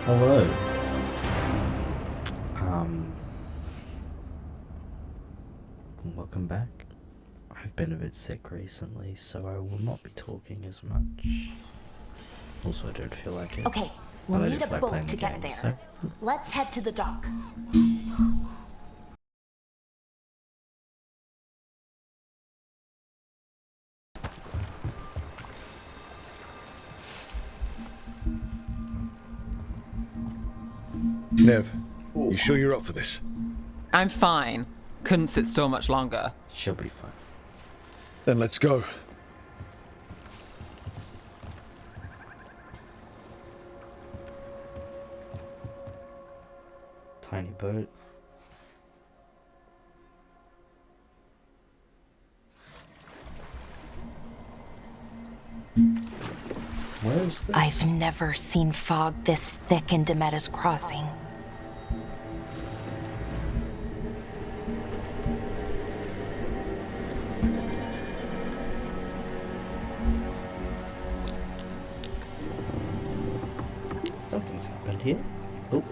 Hello. Welcome back. I've been a bit sick recently, so I will not be talking as much. Also, I don't feel like it. Okay, we'll need a boat to get there. So. Let's head to the dock. Nev, you sure you're up for this? I'm fine. Couldn't sit still much longer. She'll be fine. Then let's go. Tiny boat. Where is this? I've never seen fog this thick in Demetta's Crossing. Something's happened here. Oh.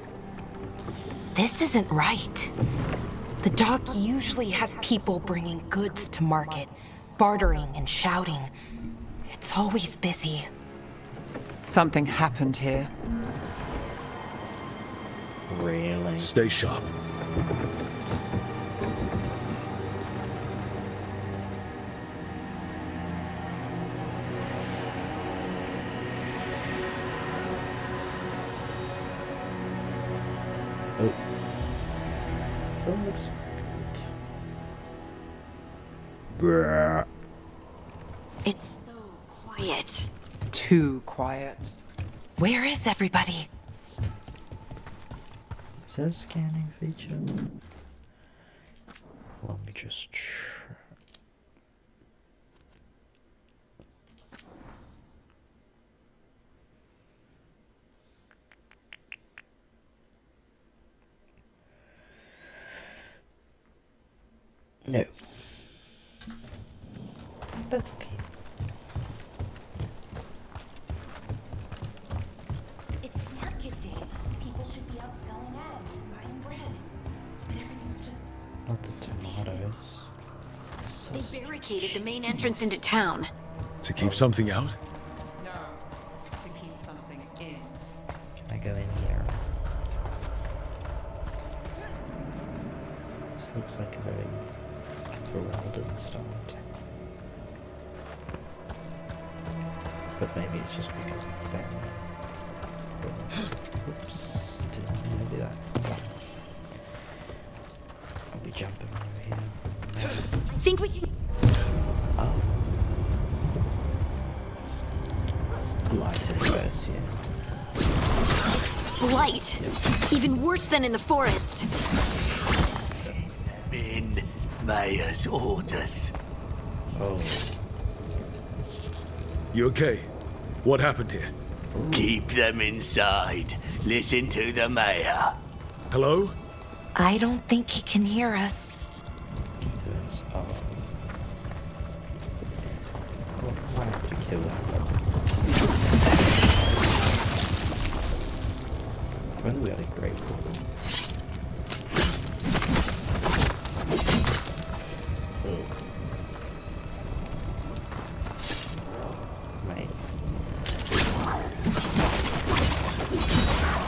This isn't right. The dock usually has people bringing goods to market, bartering and shouting. It's always busy. Something happened here. Really? Stay sharp. Oh. That looks good. Bruh. It's so quiet. Too quiet. Where is everybody? Is there a scanning feature? Let me just try. No. That's okay. It's market day. People should be out selling ads and buying bread. But everything's just... Not the tomatoes. They barricaded the main entrance into town. To keep something out? No. To keep something in. Can I go in here? This looks like a very Veilguard style town. But maybe it's just because it's family. Oops, did not mean to do that. I'll be jumping over here. I think we can... Oh. Lighted first, yeah. It's blight. Even worse than in the forest. In Mayor's orders. Oh. You okay? What happened here? Keep them inside. Listen to the mayor. Hello? I don't think he can hear us. There's, oh. Well, I have to kill that. When we had a great one. Mate.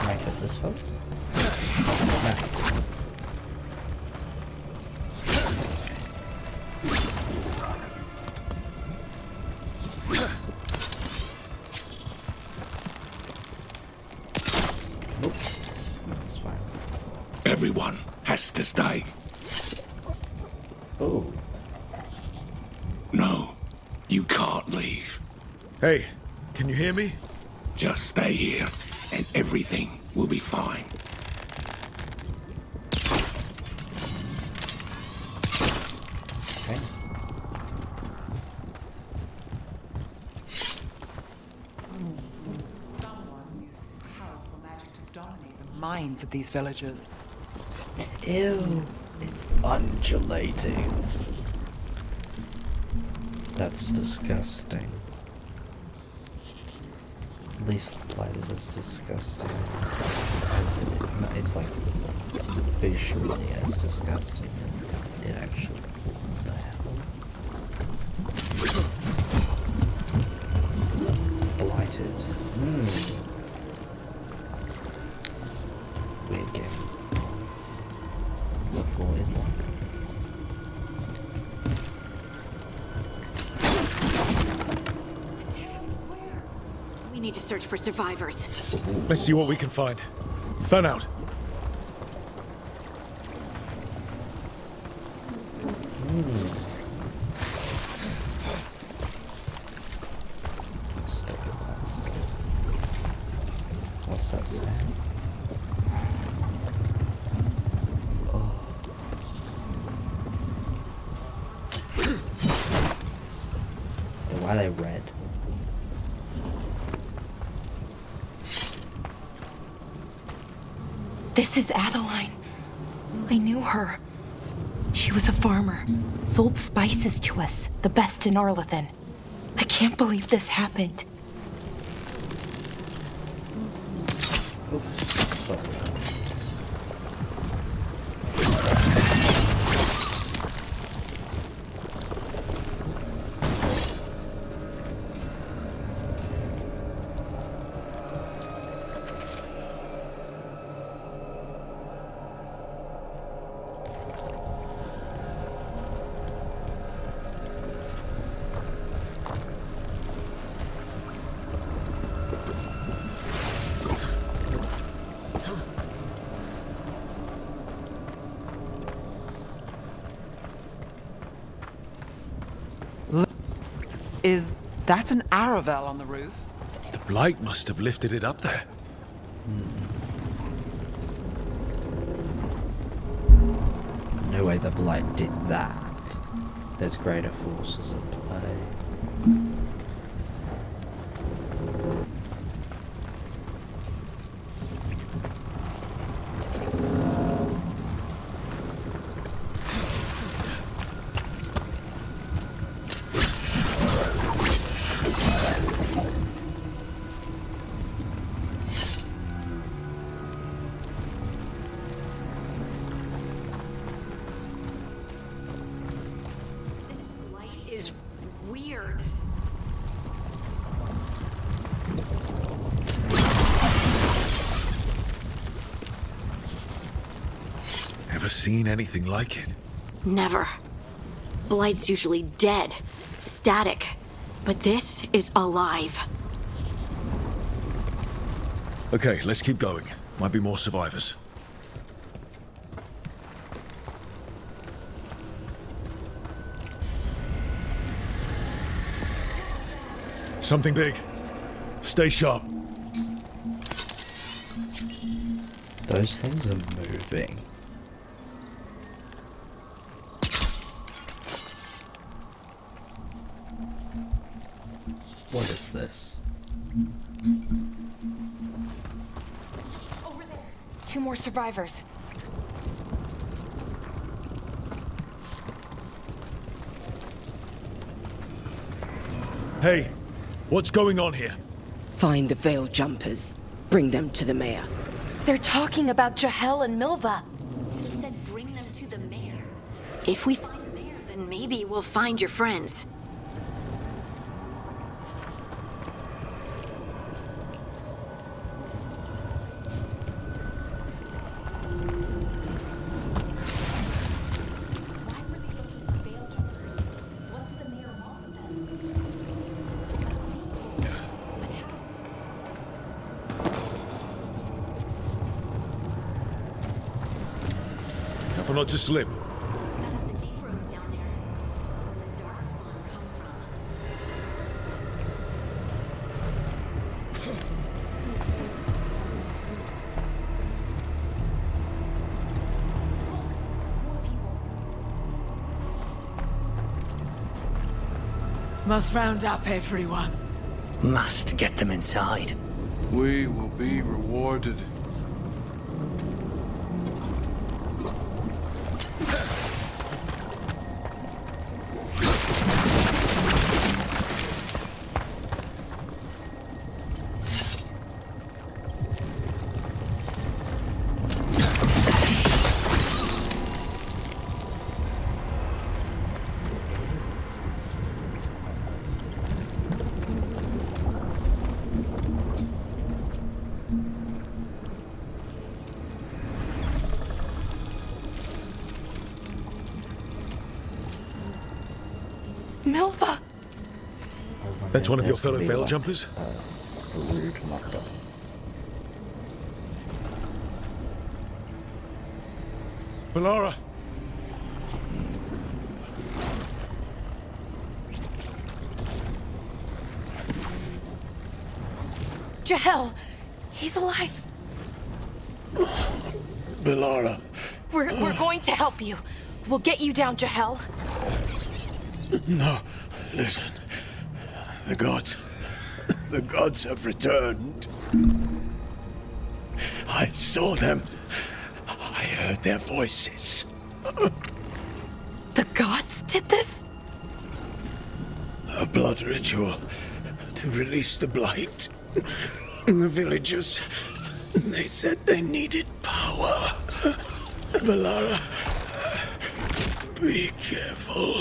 Can I get this one? No. Oops. That's fine. Everyone has to stay. Oh. No, you can't leave. Hey, can you hear me? Just stay here, and everything will be fine. Okay. Someone used powerful magic to dominate the minds of these villagers. Ew. It's undulating. That's disgusting. At least Blight is as disgusting as it, no, it's like visually as disgusting as it actually. What the hell? Blighted. Weird game. What floor is locked? We need to search for survivors. Let's see what we can find. Fan out. Stop it, that stuff. What's that say? Oh. Why are they red? This is Adeline. I knew her. She was a farmer, sold spices to us, the best in Arlathan. I can't believe this happened. Sorry. Is that an Aravel on the roof? The blight must have lifted it up there. No way the Blight did that. There's greater forces at play. This blight is weird. Ever seen anything like it? Never. Blight's usually dead, static. But this is alive. Okay, let's keep going. Might be more survivors. Something big. Stay sharp. Those things are moving. What is this? Over there. 2 more survivors. Hey, what's going on here? Find the veil jumpers. Bring them to the mayor. They're talking about Jahel and Milva. He said bring them to the mayor. If we find the mayor, then maybe we'll find your friends. Careful not to slip. That's the deep roads down there. Where the darkspawn come from. Must round up everyone. Must get them inside. We will be rewarded. Milva! That's one of your This could fellow be Veil like, jumpers? a rude mocker. Valara! Jahel! He's alive! Valara! We're going to help you. We'll get you down, Jahel. No, listen. The gods. The gods have returned. I saw them. I heard their voices. The gods did this? A blood ritual to release the blight. The villagers, they said they needed power. Valara, be careful.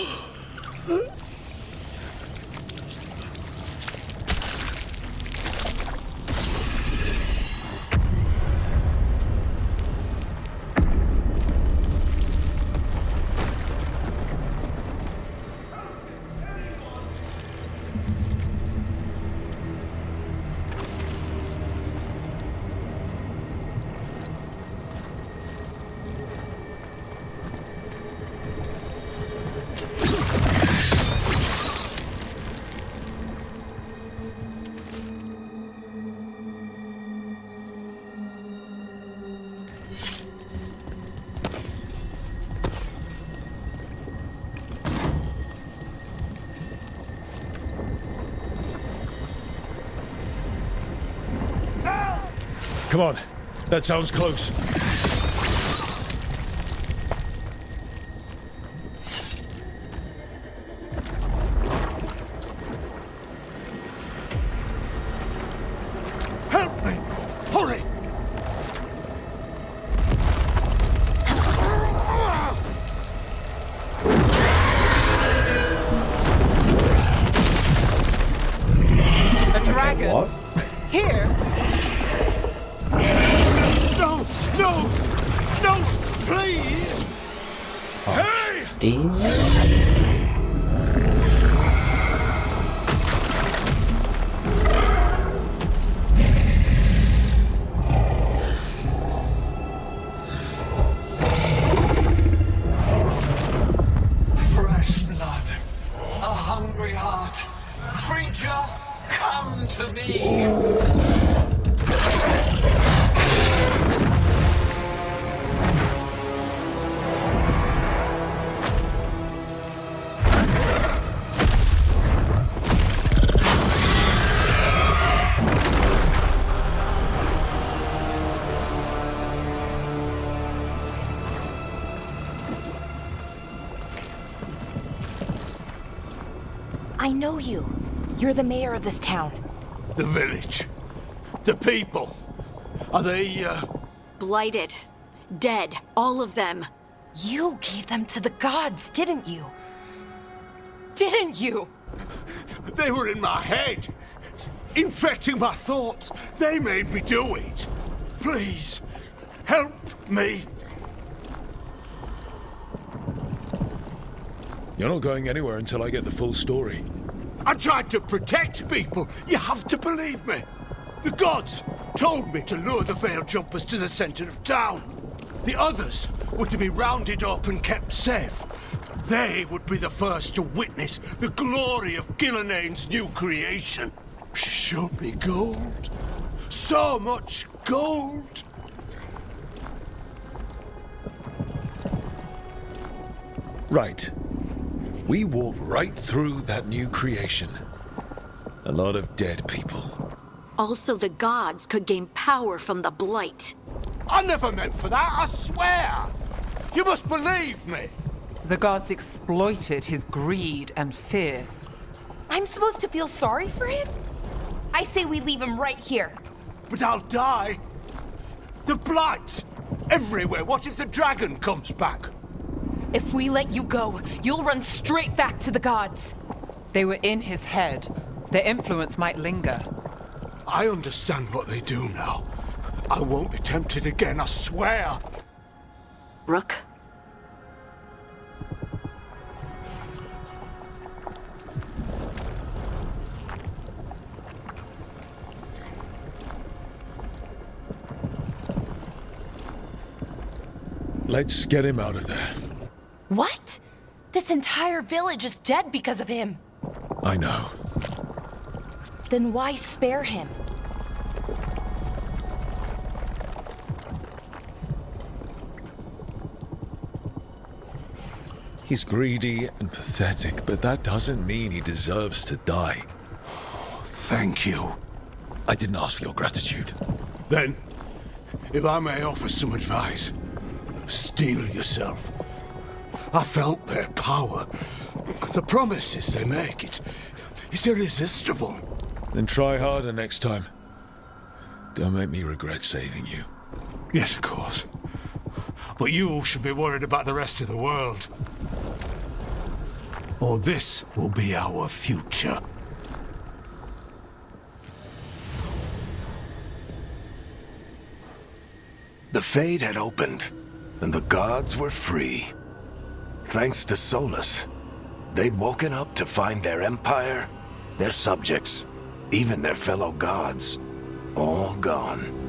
Come on, that sounds close. Help me! Hurry! A dragon? What? Here? No! No! No! Please! Hey! Fresh blood. A hungry heart. Creature, come to me. I know you. You're the mayor of this town. The village. The people. Are they, Blighted. Dead. All of them. You gave them to the gods, didn't you? Didn't you? They were in my head. Infecting my thoughts. They made me do it. Please, help me. You're not going anywhere until I get the full story. I tried to protect people. You have to believe me. The gods told me to lure the Veil Jumpers to the center of town. The others were to be rounded up and kept safe. They would be the first to witness the glory of Gilnenane's new creation. She showed me gold. So much gold. Right. We walked right through that new creation. A lot of dead people. Also, the gods could gain power from the blight. I never meant for that, I swear! You must believe me! The gods exploited his greed and fear. I'm supposed to feel sorry for him? I say we leave him right here. But I'll die. The blight! Everywhere. What if the dragon comes back? If we let you go, you'll run straight back to the gods. They were in his head. Their influence might linger. I understand what they do now. I won't be tempted again, I swear. Rook? Let's get him out of there. What? This entire village is dead because of him. I know. Then why spare him? He's greedy and pathetic, but that doesn't mean he deserves to die. Thank you. I didn't ask for your gratitude. Then, if I may offer some advice, steel yourself. I felt their power. The promises they make, it's irresistible. Then try harder next time. Don't make me regret saving you. Yes, of course. But you should be worried about the rest of the world. Or this will be our future. The Fade had opened, and the gods were free. Thanks to Solus, they'd woken up to find their empire, their subjects, even their fellow gods, all gone.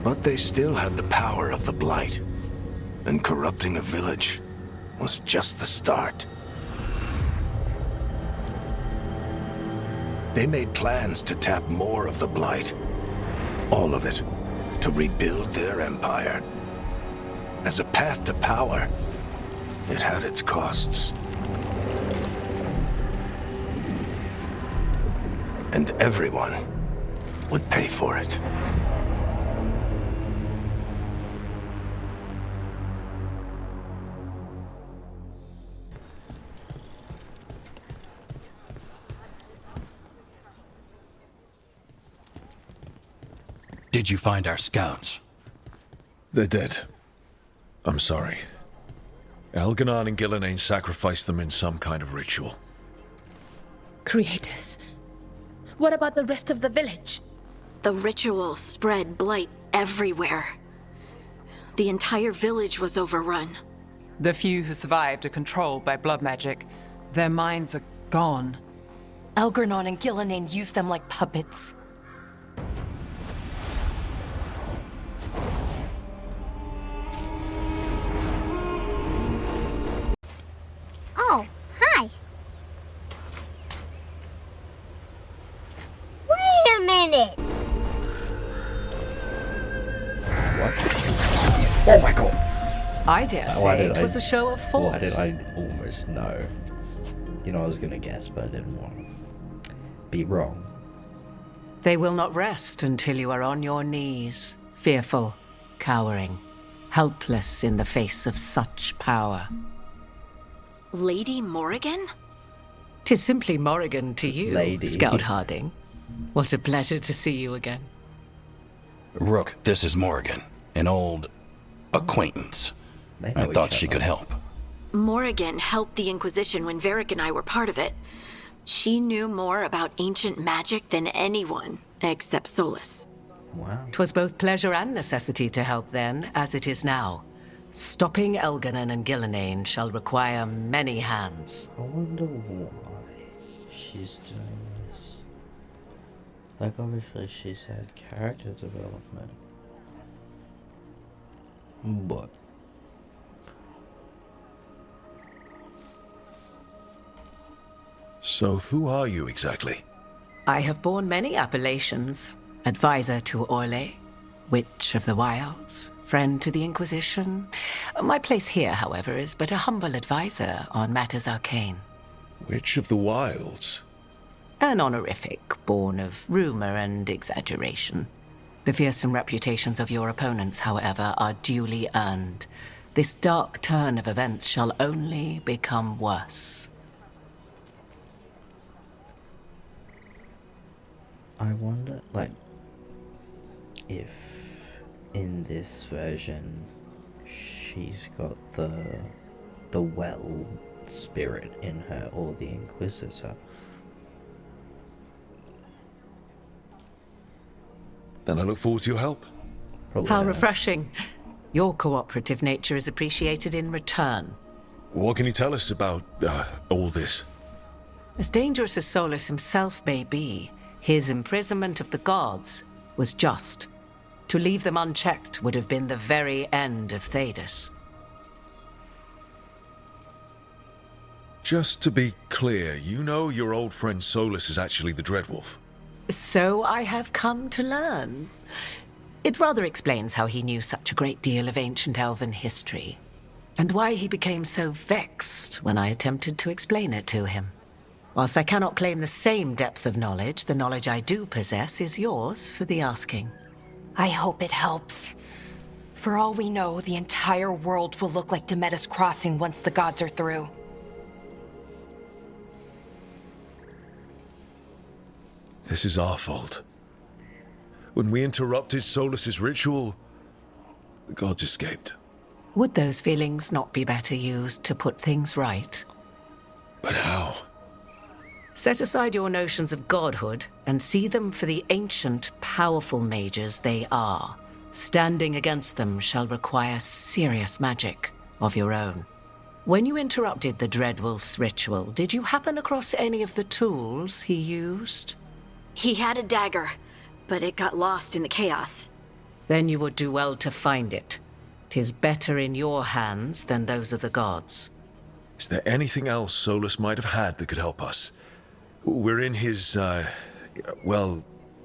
But they still had the power of the Blight, and corrupting a village was just the start. They made plans to tap more of the Blight. All of it, to rebuild their empire. As a path to power, it had its costs. And everyone would pay for it. Did you find our scouts? They're dead. I'm sorry. Elganon and Gillenane sacrificed them in some kind of ritual. Creators. What about the rest of the village? The ritual spread blight everywhere. The entire village was overrun. The few who survived are controlled by blood magic. Their minds are gone. Elgarnon and Gillenane used them like puppets. Oh, hi. Wait a minute. What? Oh my god! I dare say it was a show of force. Why did I almost know? You know, I was gonna guess, but I didn't want to be wrong. They will not rest until you are on your knees, fearful, cowering, helpless in the face of such power. Lady Morrigan? 'Tis simply Morrigan to you, Lady. Scout Harding. What a pleasure to see you again. Rook, this is Morrigan, an old acquaintance. I thought she could help. Morrigan helped the Inquisition when Varric and I were part of it. She knew more about ancient magic than anyone, except Solus. Wow. 'Twas both pleasure and necessity to help then, as it is now. Stopping Elganon and Gillenane shall require many hands. I wonder why she's doing this. Like, obviously she's had character development. But So who are you exactly? I have borne many appellations. Advisor to Orlais, Witch of the Wilds, friend to the Inquisition. My place here, however, is but a humble advisor on matters arcane. Witch of the Wilds? An honorific born of rumor and exaggeration. The fearsome reputations of your opponents, however, are duly earned. This dark turn of events shall only become worse. I wonder, like, if in this version she's got the well spirit in her, or the Inquisitor. Then I look forward to your help. Probably How not. refreshing. Your cooperative nature is appreciated in return. What can you tell us about all this? As dangerous as Solus himself may be, his imprisonment of the gods was just. To leave them unchecked would have been the very end of Thedas. Just to be clear, you know your old friend Solus is actually the Dreadwolf? So I have come to learn. It rather explains how he knew such a great deal of ancient elven history, and why he became so vexed when I attempted to explain it to him. Whilst I cannot claim the same depth of knowledge, the knowledge I do possess is yours for the asking. I hope it helps. For all we know, the entire world will look like Demetus Crossing once the gods are through. This is our fault. When we interrupted Solus's ritual, the gods escaped. Would those feelings not be better used to put things right? But how? Set aside your notions of godhood and see them for the ancient, powerful mages they are. Standing against them shall require serious magic of your own. When you interrupted the Dreadwolf's ritual, did you happen across any of the tools he used? He had a dagger, but it got lost in the chaos. Then you would do well to find it. 'Tis better in your hands than those of the gods. Is there anything else Solus might have had that could help us? We're in his, well,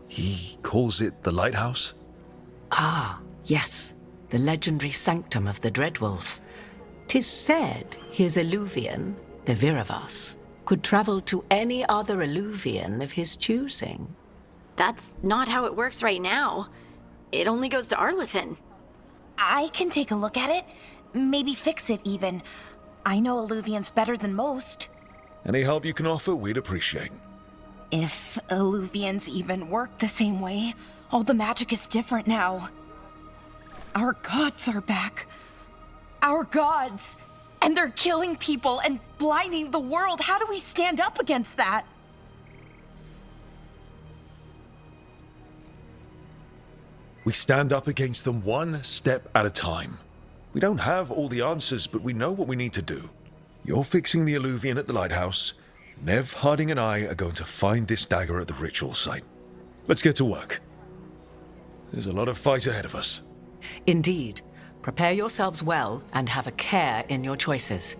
he calls it the lighthouse? Ah, yes. The legendary sanctum of the Dreadwolf. 'Tis said his Eluvian, the Viravas, could travel to any other Eluvian of his choosing. That's not how it works right now. It only goes to Arlethan. I can take a look at it. Maybe fix it, even. I know Eluvians better than most. Any help you can offer, we'd appreciate. If Eluvians even work the same way, all the magic is different now. Our gods are back. Our gods! And they're killing people and blinding the world. How do we stand up against that? We stand up against them one step at a time. We don't have all the answers, but we know what we need to do. You're fixing the Eluvian at the lighthouse. Nev, Harding, and I are going to find this dagger at the ritual site. Let's get to work. There's a lot of fight ahead of us. Indeed. Prepare yourselves well and have a care in your choices.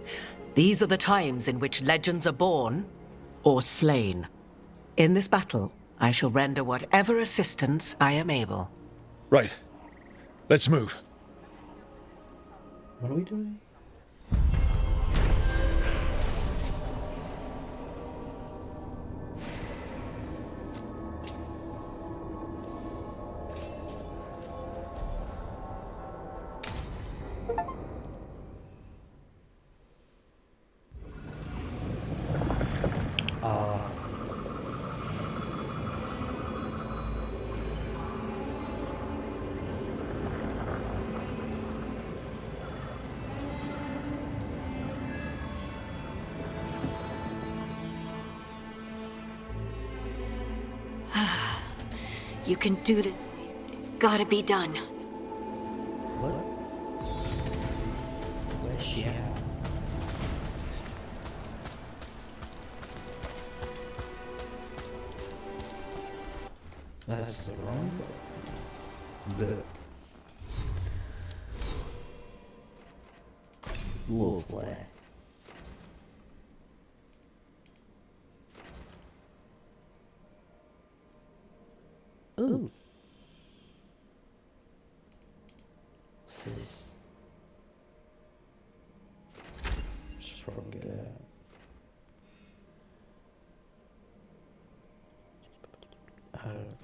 These are the times in which legends are born or slain. In this battle, I shall render whatever assistance I am able. Right. Let's move. What are we doing? You can do this. It's gotta be done. What? Where's she at? That's the wrong book. Lovely. Ooh. What's this? Stronger. I don't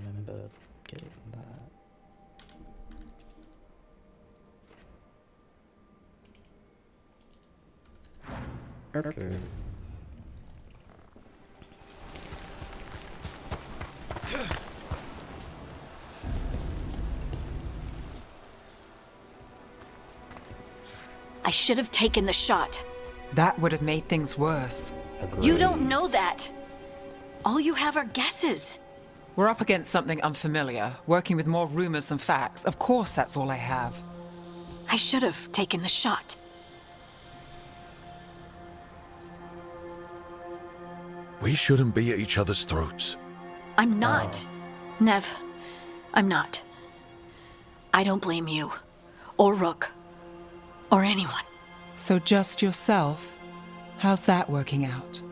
remember getting that. Okay. I should have taken the shot. That would have made things worse. You don't know that. All you have are guesses. We're up against something unfamiliar, working with more rumors than facts. Of course, that's all I have. I should have taken the shot. We shouldn't be at each other's throats. I'm not. Nev, I'm not. I don't blame you. Or Rook. Or anyone. So just yourself? How's that working out?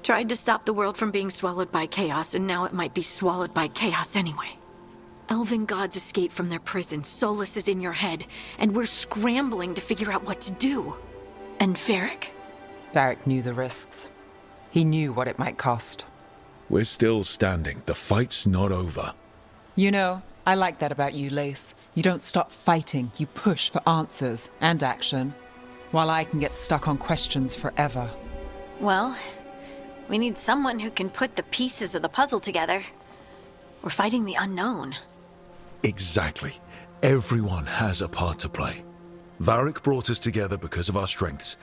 Tried to stop the world from being swallowed by chaos, and now it might be swallowed by chaos anyway. Elven gods escaped from their prison, Solus is in your head, and we're scrambling to figure out what to do. And Varric? Varric knew the risks. He knew what it might cost. We're still standing. The fight's not over. You know, I like that about you, Lace. You don't stop fighting, you push for answers and action, while I can get stuck on questions forever. Well, we need someone who can put the pieces of the puzzle together. We're fighting the unknown. Exactly. Everyone has a part to play. Varric brought us together because of our strengths.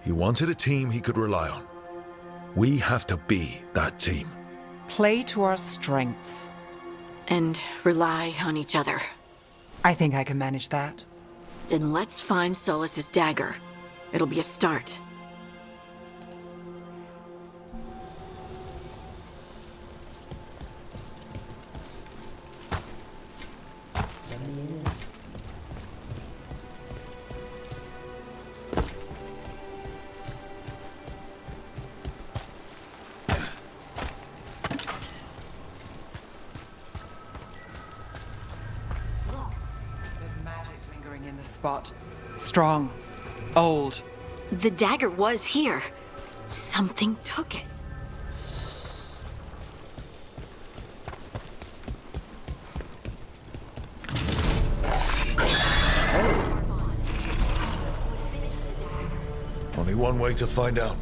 He wanted a team he could rely on. We have to be that team. Play to our strengths. And rely on each other. I think I can manage that. Then let's find Solus's dagger. It'll be a start. In the spot. Strong. Old. The dagger was here. Something took it. Only one way to find out.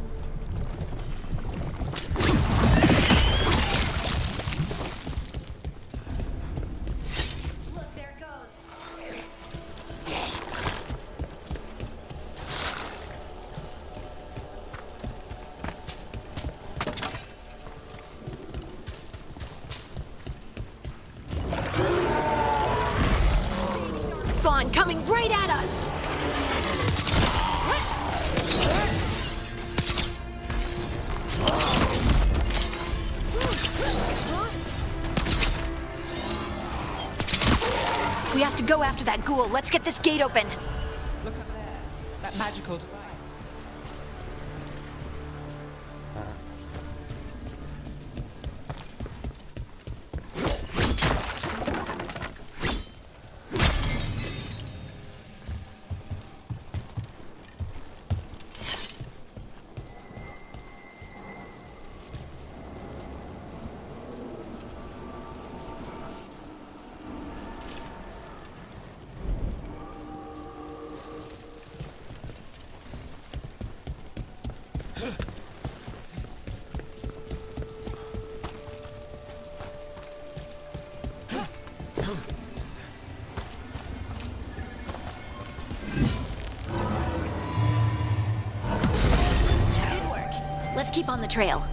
Spawn coming right at us! We have to go after that ghoul. Let's get this gate open. Look up there. That magical device. Let's keep on the trail.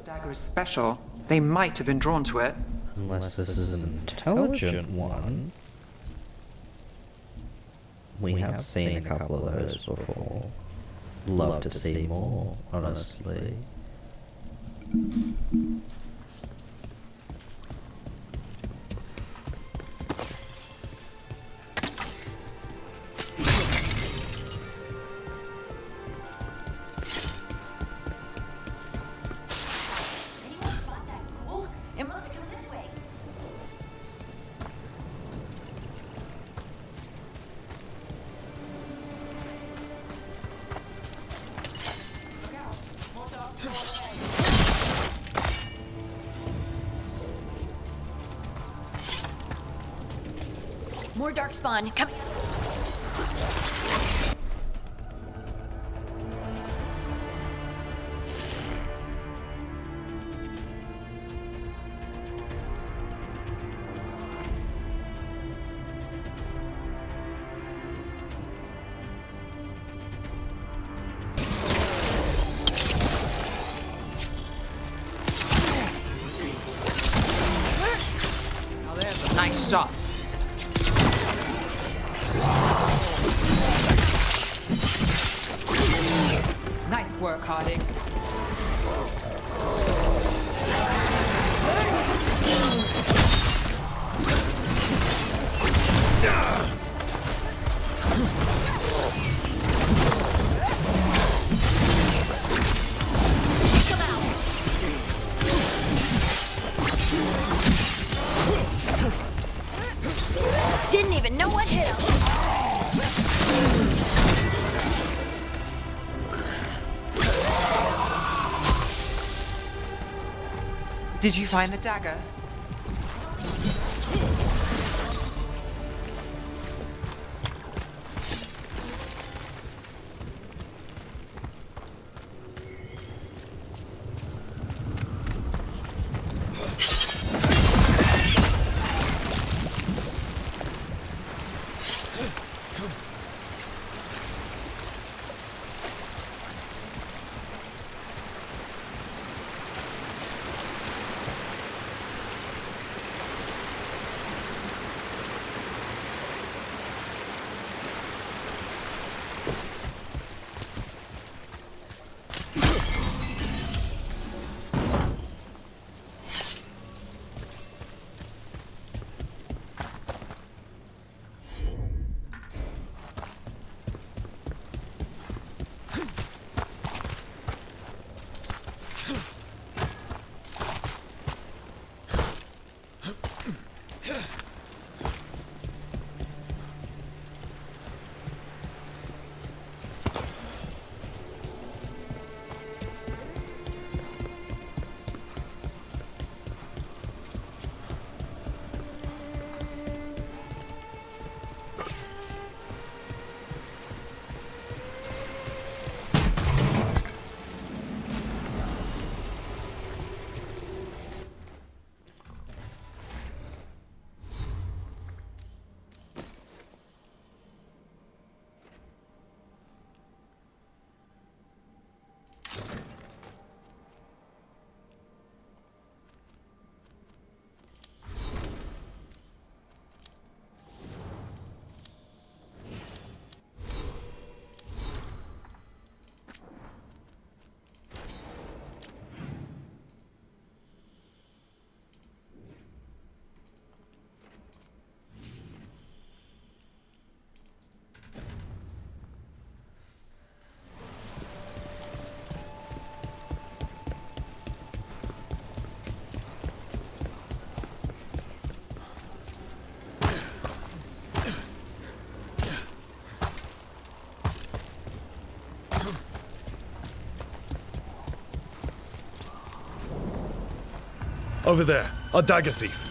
Dagger is special. They might have been drawn to it. Unless this is an intelligent one. We have seen a couple of those before. Love to see more, honestly. More darkspawn coming. Nice shot. Nice work, Harding. Didn't even know what hit him. Did you find the dagger? Over there, our dagger thief.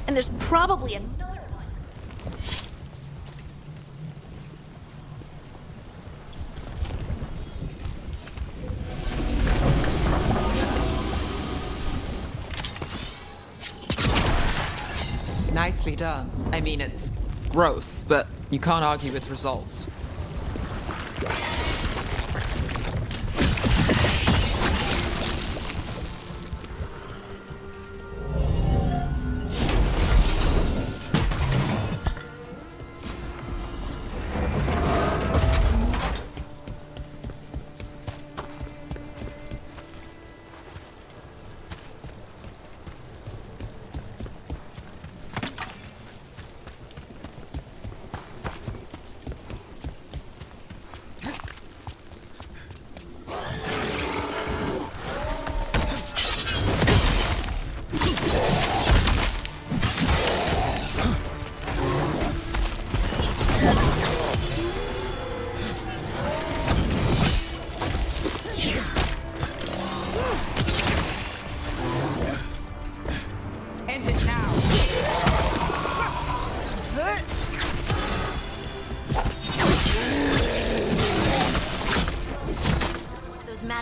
And there's probably another one. Nicely done. I mean, it's gross, but you can't argue with results.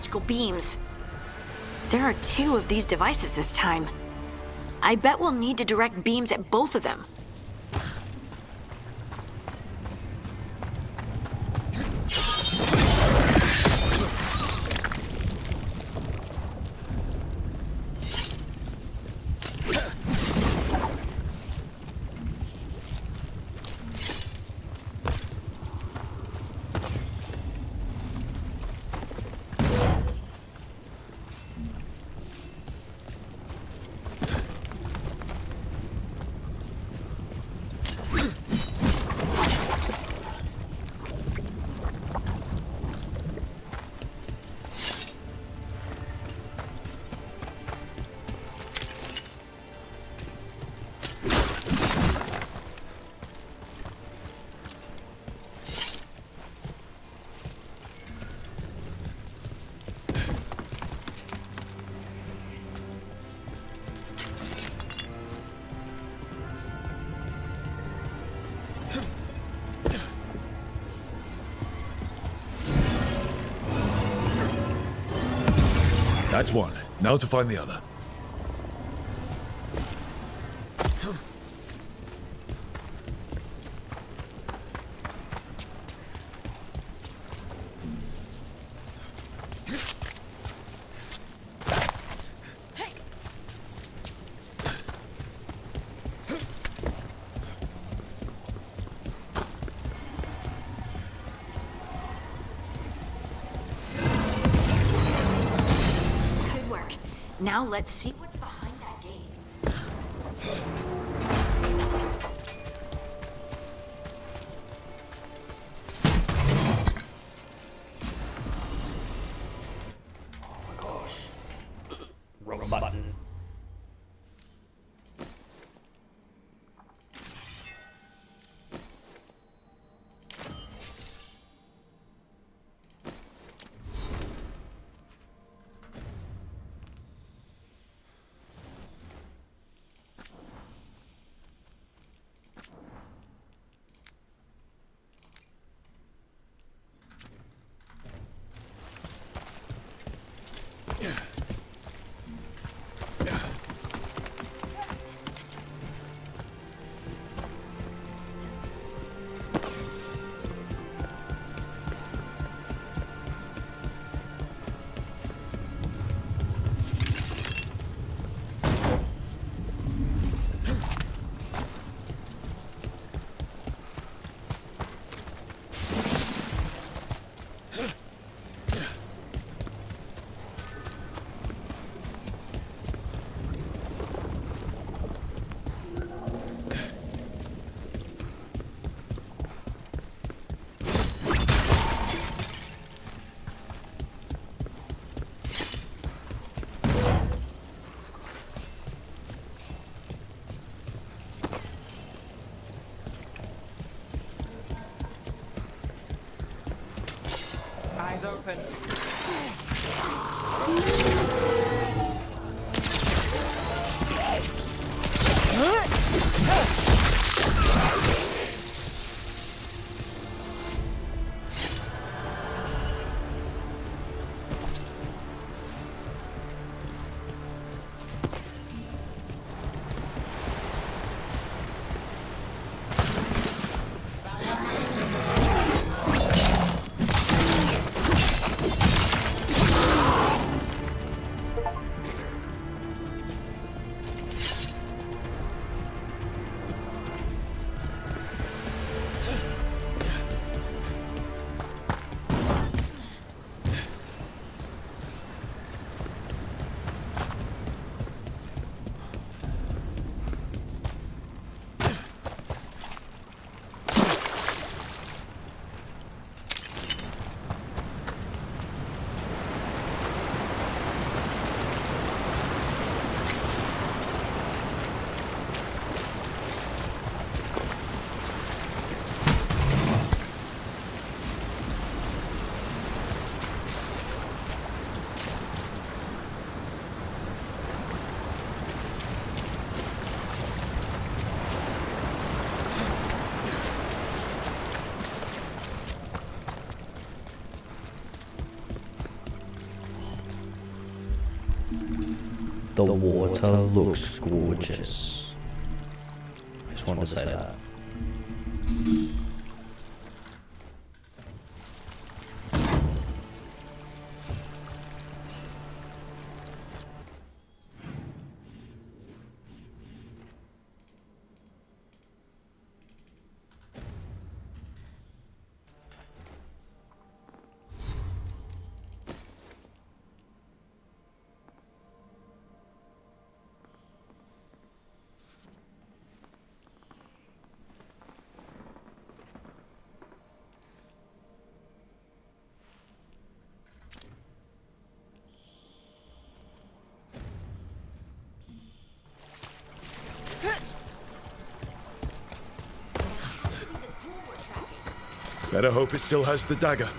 magical beams. There are 2 of these devices this time. I bet we'll need to direct beams at both of them. That's one. Now to find the other. Now let's see what's behind that gate. Oh my gosh. Wrong button. Eyes open. The water looks gorgeous. I just wanted to say that. Better hope it still has the dagger.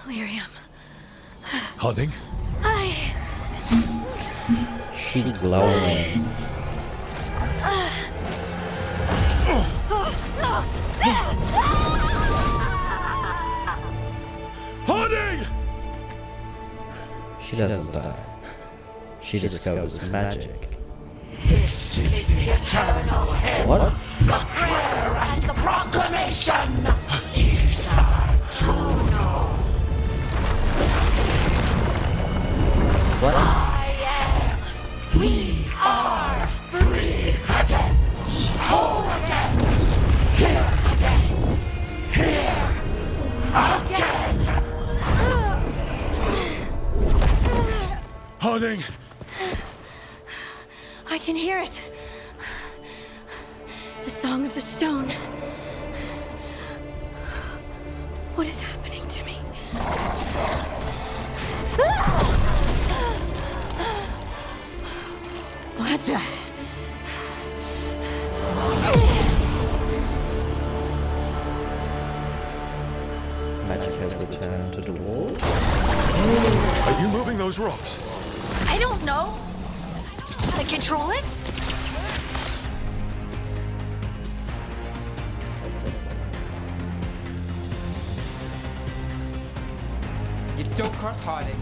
Lyrium. Harding? She glowing. Harding! She doesn't die. She discovers magic. This is the eternal hymn. What? The prayer and the proclamation. Isa Tuno. What? I am. We are free again. Whole again. Here again. Here again. Harding! I can hear it. The Song of the Stone. What is happening to me? What the? Magic has returned to dwarves. Are you moving those rocks? I don't know. How to control it? You don't cross Harding.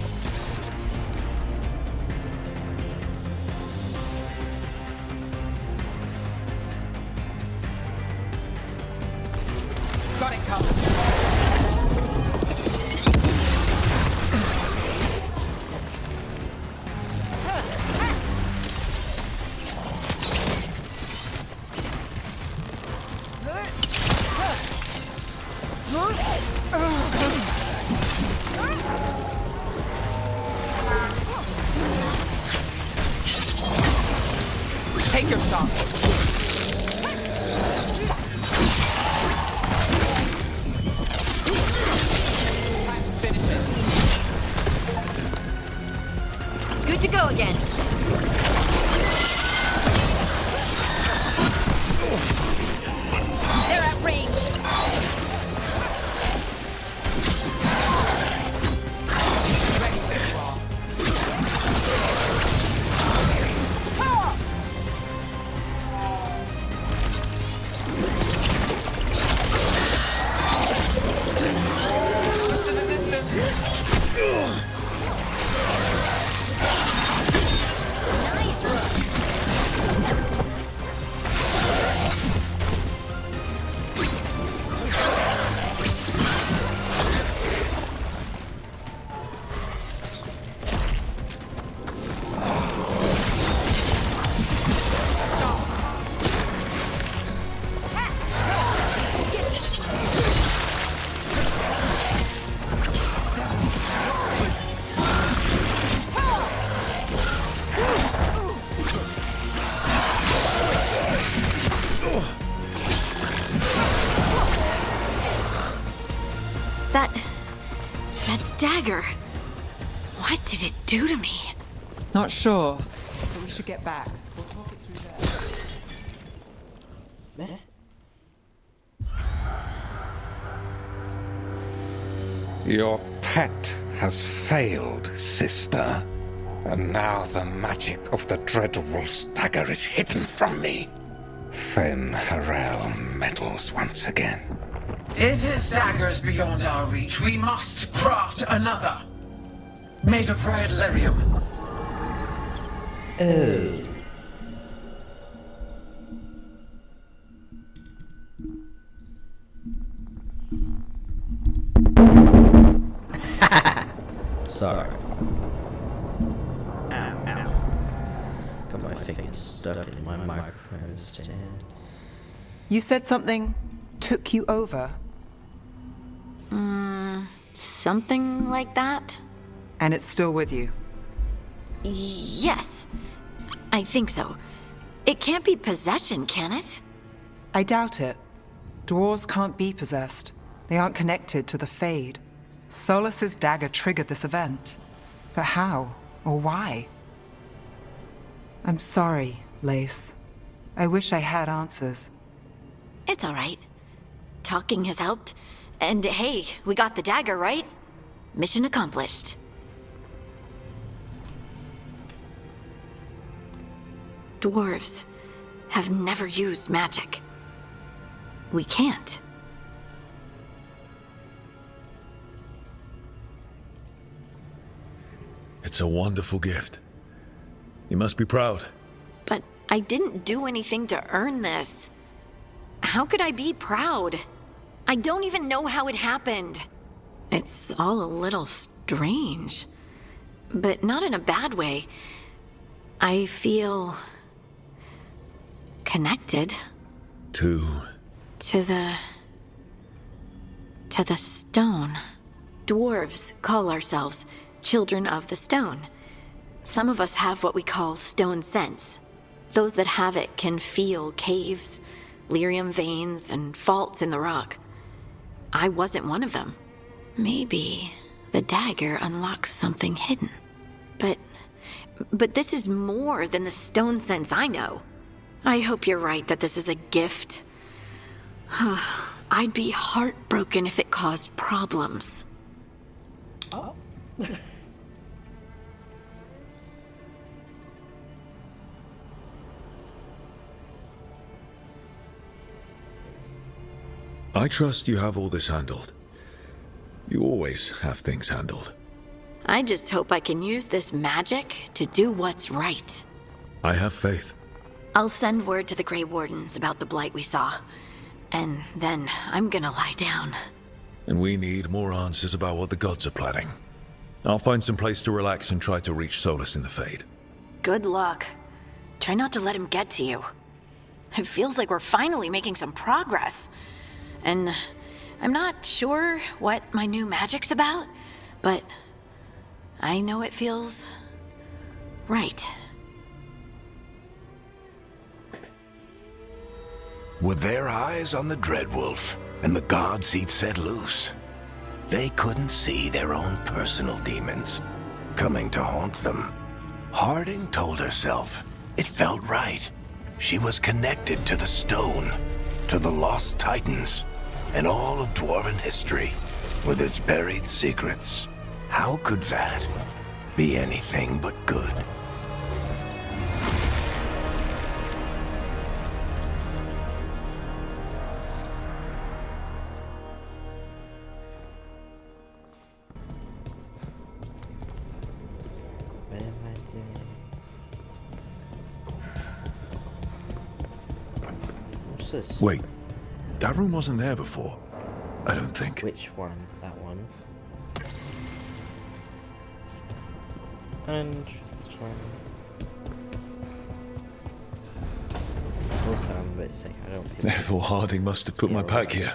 Got it covered. Take your shot. Time to finish it. Good to go again. They're at range. Ready, Veilguard. To the distance. Nice do to me? Not sure, but we should get back. We'll talk it through there. Your pet has failed, sister. And now the magic of the Dreadwolf's dagger is hidden from me. Fen Harel meddles once again. If his dagger's beyond our reach, we must craft another. Made of red lyrium. Oh. Sorry. Ow, ow. Got my fingers stuck in my microphone instead. You said something took you over. Something like that? And it's still with you? Yes. I think so. It can't be possession, can it? I doubt it. Dwarves can't be possessed. They aren't connected to the Fade. Solus's dagger triggered this event. But how? Or why? I'm sorry, Lace. I wish I had answers. It's all right. Talking has helped. And hey, we got the dagger, right? Mission accomplished. Dwarves have never used magic. We can't. It's a wonderful gift. You must be proud. But I didn't do anything to earn this. How could I be proud? I don't even know how it happened. It's all a little strange. But not in a bad way. I feel connected. To the stone. Dwarves call ourselves Children of the Stone. Some of us have what we call stone sense. Those that have it can feel caves, lyrium veins, and faults in the rock. I wasn't one of them. Maybe the dagger unlocks something hidden. But this is more than the stone sense I know. I hope you're right that this is a gift. I'd be heartbroken if it caused problems. Oh. I trust you have all this handled. You always have things handled. I just hope I can use this magic to do what's right. I have faith. I'll send word to the Grey Wardens about the blight we saw. And then I'm gonna lie down. And we need more answers about what the gods are planning. I'll find some place to relax and try to reach Solus in the Fade. Good luck. Try not to let him get to you. It feels like we're finally making some progress. And I'm not sure what my new magic's about, but I know it feels right. With their eyes on the Dreadwolf and the gods he'd set loose, they couldn't see their own personal demons coming to haunt them. Harding told herself it felt right. She was connected to the stone, to the lost titans, and all of Dwarven history, with its buried secrets. How could that be anything but good? What's this? Wait, that room wasn't there before. I don't think. Which one? That one. Interesting. Also, I'm a bit sick. I don't think. Therefore, Harding must have put my pack here.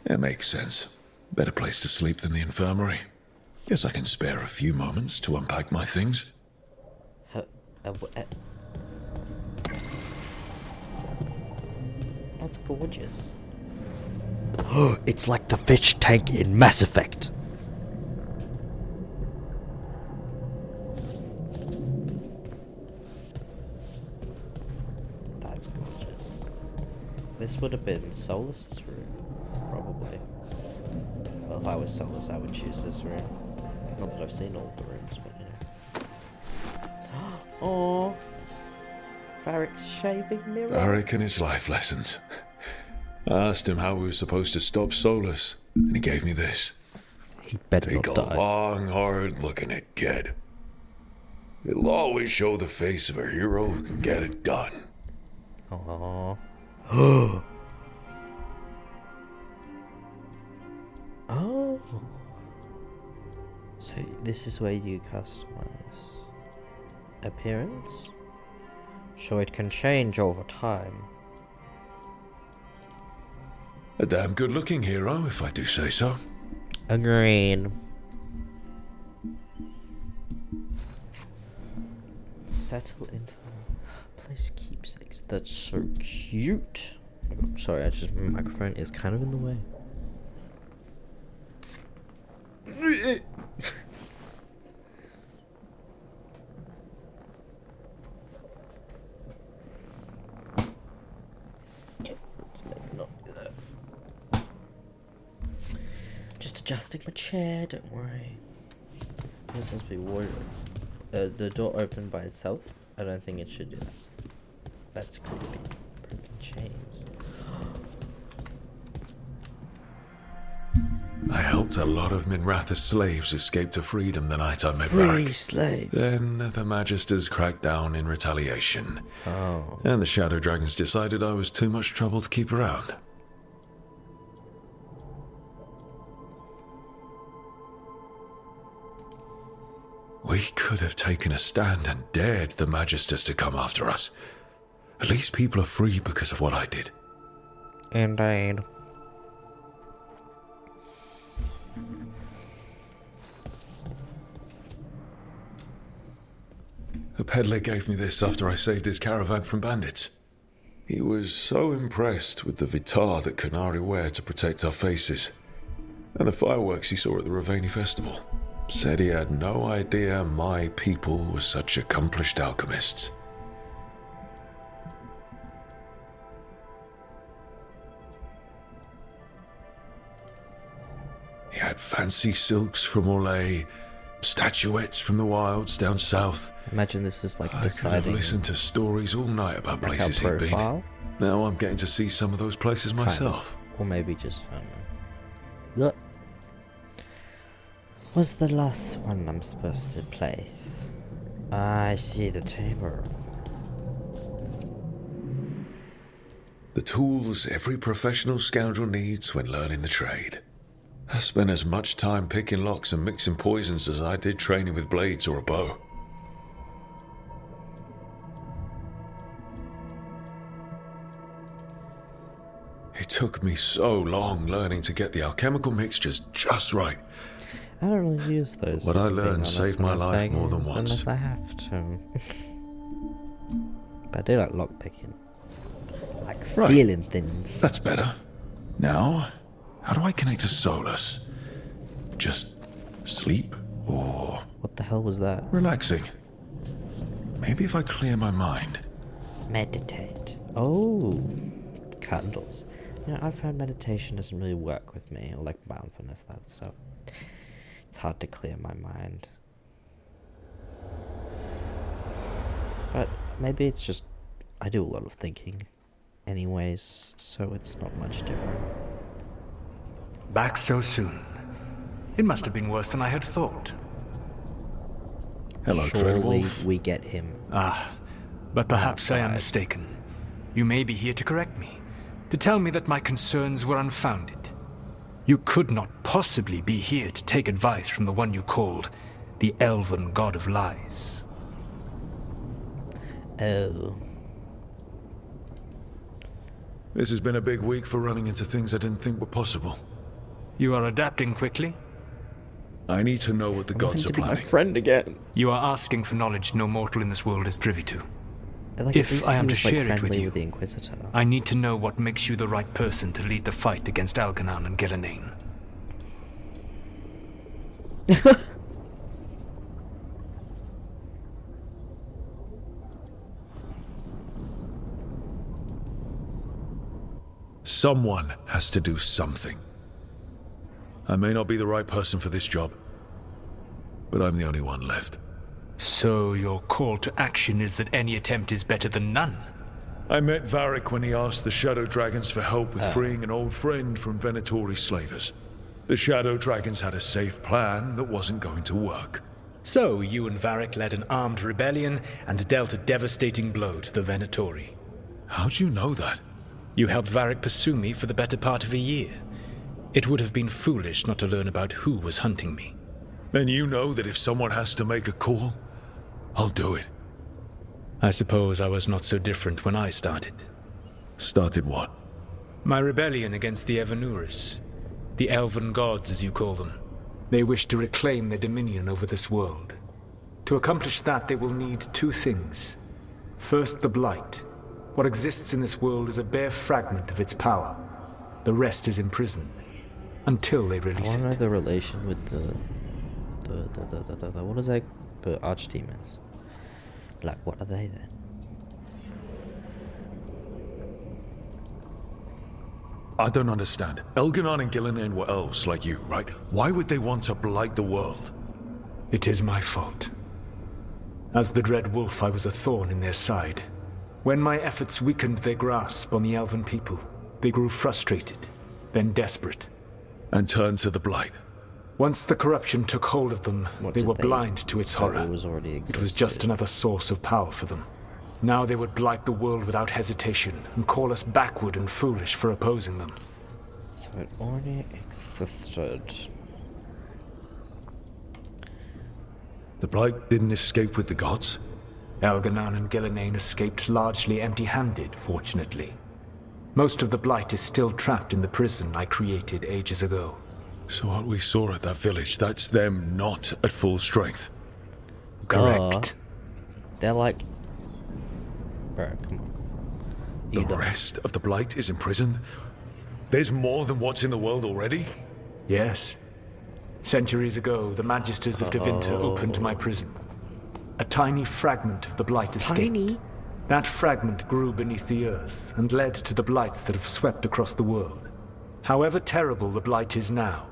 It makes sense. Better place to sleep than the infirmary. Guess I can spare a few moments to unpack my things. That's gorgeous. It's like the fish tank in Mass Effect. This would have been Solus's room, probably. Well, if I was Solus, I would choose this room. Not that I've seen all the rooms, but you know. Oh, Varric's shaving mirror. Varric and his life lessons. I asked him how we were supposed to stop Solus, and he gave me this. He better Take not a die. long, hard look at it, kid. It'll always show the face of a hero who can get it done. Aww. Oh. So this is where you customize appearance? So it can change over time. A damn good-looking hero, if I do say so. Agreed. Settle into place keepsakes. That's so cute. Oh my God, sorry, my microphone is kind of in the way. Okay, let's maybe not do that. Just adjusting my chair, don't worry. It's supposed to be water. The door opened by itself. I don't think it should do that. That's creepy. Broken chains. I helped a lot of Minratha's slaves escape to freedom the night I met Free Varric. slaves. Then the Magisters cracked down in retaliation. Oh. And the Shadow Dragons decided I was too much trouble to keep around. We could have taken a stand and dared the Magisters to come after us. At least people are free because of what I did. Indeed. A peddler gave me this after I saved his caravan from bandits. He was so impressed with the vitar that Canari wear to protect our faces, and the fireworks he saw at the Ravani festival. Said he had no idea my people were such accomplished alchemists. He had fancy silks from Orlais, statuettes from the wilds down south. Imagine this is like I could have deciding. listened to stories all night about like places our he'd been. profile? Now I'm getting to see some of those places myself. Or maybe just, I don't know. Look. What's the last one I'm supposed to place? I see the table. The tools every professional scoundrel needs when learning the trade. I spent as much time picking locks and mixing poisons as I did training with blades or a bow. It took me so long learning to get the alchemical mixtures just right. I don't really use those. What I as being learned honest, saved when my I'm life playing more than once. Unless I have to. But I do like lockpicking. Like stealing things. That's better. Now, how do I connect to Solus? Just sleep or... What the hell was that? Relaxing. Maybe if I clear my mind. Meditate. Oh, candles. You know, I found meditation doesn't really work with me, or like mindfulness, that's so. It's hard to clear my mind. But maybe it's just, I do a lot of thinking anyways, so it's not much different. Back so soon. It must have been worse than I had thought. Hello, Surely Treadwolf. we get him. Ah, but perhaps I am mistaken. You may be here to correct me, to tell me that my concerns were unfounded. You could not possibly be here to take advice from the one you called the Elven God of Lies. Oh. This has been a big week for running into things I didn't think were possible. You are adapting quickly? I need to know what the gods are planning. Friend again. You are asking for knowledge no mortal in this world is privy to. Like, at If least I he am to was, like, share it with friendly you, the Inquisitor. I need to know what makes you the right person to lead the fight against Alcanan and Geranane. Someone has to do something. I may not be the right person for this job, but I'm the only one left. So your call to action is that any attempt is better than none? I met Varric when he asked the Shadow Dragons for help with freeing an old friend from Venatori slavers. The Shadow Dragons had a safe plan that wasn't going to work. So you and Varric led an armed rebellion and dealt a devastating blow to the Venatori. How'd you know that? You helped Varric pursue me for the better part of a year. It would have been foolish not to learn about who was hunting me. Then you know that if someone has to make a call, I'll do it. I suppose I was not so different when I started. Started what? My rebellion against the Evanuris. The elven gods, as you call them. They wish to reclaim their dominion over this world. To accomplish that, they will need two things. First, the Blight. What exists in this world is a bare fragment of its power. The rest is imprisoned. Until they release I want to it. know the relation with the what is that? The archdemons. Like, what are they then? I don't understand. Elganon and Gillinan were elves like you, right? Why would they want to blight the world? It is my fault. As the Dread Wolf, I was a thorn in their side. When my efforts weakened their grasp on the elven people, they grew frustrated, then desperate. And turned to the Blight. Once the corruption took hold of them, they were blind to its horror. It was just another source of power for them. Now they would blight the world without hesitation and call us backward and foolish for opposing them. So it already existed. The Blight didn't escape with the gods? Elganon and Gillinan escaped largely empty-handed, fortunately. Most of the Blight is still trapped in the prison I created ages ago. So what we saw at that village, that's them not at full strength? Correct. They're like... Bro, come on. The rest of the Blight is imprisoned? There's more than what's in the world already? Yes. Centuries ago, the Magisters of Tevinter opened my prison. A tiny fragment of the Blight escaped. Tiny? That fragment grew beneath the earth and led to the Blights that have swept across the world. However terrible the Blight is now,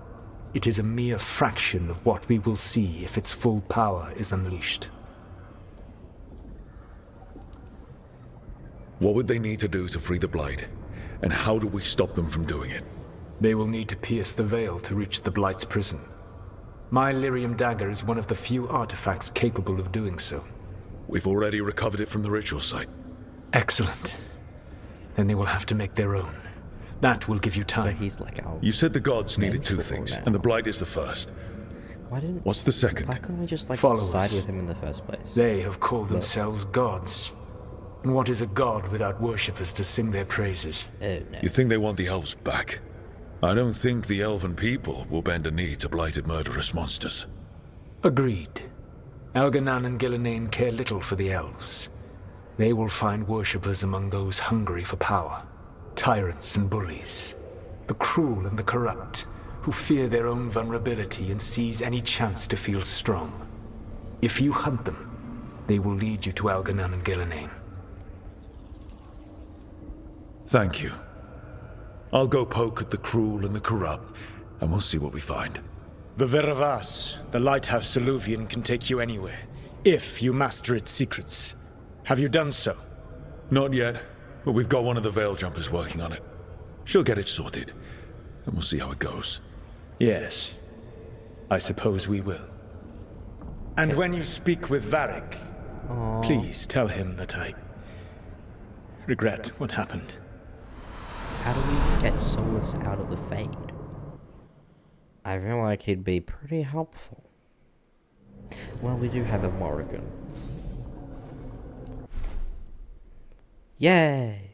it is a mere fraction of what we will see if its full power is unleashed. What would they need to do to free the Blight? And how do we stop them from doing it? They will need to pierce the veil to reach the Blight's prison. My lyrium dagger is one of the few artifacts capable of doing so. We've already recovered it from the ritual site. Excellent. Then they will have to make their own. That will give you time. So he's like our... You said the gods needed two things, and the Blight is the first. Why didn't... What's the second? Why couldn't we just, like, Followers. side with him in the first place? They have called themselves gods. And what is a god without worshippers to sing their praises? Oh, no. You think they want the elves back? I don't think the elven people will bend a knee to blighted murderous monsters. Agreed. Elganon and Gillinan care little for the elves. They will find worshippers among those hungry for power. Tyrants and bullies. The cruel and the corrupt, who fear their own vulnerability and seize any chance to feel strong. If you hunt them, they will lead you to Elganon and Gillinan. Thank you. I'll go poke at the cruel and the corrupt, and we'll see what we find. The Veravas, the lighthouse Soluvian, can take you anywhere, if you master its secrets. Have you done so? Not yet, but we've got one of the Veil Jumpers working on it. She'll get it sorted, and we'll see how it goes. Yes, I suppose we will. And when you speak with Varric, please tell him that I regret what happened. How do we get Solus out of the Fade? I feel like he'd be pretty helpful. Well, we do have a Morrigan. Yay!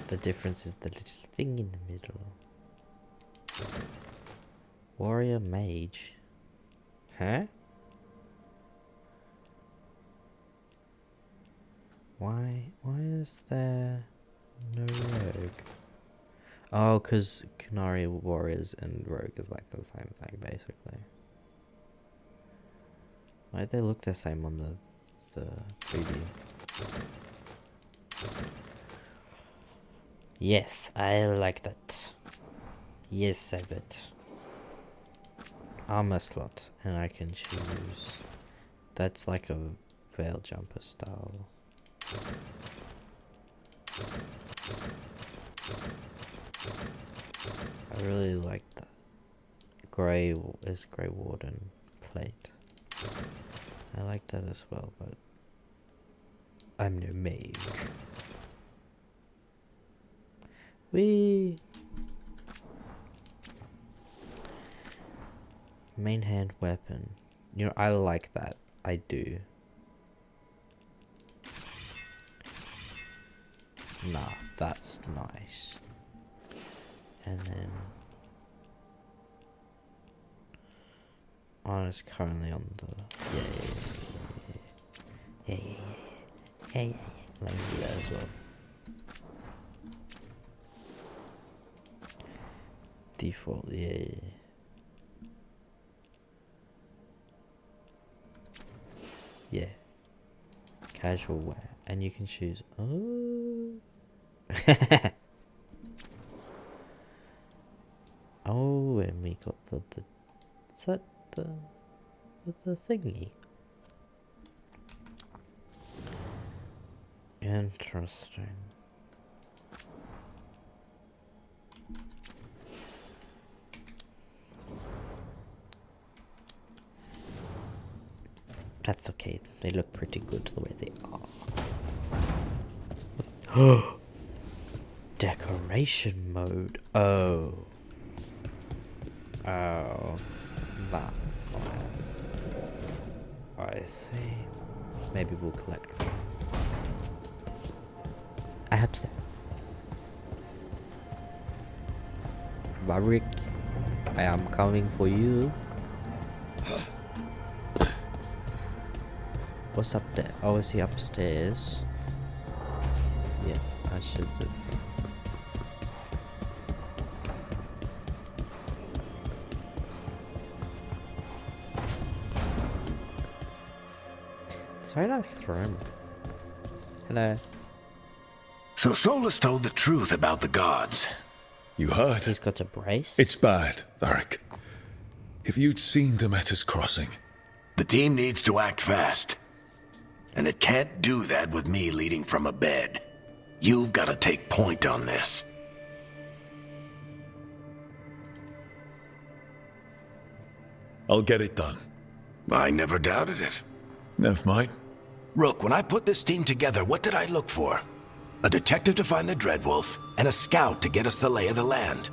The difference is the little thing in the middle. Warrior Mage. Huh? Why is there no rogue? Oh, because Canary Warriors and Rogue is like the same thing, basically. Why do they look the same on the preview? Yes, I like that. Yes, I bet. Armor slot, and I can choose. That's like a veil jumper style. I really like that. Grey Warden plate. I like that as well, but I'm no mage. Whee! Main hand weapon. You know, I like that. I do. Nah, that's nice. And then oh, it's currently on the yeah. Let me do that as well. Default, yeah. Yeah. Casual wear. And you can choose. Oh. Oh, and we got the is that the thingy? Interesting. That's okay. They look pretty good the way they are. Decoration mode. Oh. Oh. That's nice. I see. Maybe we'll collect one. I hope so. Varric, I am coming for you. What's up there? Oh, is he upstairs? Yeah, I should do. It's very nice room. Hello. So Solus told the truth about the gods. You heard? He's got a brace? It's bad, Varric. If you'd seen Demeter's crossing. The team needs to act fast. And it can't do that with me leading from a bed. You've got to take point on this. I'll get it done. I never doubted it. Never mind. Rook, when I put this team together, what did I look for? A detective to find the Dreadwolf, and a scout to get us the lay of the land.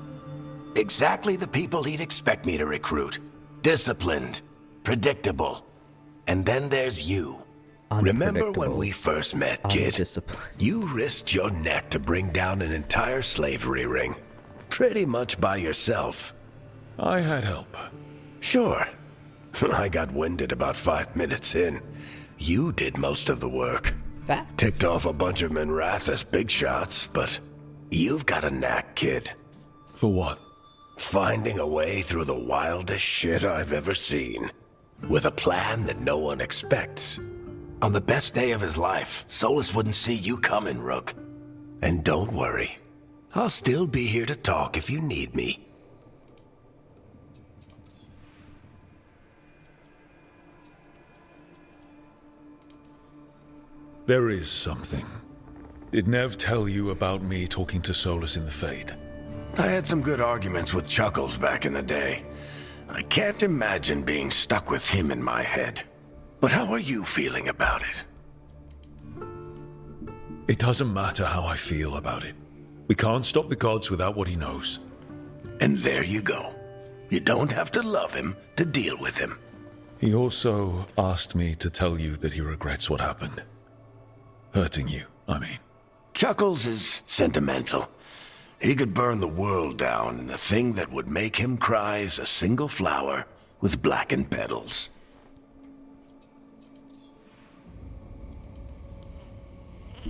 Exactly the people he'd expect me to recruit. Disciplined, predictable. And then there's you. Remember when we first met, kid? You risked your neck to bring down an entire slavery ring. Pretty much by yourself. I had help. Sure. I got winded about 5 minutes in. You did most of the work. Ticked off a bunch of Minrathous big shots, but you've got a knack, kid. For what? Finding a way through the wildest shit I've ever seen. With a plan that no one expects. On the best day of his life, Solus wouldn't see you coming, Rook. And don't worry. I'll still be here to talk if you need me. There is something. Did Nev tell you about me talking to Solus in the Fade? I had some good arguments with Chuckles back in the day. I can't imagine being stuck with him in my head. But how are you feeling about it? It doesn't matter how I feel about it. We can't stop the gods without what he knows. And there you go. You don't have to love him to deal with him. He also asked me to tell you that he regrets what happened. Hurting you, I mean. Chuckles is sentimental. He could burn the world down, and the thing that would make him cry is a single flower with blackened petals.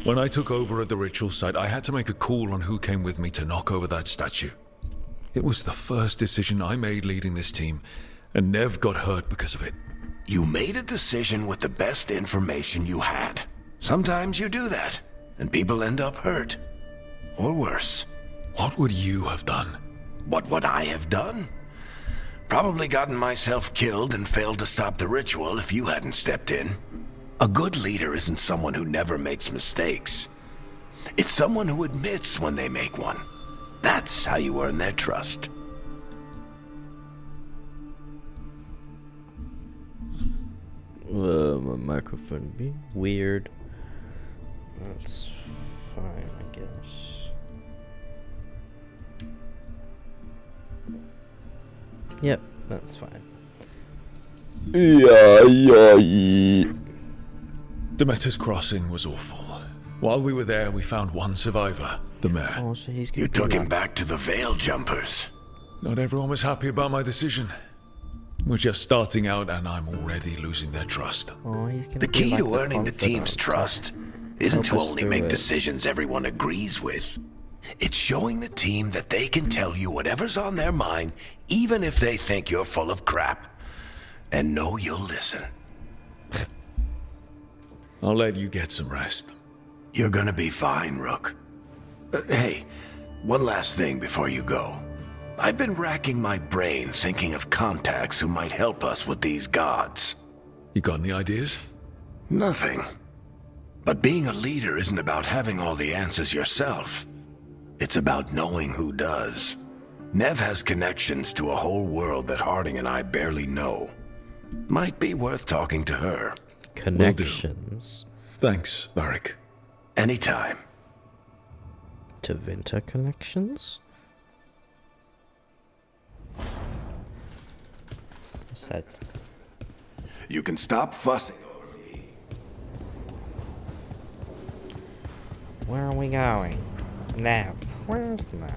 When I took over at the ritual site, I had to make a call on who came with me to knock over that statue. It was the first decision I made leading this team, and Nev got hurt because of it. You made a decision with the best information you had. Sometimes you do that, and people end up hurt. Or worse. What would you have done? What would I have done? Probably gotten myself killed and failed to stop the ritual if you hadn't stepped in. A good leader isn't someone who never makes mistakes. It's someone who admits when they make one. That's how you earn their trust. My microphone be weird. That's fine, I guess. Yep, that's fine. Demeter's crossing was awful. While we were there, we found one survivor, the mayor. Oh, so he's You took him back to the Veil Jumpers. Not everyone was happy about my decision. We're just starting out, and I'm already losing their trust. Oh, he's gonna The be key like to earning the team's trust isn't to Help us only through make it. decisions everyone agrees with. It's showing the team that they can tell you whatever's on their mind, even if they think you're full of crap. And know you'll listen. I'll let you get some rest. You're gonna be fine, Rook. Hey, one last thing before you go. I've been racking my brain thinking of contacts who might help us with these gods. You got any ideas? Nothing. But being a leader isn't about having all the answers yourself. It's about knowing who does. Nev has connections to a whole world that Harding and I barely know. Might be worth talking to her. Connections. Thanks, Varric. Anytime. To Winter connections? What's that? You can stop fussing. Where are we going? Nav. Where's Nav?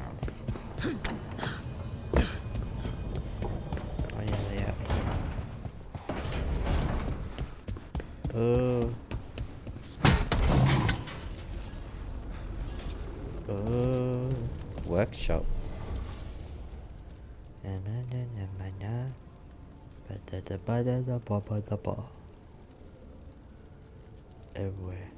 Oh yeah. Workshop. Everywhere.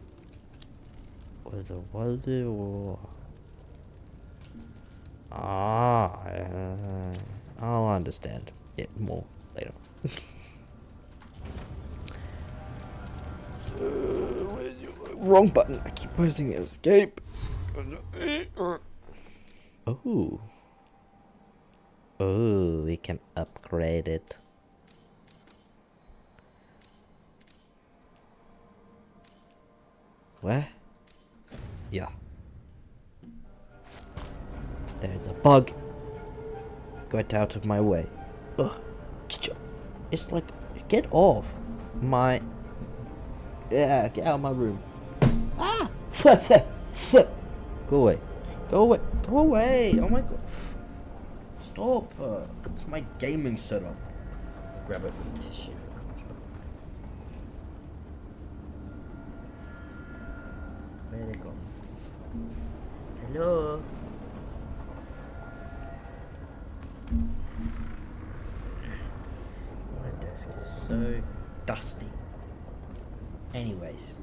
I'll understand it more later. Wrong button. I keep pressing escape. Oh. Oh, we can upgrade it. Where? Yeah. There's a bug. Get out of my way. Ugh. It's like, get off my... Yeah, get out of my room. Ah! Go away. Go away. Go away. Oh my god. Stop. It's my gaming setup. Grab a tissue. Where'd it go? Hello? My desk is so dusty. Anyways.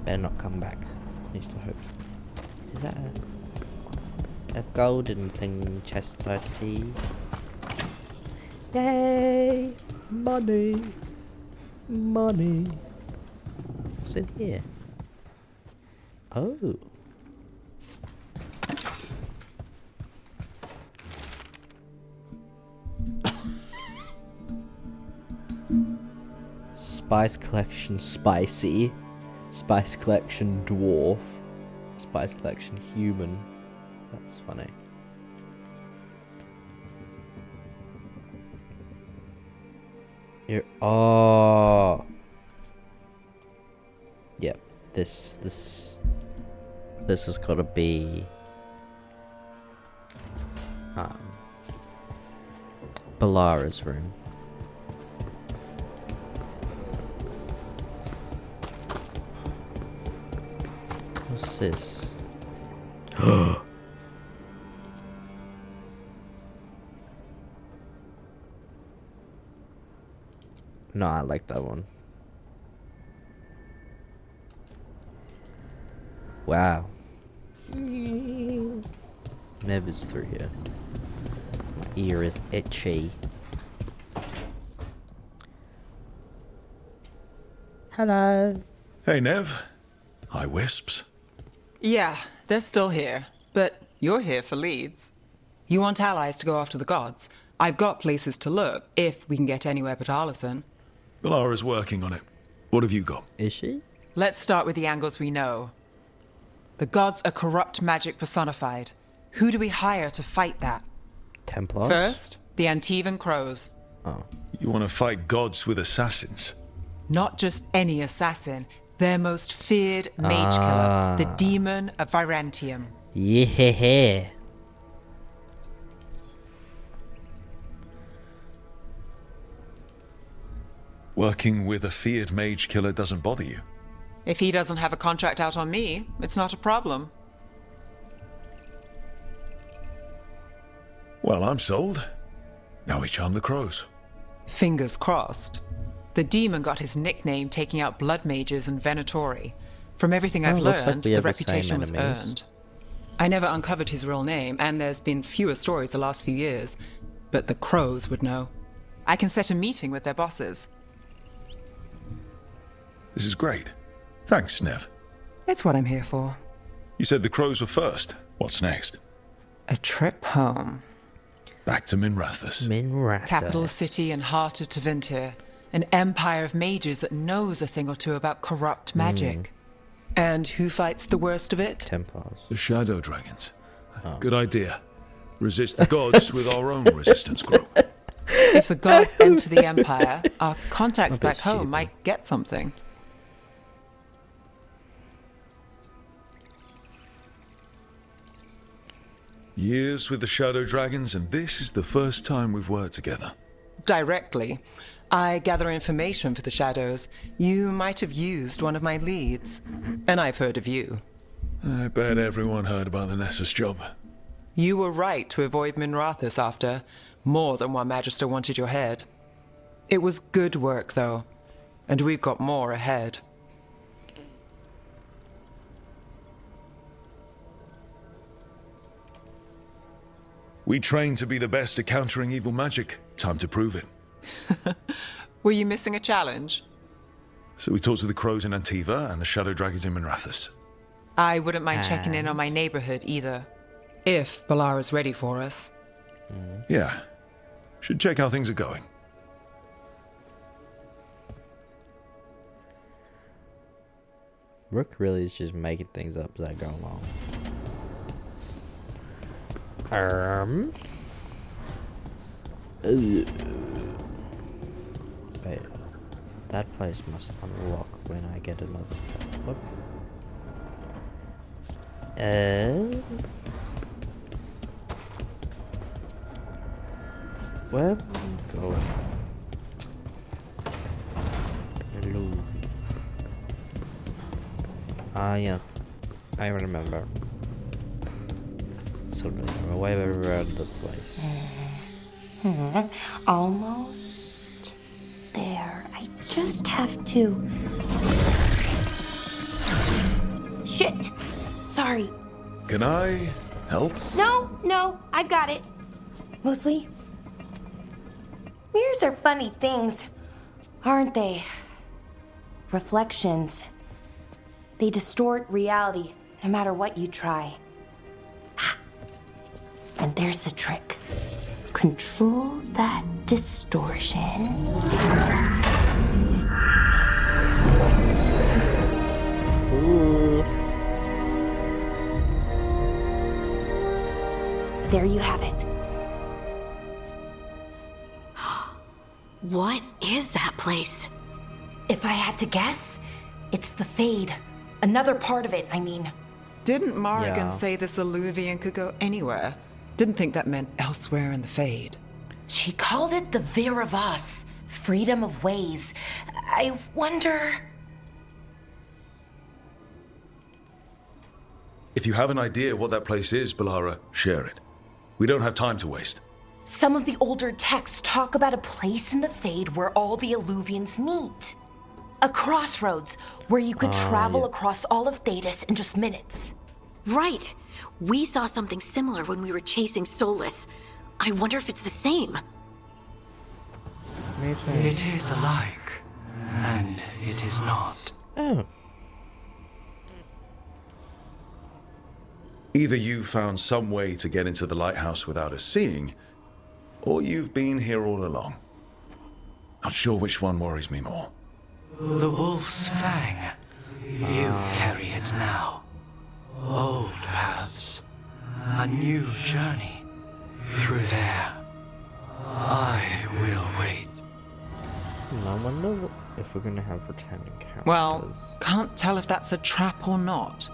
Better not come back. At least I hope. Is that a golden thing chest I see? Yay! Money! Money! What's in here? Oh. Spice collection spicy. Spice collection dwarf. Spice collection human. That's funny. Here. Oh. Yep. This has got to be Balara's room. What's this? No, I like that one. Wow. Nev is through here. My ear is itchy. Hello. Hey, Nev. Hi, Wisps. Yeah, they're still here. But you're here for leads. You want allies to go after the gods? I've got places to look, if we can get anywhere but Arlathan. Valara's working on it. What have you got? Is she? Let's start with the angles we know. The gods are corrupt magic personified. Who do we hire to fight that? Templars? First, the Antivan Crows. Oh. You want to fight gods with assassins? Not just any assassin. Their most feared mage killer, the Demon of Virantium. Yeah. Working with a feared mage killer doesn't bother you? If he doesn't have a contract out on me, it's not a problem. Well, I'm sold. Now we charm the crows. Fingers crossed. The demon got his nickname taking out blood mages and Venatori. From everything I've learned, the reputation was earned. I never uncovered his real name, and there's been fewer stories the last few years, but the crows would know. I can set a meeting with their bosses. This is great. Thanks, Nev. It's what I'm here for. You said the crows were first. What's next? A trip home. Back to Minrathous. Capital city and heart of Tevinter. An empire of mages that knows a thing or two about corrupt magic. And who fights the worst of it? Templars. The Shadow Dragons. Good idea. Resist the gods with our own resistance group. If the gods enter the empire, our contacts back home might get something. Years with the Shadow Dragons, and this is the first time we've worked together. Directly. I gather information for the Shadows. You might have used one of my leads. And I've heard of you. I bet everyone heard about the Nessus job. You were right to avoid Minrathous after. More than one Magister wanted your head. It was good work, though. And we've got more ahead. We trained to be the best at countering evil magic. Time to prove it. Were you missing a challenge? So we talked to the crows in Antiva and the Shadow Dragons in Minrathous. I wouldn't mind checking in on my neighborhood either. If Valara's ready for us. Yeah. Should check how things are going. Rook really is just making things up as I go along. Wait, that place must unlock when I get another book. Where am I going? Hello. Ah, yeah. I remember. So we're way around the place. Almost there. I just have to... Shit! Sorry. Can I help? No, I've got it. Mostly. Mirrors are funny things, aren't they? Reflections. They distort reality, no matter what you try. And there's the trick. Control that distortion. Ooh. There you have it. What is that place? If I had to guess, it's the Fade. Another part of it, I mean. Didn't Morrigan say this Alluvian could go anywhere? Didn't think that meant elsewhere in the Fade. She called it the Vir of Us, freedom of ways. I wonder... If you have an idea what that place is, Balara, share it. We don't have time to waste. Some of the older texts talk about a place in the Fade where all the Illuvians meet. A crossroads where you could travel across all of Thedas in just minutes. Right. We saw something similar when we were chasing Solus. I wonder if it's the same. It is alike, and it is not. Oh. Either you found some way to get into the lighthouse without us seeing, or you've been here all along. Not sure which one worries me more. The Wolf's Fang. You carry it now. Old paths. A new journey. Through there. I will wait. I wonder if we're gonna have returning characters. Well, can't tell if that's a trap or not.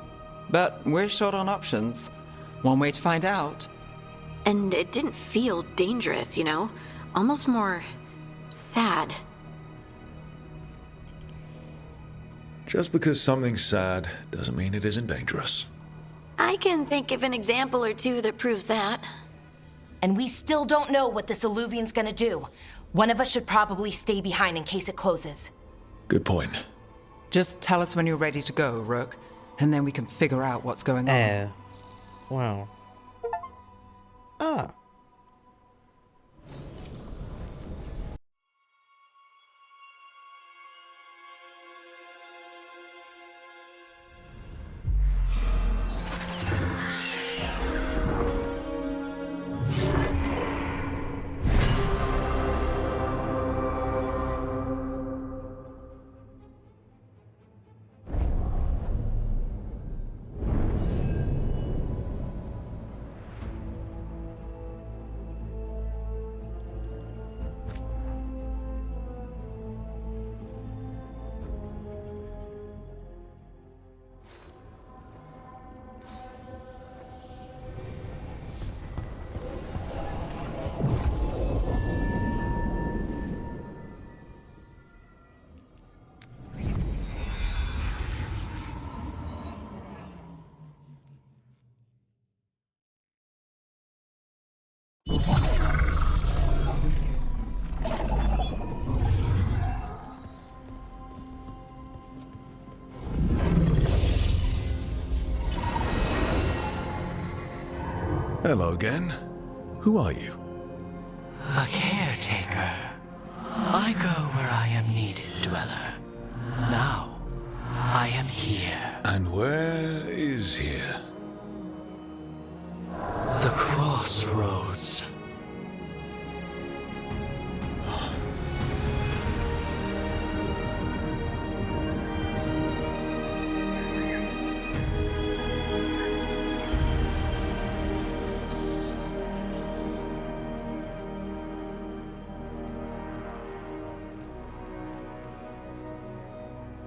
But we're short on options. One way to find out. And it didn't feel dangerous, you know? Almost more sad. Just because something's sad doesn't mean it isn't dangerous. I can think of an example or two that proves that. And we still don't know what this Illuvian's gonna do. One of us should probably stay behind in case it closes. Good point. Just tell us when you're ready to go, Rook, and then we can figure out what's going on. Wow. Ah. Hello again. Who are you? A caretaker. I go where I am needed, Dweller. Now, I am here. And where is here? The crossroads.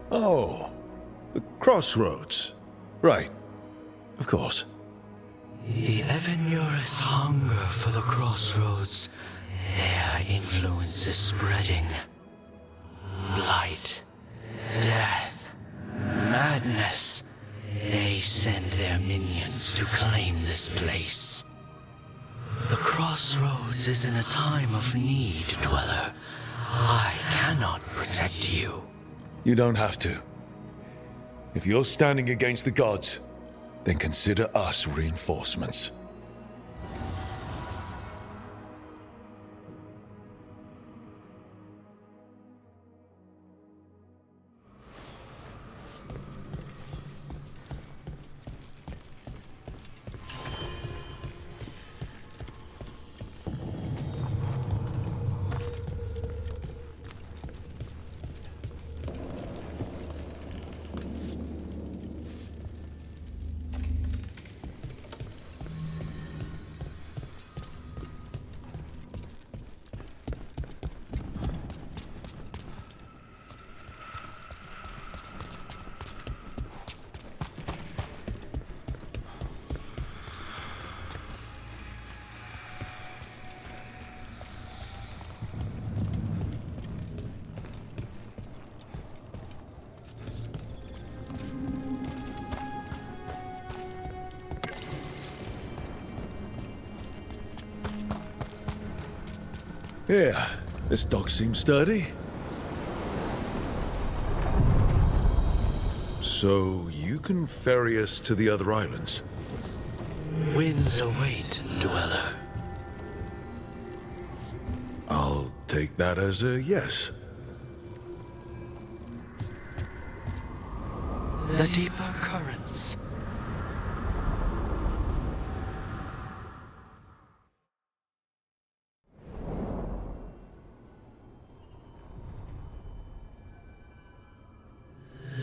Oh, the crossroads. Right. Of course. The Evenurus hunger for the crossroads. Their influence is spreading. Blight, death, madness. They send their minions to claim this place. The crossroads is in a time of need, Dweller. I cannot protect you. You don't have to. If you're standing against the gods, then consider us reinforcements. Yeah, this dock seems sturdy. So, you can ferry us to the other islands? Winds await, dweller. I'll take that as a yes. The deeper currents.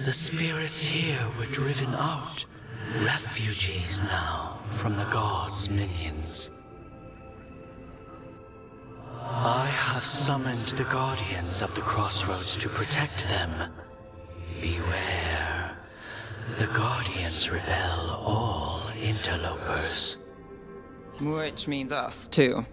The spirits here were driven out, refugees now from the gods' minions. I have summoned the guardians of the crossroads to protect them. Beware. The guardians repel all interlopers. Which means us, too.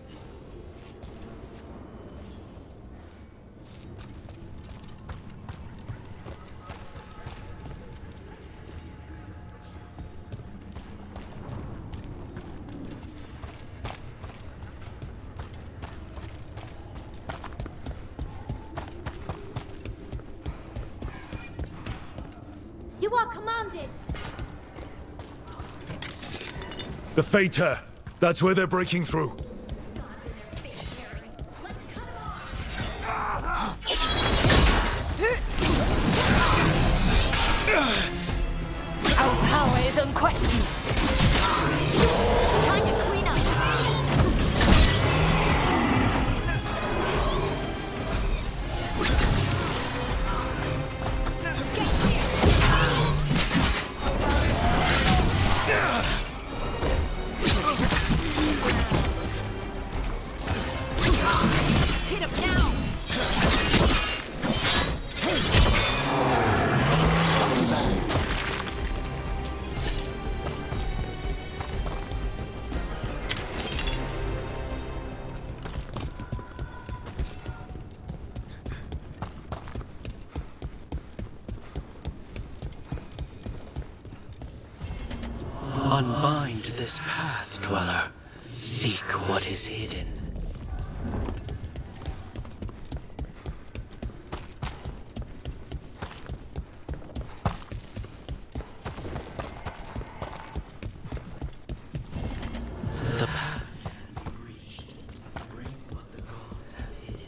You are commanded! The Fater! That's where they're breaking through. Our power is unquestioned. Time to clean up. Hit him now. Unbind this path, dweller. Seek what is hidden. The path can be reached. Bring what the gods have hidden.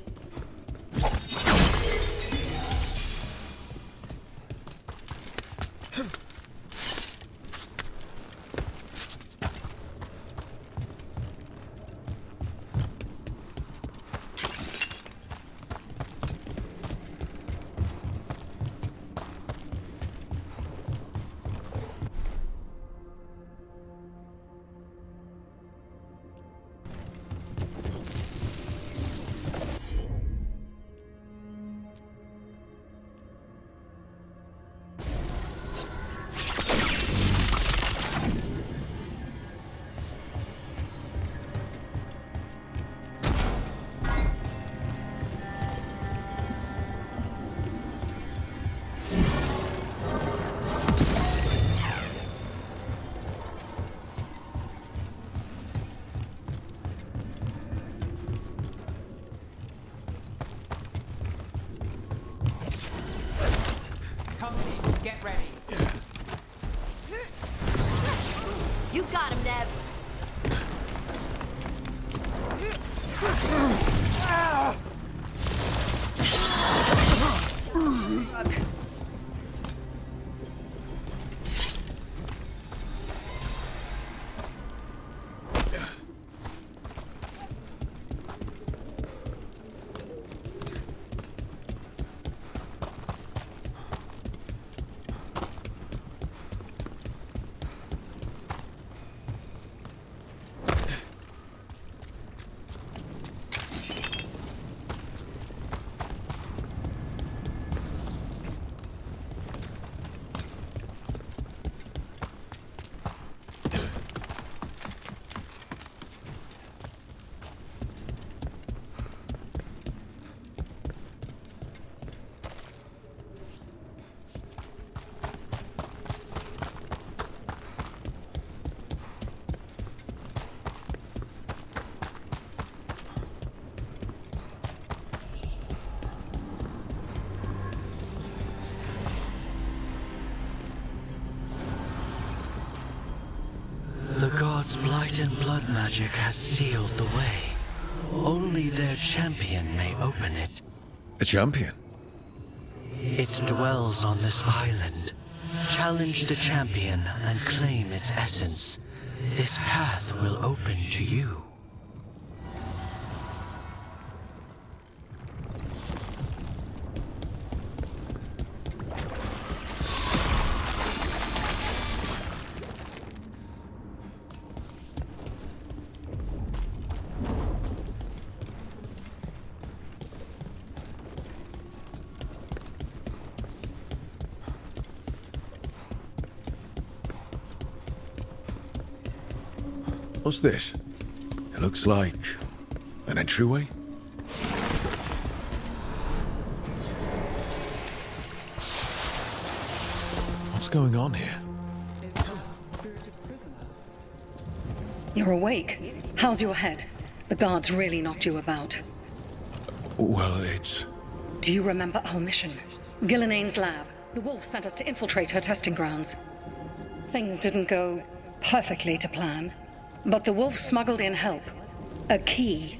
Veilguard's blight and blood magic has sealed the way. Only their champion may open it. A champion? It dwells on this island. Challenge the champion and claim its essence. This path will open to you. What's this? It looks like an entryway? What's going on here? You're awake. How's your head? The guards really knocked you about. Well, it's... Do you remember our mission? Gillinane's lab. The wolf sent us to infiltrate her testing grounds. Things didn't go perfectly to plan, but the wolf smuggled in help. A key.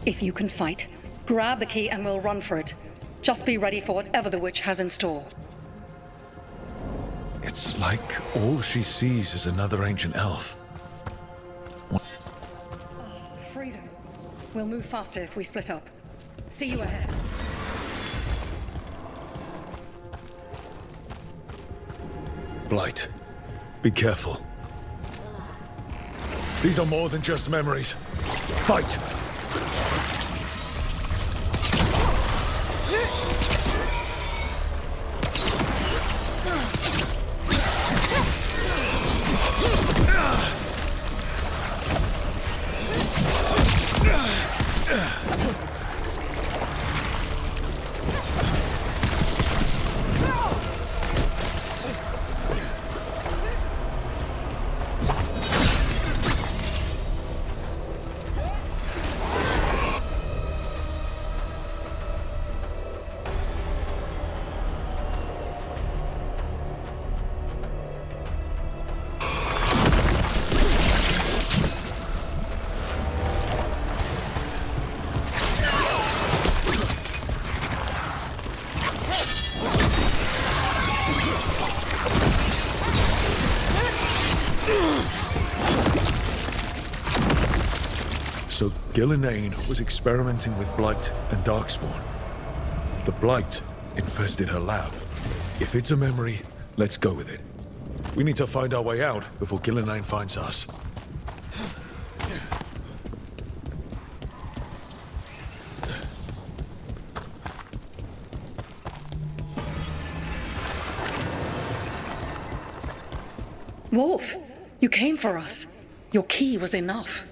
If you can fight, grab the key and we'll run for it. Just be ready for whatever the witch has in store. It's like all she sees is another ancient elf. Freedom. We'll move faster if we split up. See you ahead. Blight, be careful. These are more than just memories. Fight! So Gillinane was experimenting with Blight and Darkspawn. The Blight infested her lab. If it's a memory, let's go with it. We need to find our way out before Gillinane finds us. Wolf, you came for us. Your key was enough.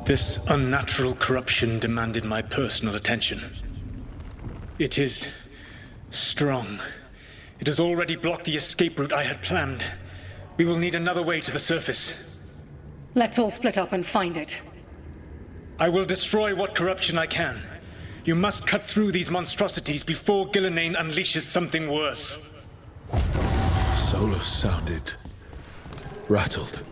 This unnatural corruption demanded my personal attention. It is strong. It has already blocked the escape route I had planned. We will need another way to the surface. Let's all split up and find it. I will destroy what corruption I can. You must cut through these monstrosities before Gillinane unleashes something worse. Solus sounded rattled.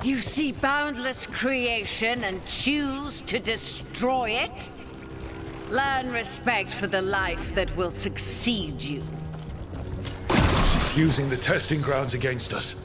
You see boundless creation and choose to destroy it? Learn respect for the life that will succeed you. She's using the testing grounds against us.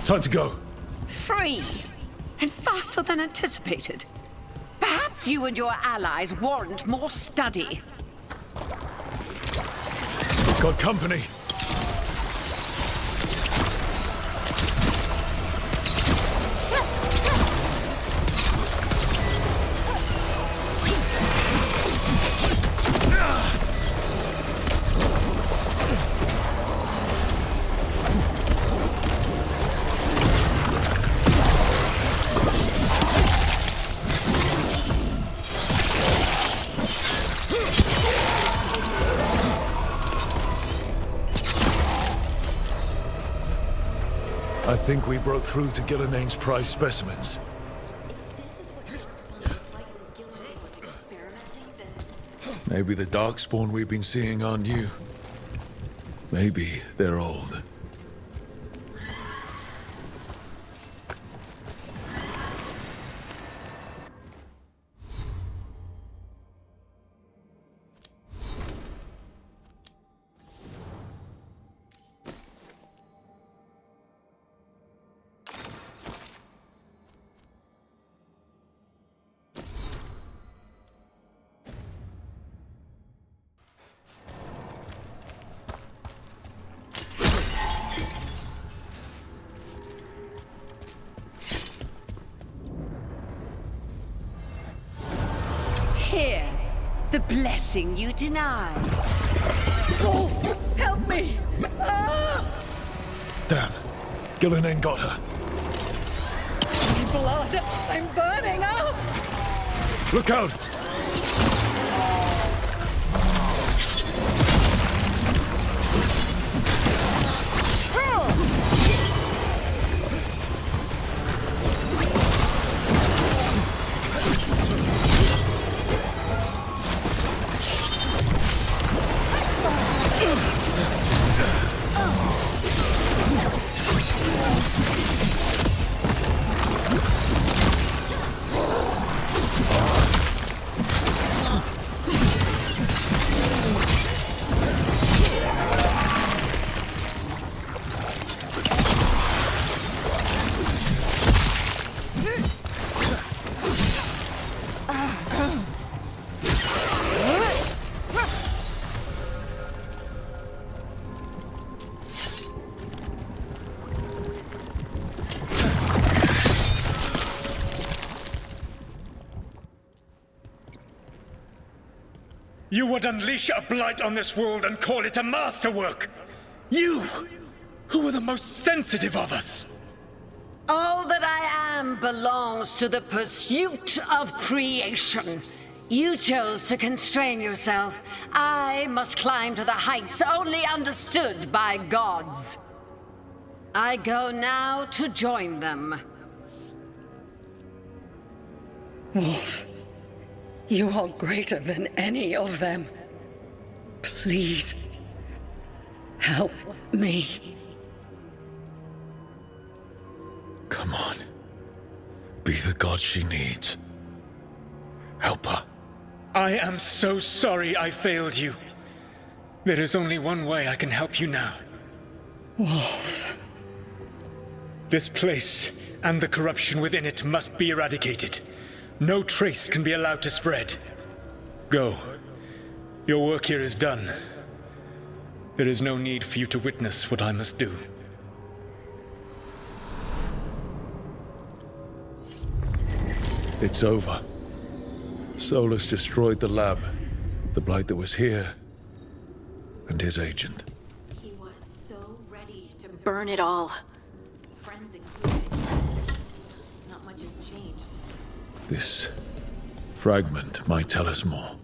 Time to go. Free! And faster than anticipated. Perhaps you and your allies warrant more study. Got company. I think we broke through to Gillinane's prize specimens. Maybe the Darkspawn we've been seeing aren't new. Maybe they're old. Here, the blessing you denied. Oh, help me! Ah! Damn. Gillinane got her. Blood! I'm burning up! Look out! You would unleash a blight on this world and call it a masterwork! You, who were the most sensitive of us! All that I am belongs to the pursuit of creation. You chose to constrain yourself. I must climb to the heights only understood by gods. I go now to join them. Wolf, you are greater than any of them. Please, help me. Come on. Be the god she needs. Help her. I am so sorry I failed you. There is only one way I can help you now. Wolf. This place and the corruption within it must be eradicated. No trace can be allowed to spread. Go. Your work here is done. There is no need for you to witness what I must do. It's over. Solus destroyed the lab, the blight that was here, and his agent. He was so ready to burn it all. Friends included. Not much has changed. This fragment might tell us more.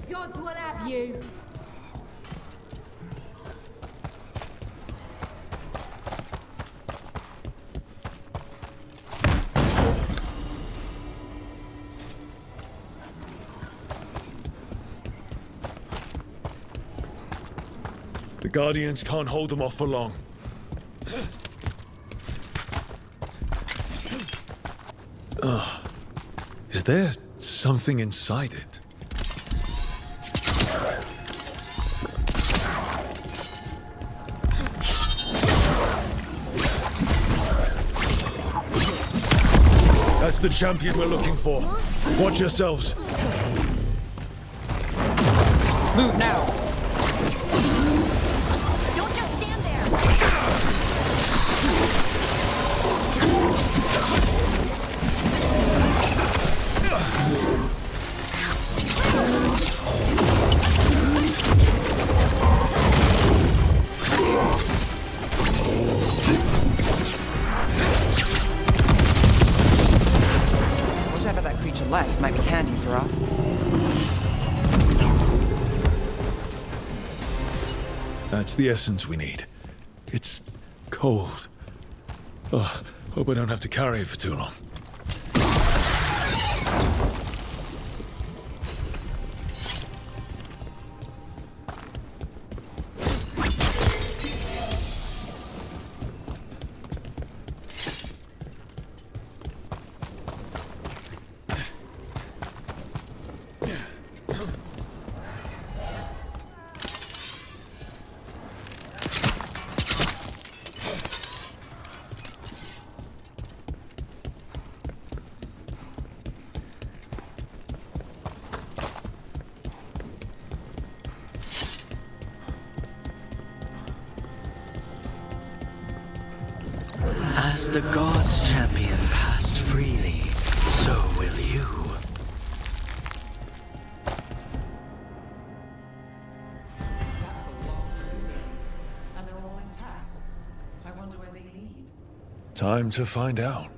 gods will have you. The Guardians can't hold them off for long. Is there something inside it? That's the champion we're looking for. Watch yourselves. Move now. Don't just stand there. Whatever that creature left might be handy for us. That's the essence we need. It's cold. Oh, hope I don't have to carry it for too long. As the gods' champion passed freely, so will you. And they're all intact. I wonder where they lead. Time to find out.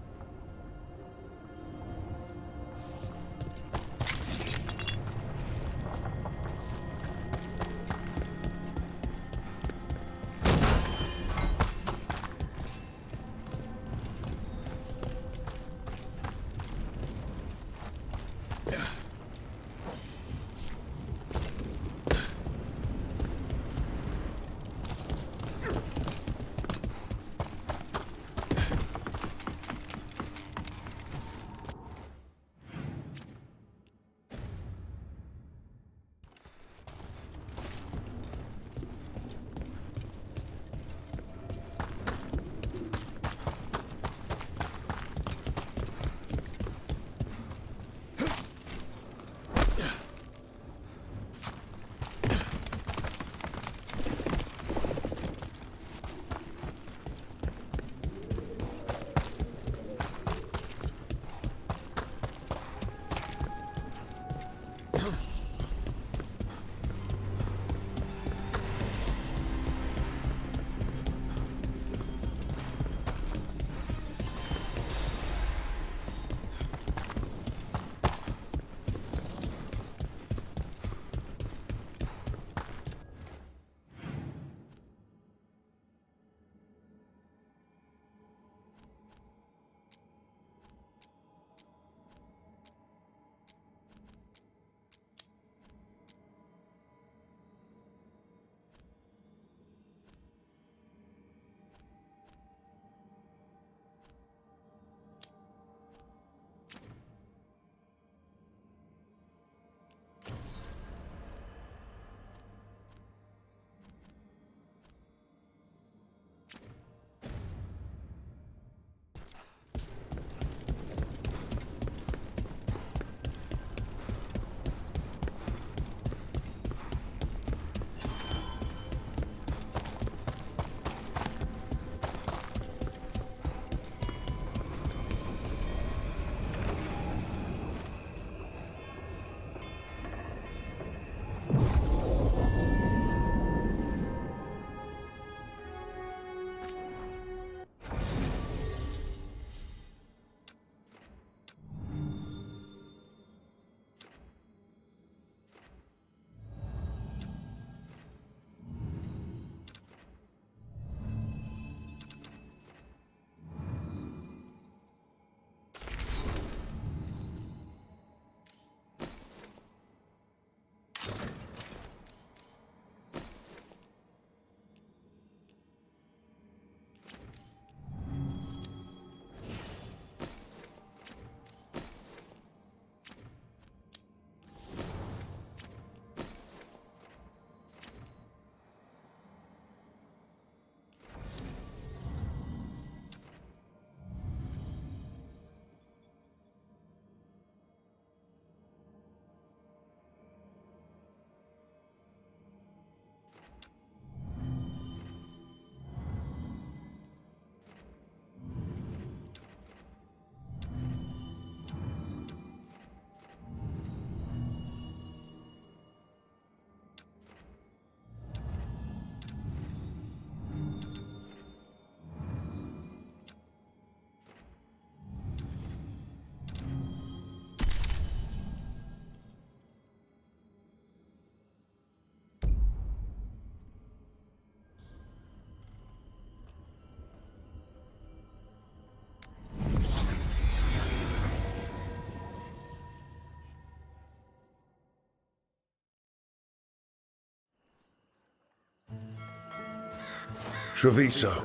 Treviso,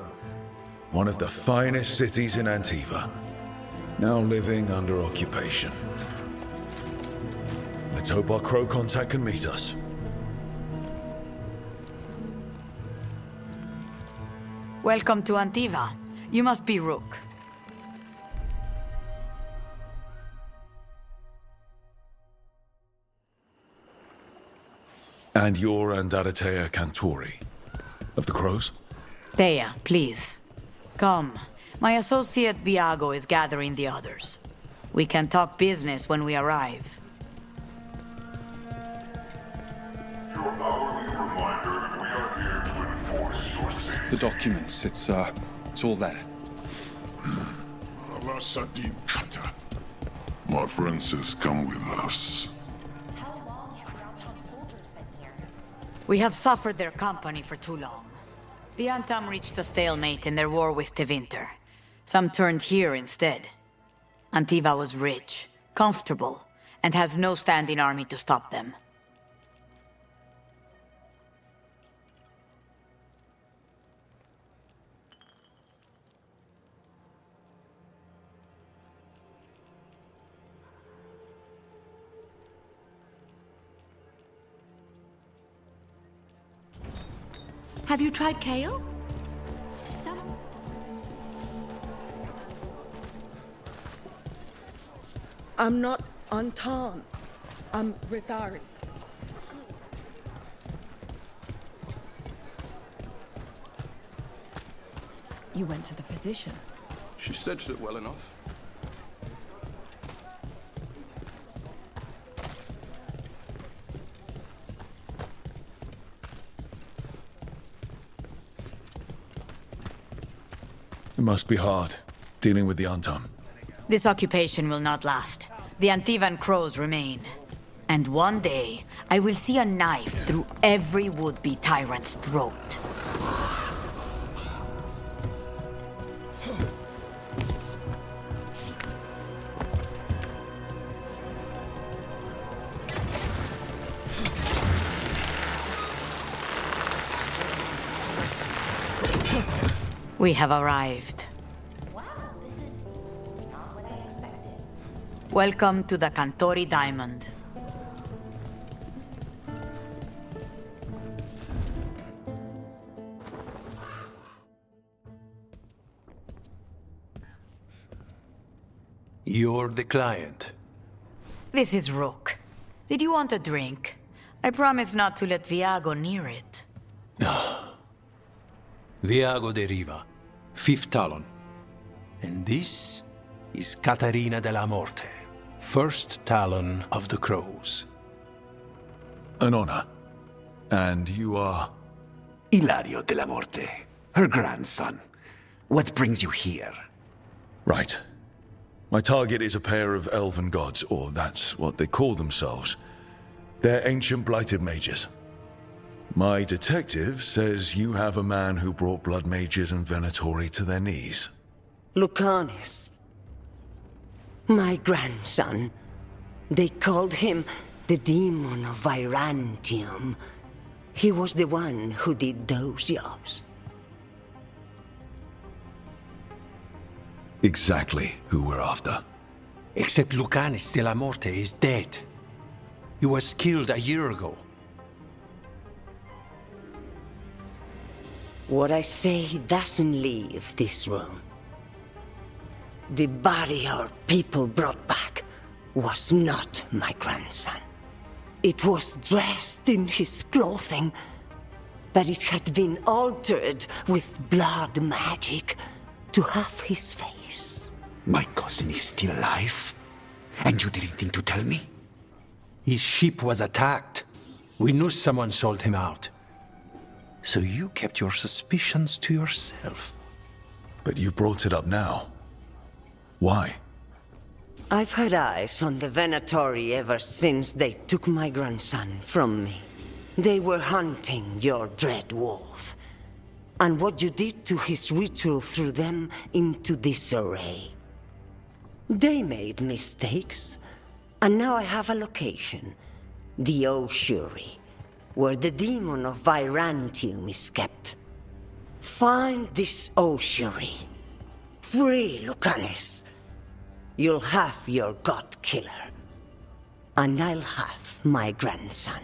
one of the finest cities in Antiva, now living under occupation. Let's hope our crow contact can meet us. Welcome to Antiva. You must be Rook. And you're Andaratea Cantori, of the Crows? Thea, please. Come. My associate Viago is gathering the others. We can talk business when we arrive. The documents, it's all there. Alasadim Kata. My friend says come with us. We have suffered their company for too long. The Antam reached a stalemate in their war with Tevinter. Some turned here instead. Antiva was rich, comfortable, and has no standing army to stop them. Have you tried kale? I'm not Antam. I'm Ritari. You went to the physician. She stitched it well enough. It must be hard, dealing with the Antam. This occupation will not last. The Antivan crows remain. And one day, I will see a knife through every would-be tyrant's throat. We have arrived. Wow, this is not what I expected. Welcome to the Cantori Diamond. You're the client. This is Rook. Did you want a drink? I promise not to let Viago near it. Viago de Riva, 5th Talon. And this is Catarina de la Morte, 1st Talon of the Crows. An honor. And you are? Ilario de la Morte, her grandson. What brings you here? Right. My target is a pair of elven gods, or that's what they call themselves. They're ancient blighted mages. My detective says you have a man who brought blood mages and Venatori to their knees. LUCANIS. My grandson. They called him the Demon of Virantium. He was the one who did those jobs. Exactly who we're after. Except Lucanis de la Morte is dead. He was killed a year ago. What I say doesn't leave this room. The body our people brought back was not my grandson. It was dressed in his clothing, but it had been altered with blood magic to have his face. My cousin is still alive? And you didn't think to tell me? His ship was attacked. We knew someone sold him out. So you kept your suspicions to yourself. But you brought it up now. Why? I've had eyes on the Venatori ever since they took my grandson from me. They were hunting your dread wolf. And what you did to his ritual threw them into disarray. They made mistakes, and now I have a location. The Ossuary, where the demon of Virantium is kept. Find this ossuary. Free Lucanis. You'll have your god killer. And I'll have my grandson.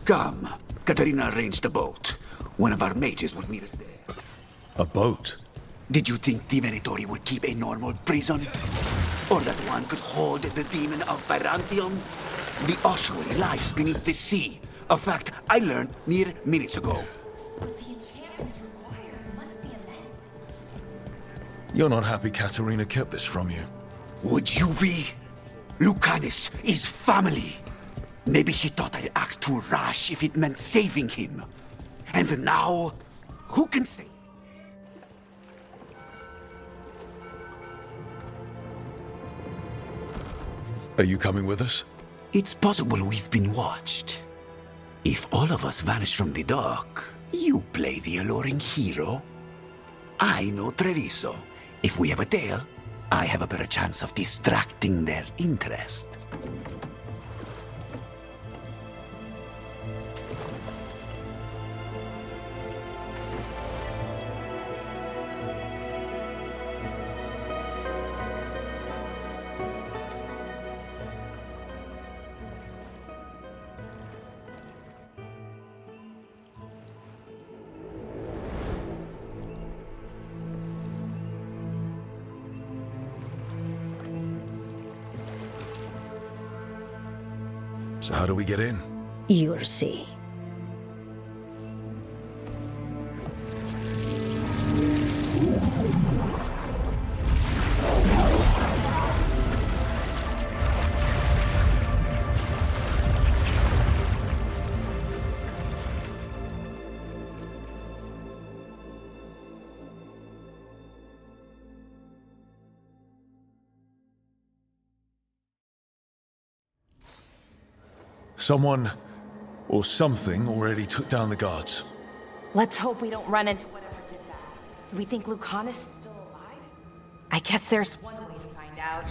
Come. Katarina arranged a boat. One of our mages will meet us there. A boat? Did you think the Venatori would keep a normal prison? Or that one could hold the demon of Byzantium? The ossuary lies beneath the sea. A fact I learned mere minutes ago. But the enchantments required must be immense. You're not happy Katarina kept this from you. Would you be? Lucanis is family. Maybe she thought I'd act too rash if it meant saving him. And now, who can say? Are you coming with us? It's possible we've been watched. If all of us vanish from the dock, you play the alluring hero. I know Treviso. If we have a tale, I have a better chance of distracting their interest. So how do we get in? You'll see. Someone or something already took down the guards. Let's hope we don't run into whatever did that. Do we think Lucanis is still alive? I guess there's one way to find out.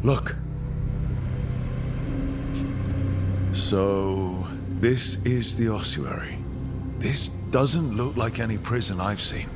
Look. So, this is the ossuary. This doesn't look like any prison I've seen.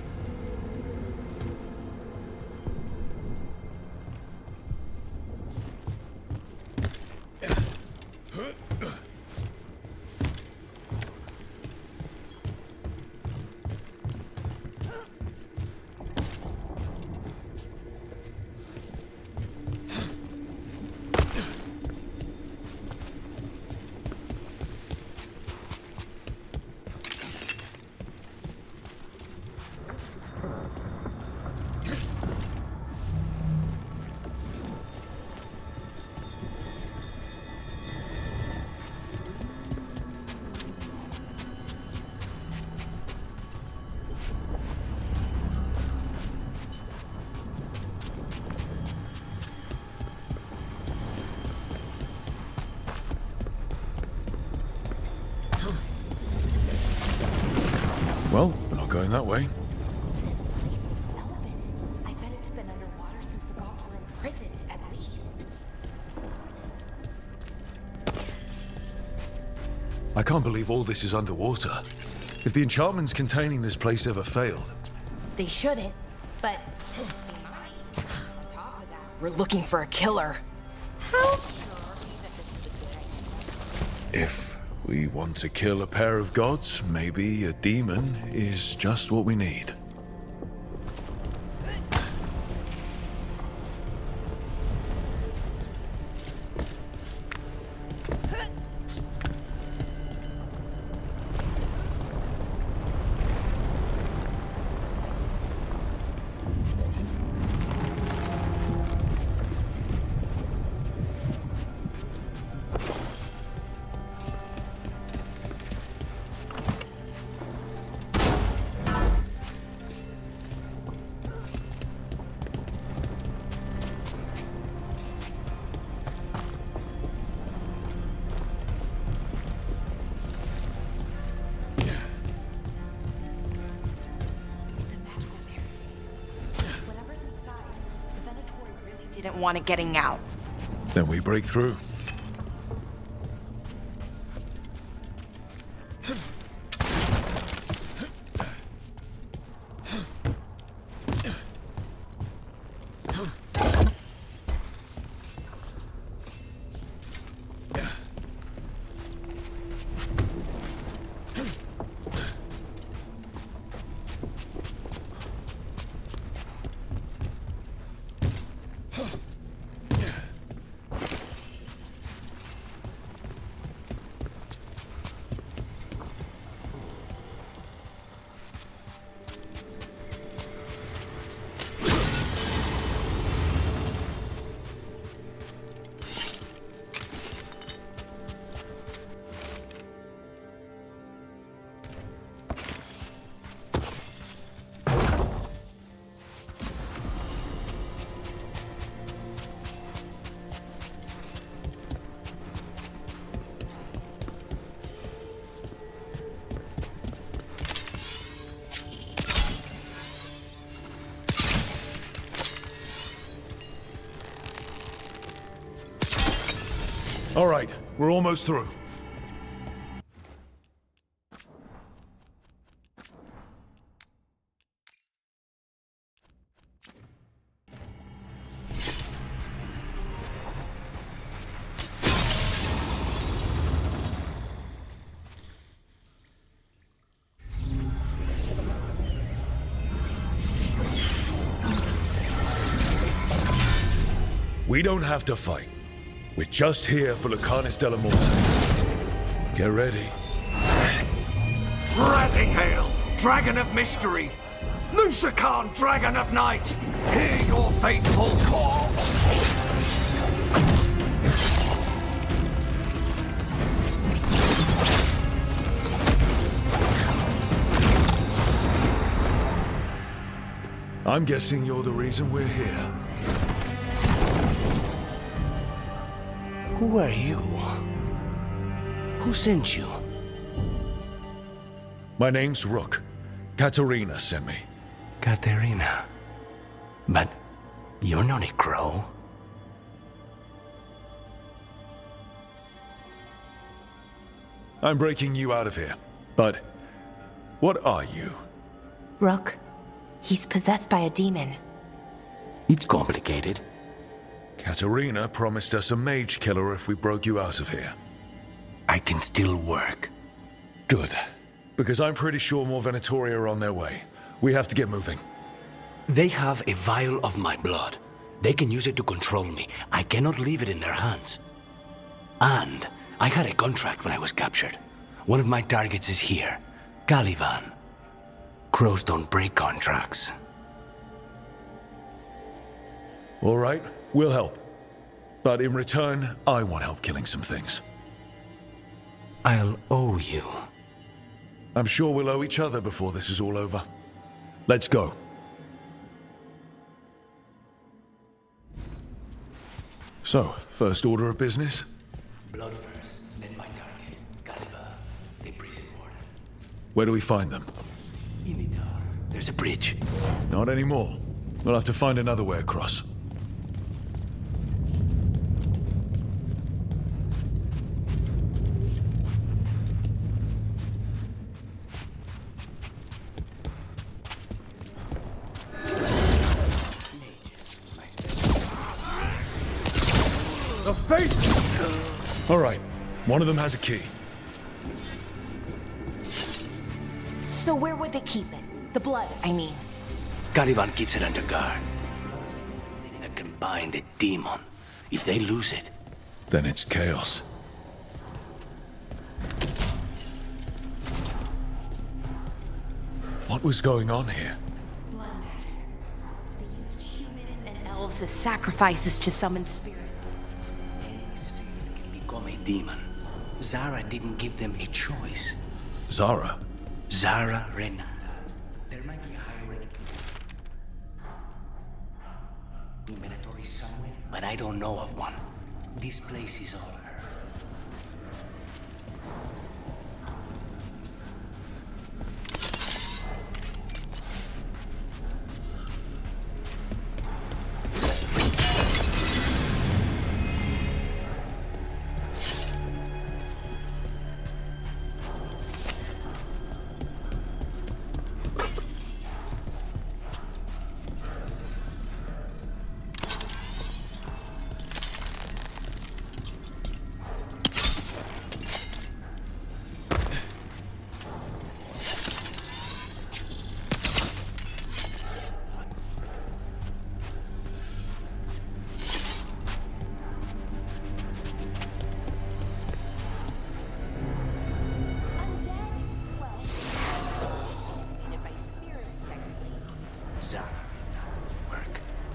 Well, we're not going that way. I bet it's been underwater since the gods were imprisoned, at least. I can't believe all this is underwater. If the enchantments containing this place ever failed. They shouldn't, but they might. On top of that, we're looking for a killer. How sure are we that this is a good idea? If we want to kill a pair of gods, maybe a demon is just what we need. didn't want it getting out. Then we break through. All right, we're almost through. We don't have to fight. We're just here for LUCANIS de la Morte. Get ready. Rising Hail, Dragon of Mystery! Lucican, Dragon of Night! Hear your fateful call! I'm guessing you're the reason we're here. Who are you? Who sent you? My name's Rook. Katerina sent me. Katerina. But you're not a crow. I'm breaking you out of here. But what are you? Rook, he's possessed by a demon. It's complicated. Katerina promised us a mage killer if we broke you out of here. I can still work. Good. Because I'm pretty sure more Venatori are on their way. We have to get moving. They have a vial of my blood. They can use it to control me. I cannot leave it in their hands. And I had a contract when I was captured. One of my targets is here. Caliban. Crows don't break contracts. All right, we'll help. But in return, I want help killing some things. I'll owe you. I'm sure we'll owe each other before this is all over. Let's go. So, first order of business? Blood first, then my target. Caliban, the prison warden. Where do we find them? In the tower. There's a bridge. Not anymore. We'll have to find another way across. The faith! All right, one of them has a key. So where would they keep it? The blood, I mean. Caliban keeps it under guard. The thing that can bind a demon. If they lose it, then it's chaos. What was going on here? Blood magic. They used humans and elves as sacrifices to summon spirits. Any spirit can become a demon. Zara didn't give them a choice. Zara? Zara Renata. There might be a hierarchy. Inventory somewhere, but I don't know of one. This place is all her.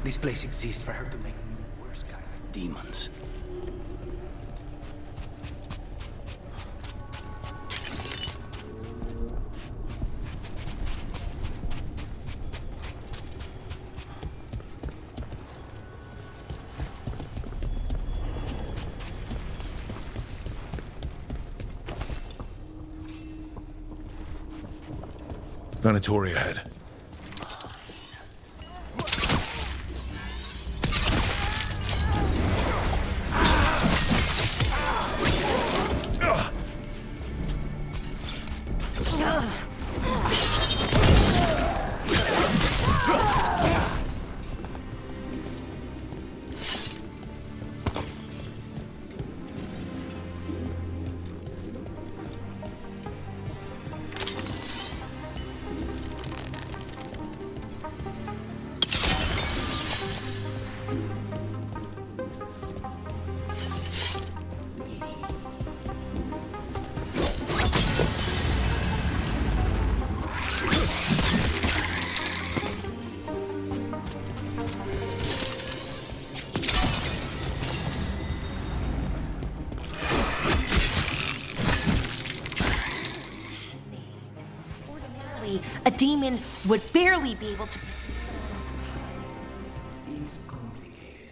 This place exists for her to make worse kinds of demons. Venatori ahead. A demon would barely be able to. It's complicated.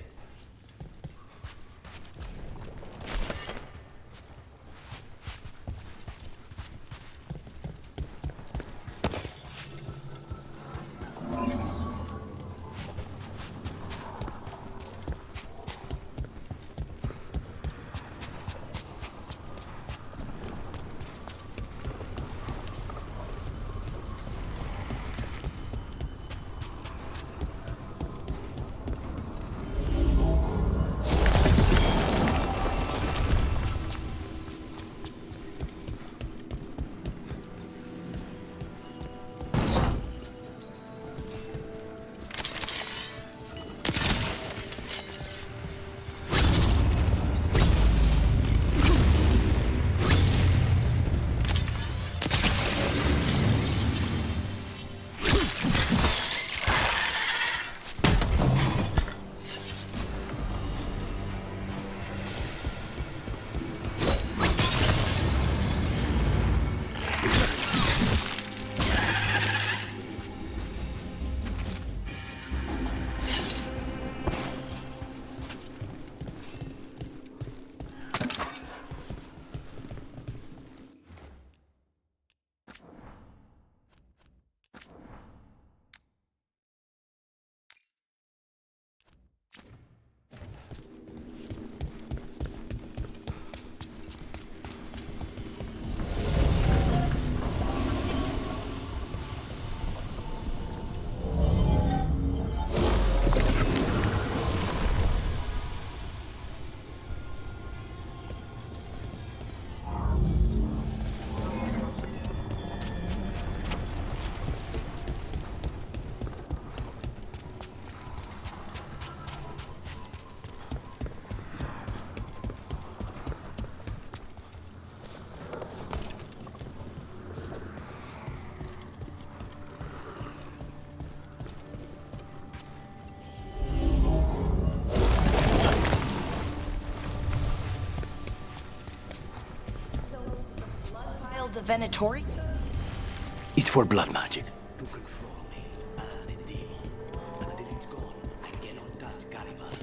The Venatori? It's for blood magic. To control me and the demon. Until it's gone, I cannot touch Caliban.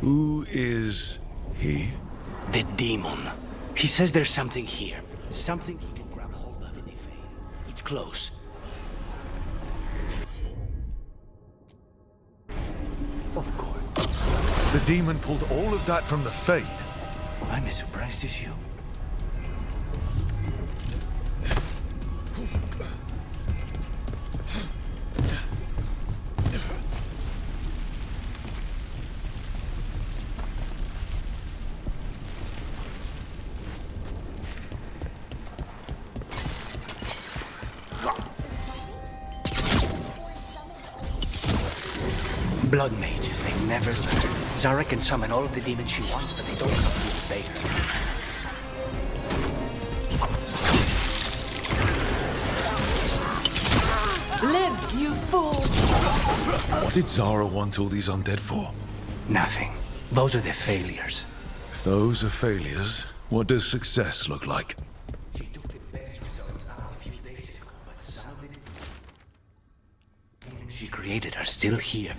Who is he? The demon. He says there's something here. Something he can grab hold of in the Fade. It's close. Of course. The demon pulled all of that from the Fade. I'm as surprised as you. Blood mages, they never learn. Zara can summon all of the demons she wants, but they don't come to obey her. Live, you fool! What did Zara want all these undead for? Nothing. Those are the failures. If those are failures, what does success look like? She took the best results out a few days ago, but some of the demons she created are still here.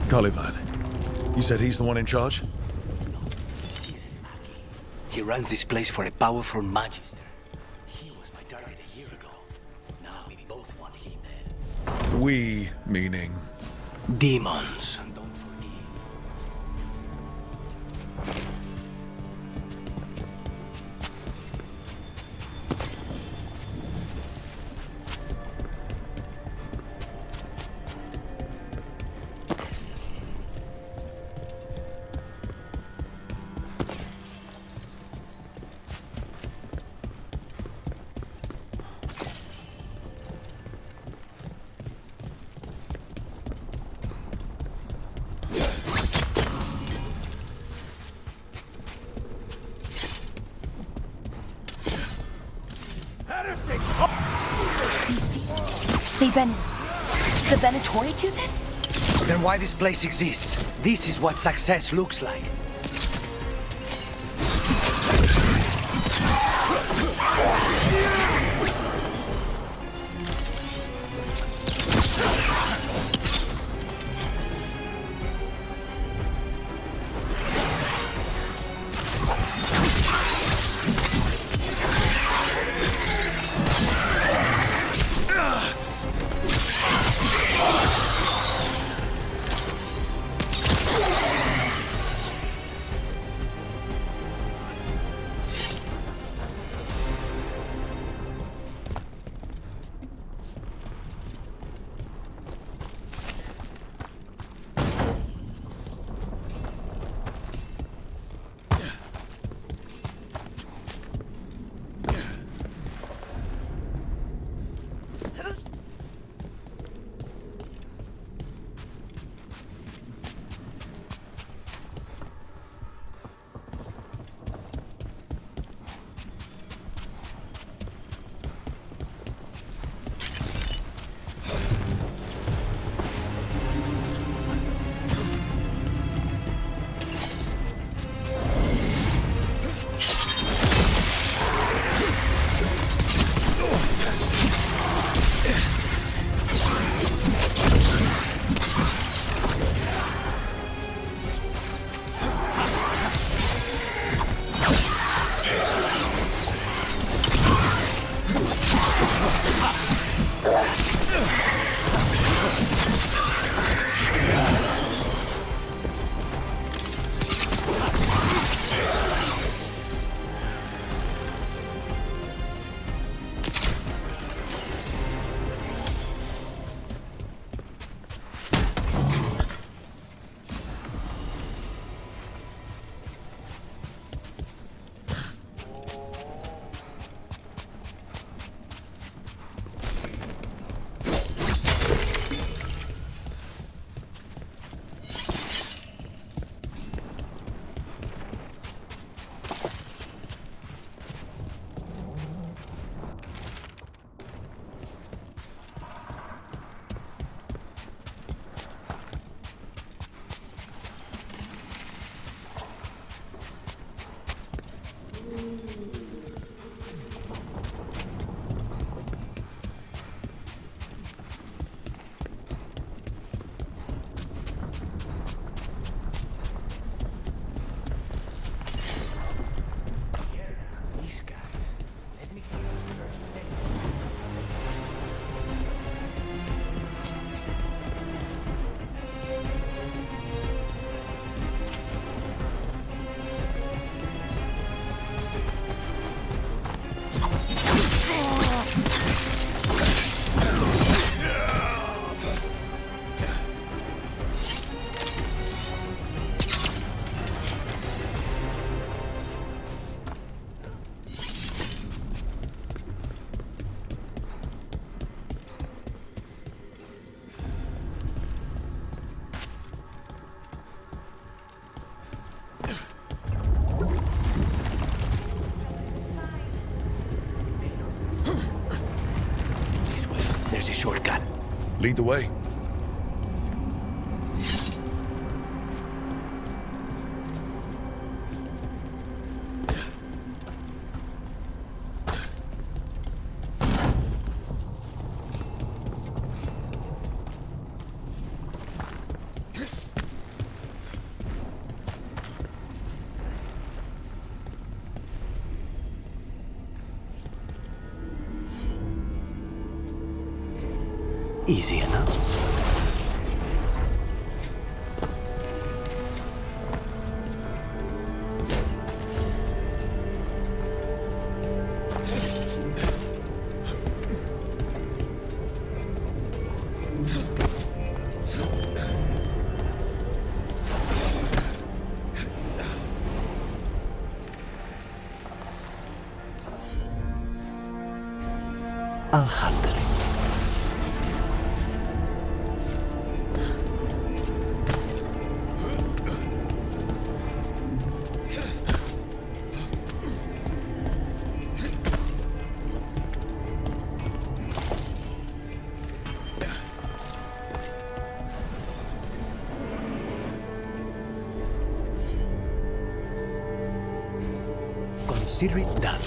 Caliban. You said he's the one in charge? He runs this place for a powerful magister. He was my target a year ago. Now we both want him dead. We, meaning? Demons. The Venatori do this? Then why this place exists? This is what success looks like. shortcut. Lead the way. Easy enough. Alejandro. Consider it done.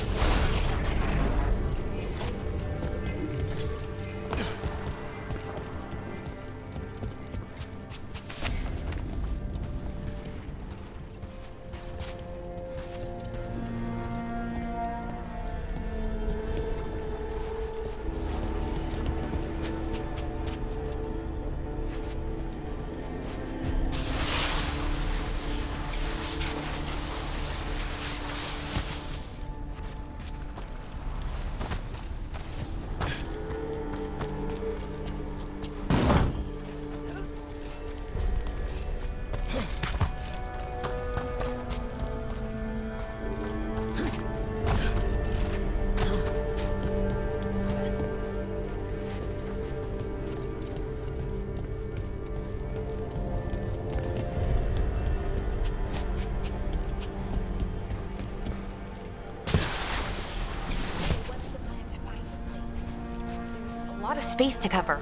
A lot of space to cover.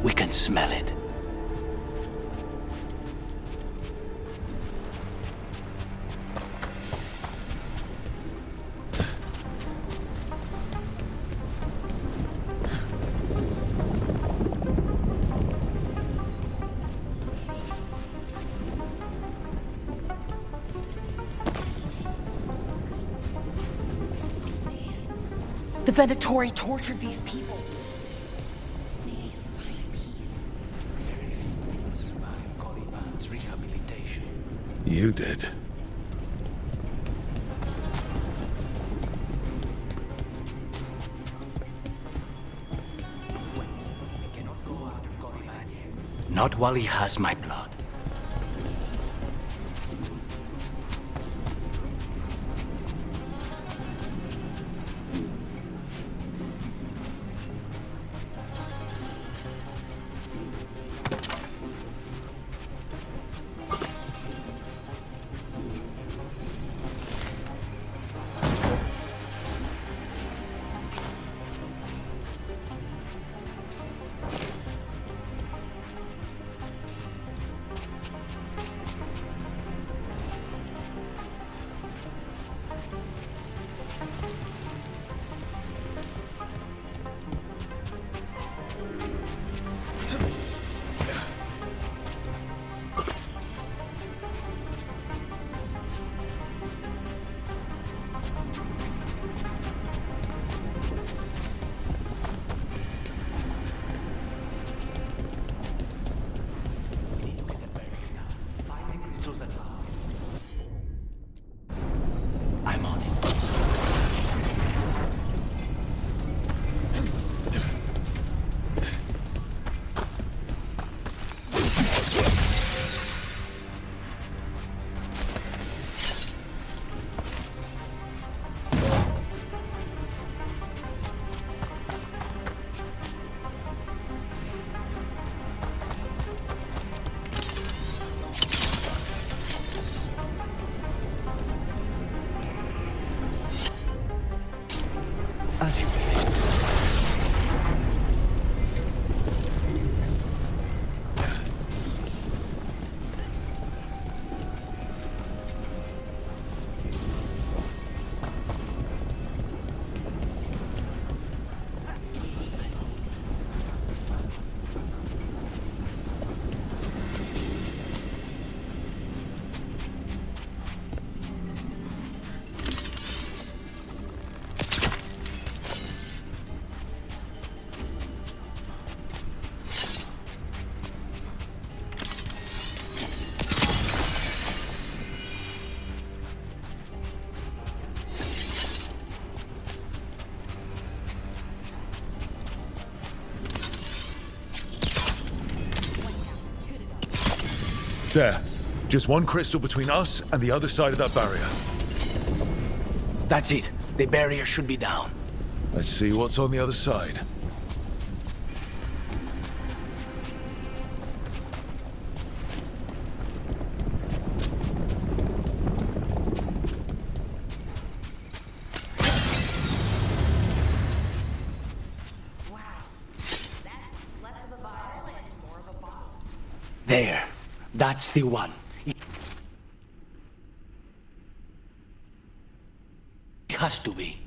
We can smell it. The Venatori tortured these people. You did. Not while he has my blood. I'm on it. As you wish. There. Just one crystal between us and the other side of that barrier. That's it. The barrier should be down. Let's see what's on the other side. There. That's the one. It has to be.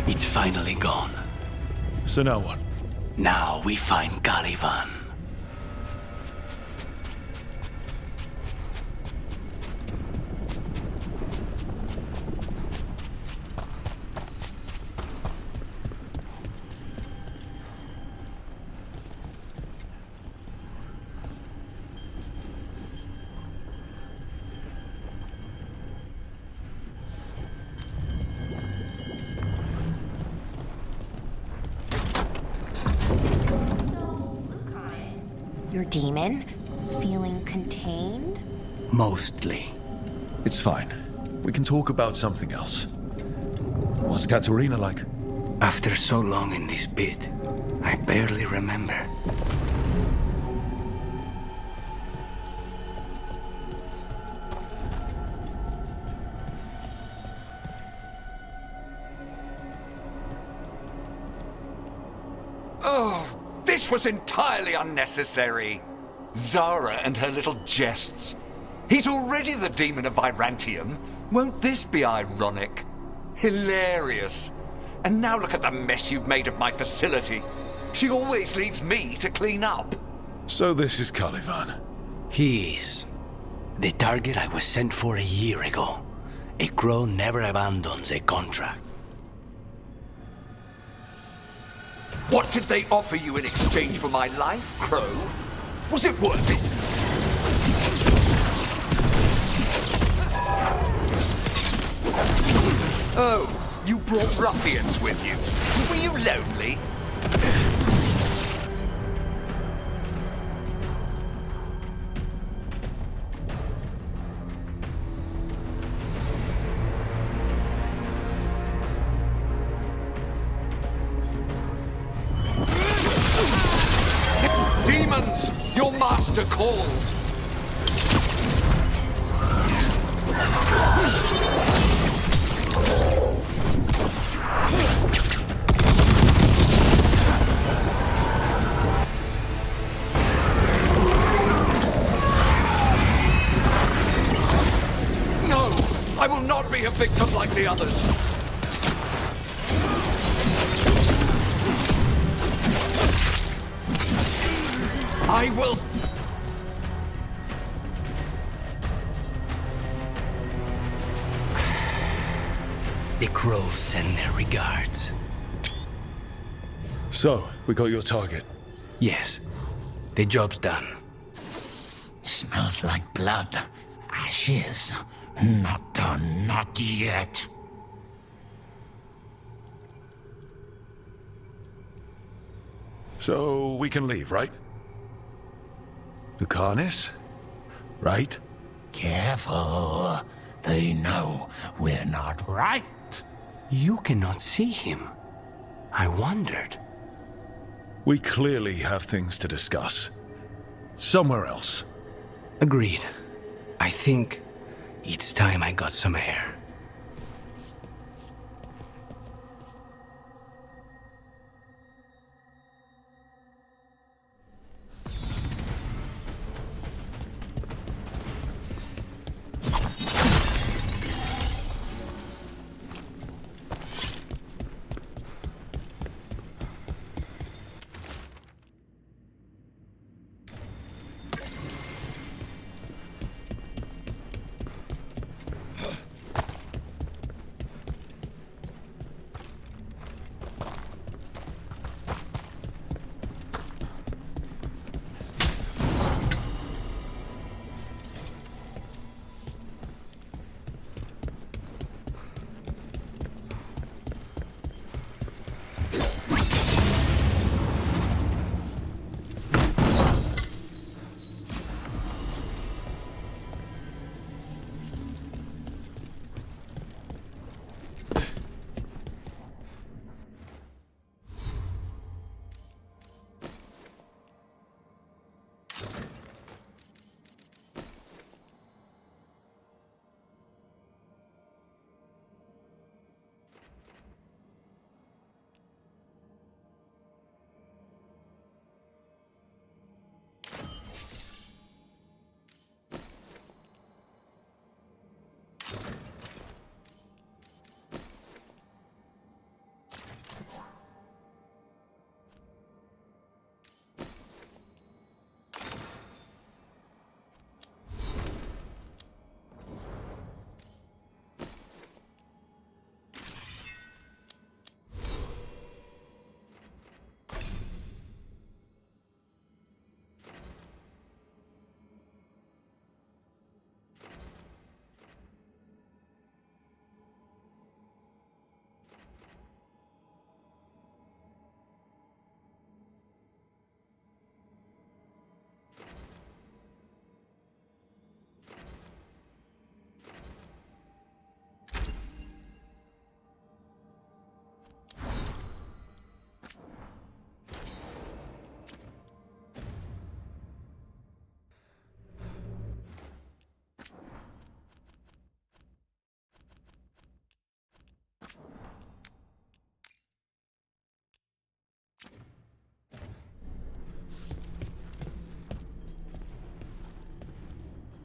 It's finally gone. So now what? Now we find Caliban. Your demon? Feeling contained? Mostly. It's fine. We can talk about something else. What's Katerina like? After so long in this pit, I barely remember. Oh, this was entirely unnecessary. Zara and her little jests. He's already the demon of Virantium. Won't this be ironic? Hilarious. And now look at the mess you've made of my facility. She always leaves me to clean up. So this is Caliban. He is. The target I was sent for a year ago. A crow never abandons a contract. What did they offer you in exchange for my life, Crow? Was it worth it? Oh, you brought ruffians with you. Were you lonely? Demons! Your master calls! No! I will not be a victim like the others! I will... The crows send their regards. So, we got your target. Yes. The job's done. Smells like blood. Ashes. Not done, not yet. So, we can leave, right? LUCANIS? Right? Careful. They know we're not right. You cannot see him. I wondered. We clearly have things to discuss. Somewhere else. Agreed. I think it's time I got some air.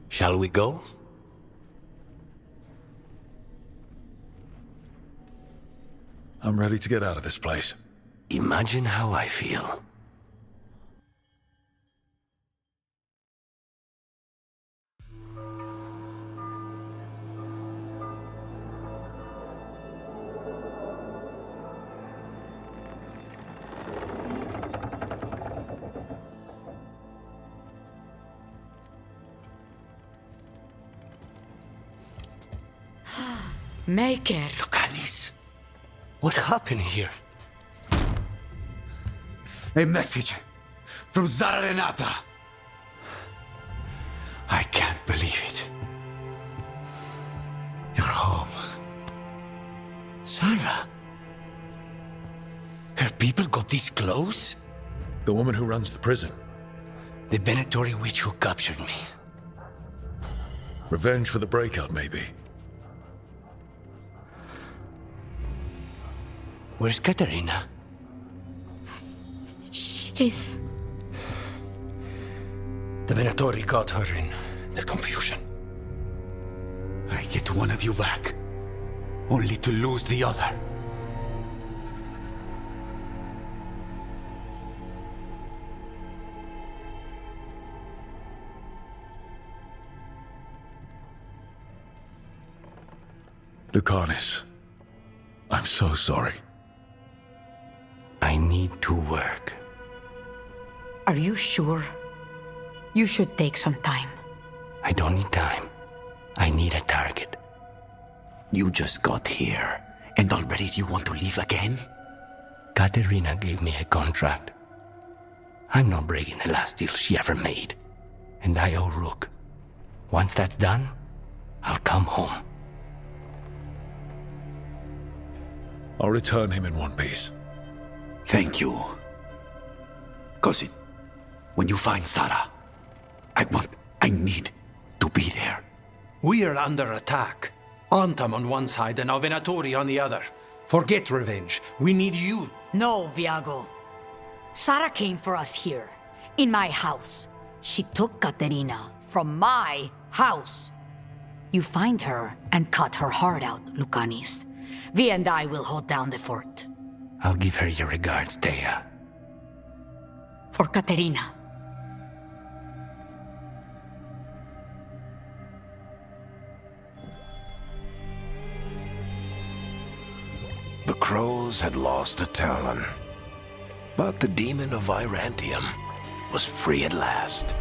Shall we go? I'm ready to get out of this place. Imagine how I feel. Maker. Lucanis, what happened here? A message from Zara Renata. I can't believe it. You're home. Sarah? Her people got this close? The woman who runs the prison. The Venatori witch who captured me. Revenge for the breakup, maybe. Where's Katerina? She's... The Venatori caught her in their confusion. I get one of you back, only to lose the other. Lucanis, I'm so sorry. I need to work. Are you sure? You should take some time. I don't need time. I need a target. You just got here, and already you want to leave again? Katerina gave me a contract. I'm not breaking the last deal she ever made. And I owe Rook. Once that's done, I'll come home. I'll return him in one piece. Thank you. Cousin, when you find Sarah, I need to be there. We are under attack. Antam on one side and Venatori on the other. Forget revenge. We need you. No, Viago. Sara came for us here, in my house. She took Katerina from my house. You find her and cut her heart out, Lucanis. Vi and I will hold down the fort. I'll give her your regards, Thea. For Katerina. The crows had lost a talon, but the demon of Virantium was free at last.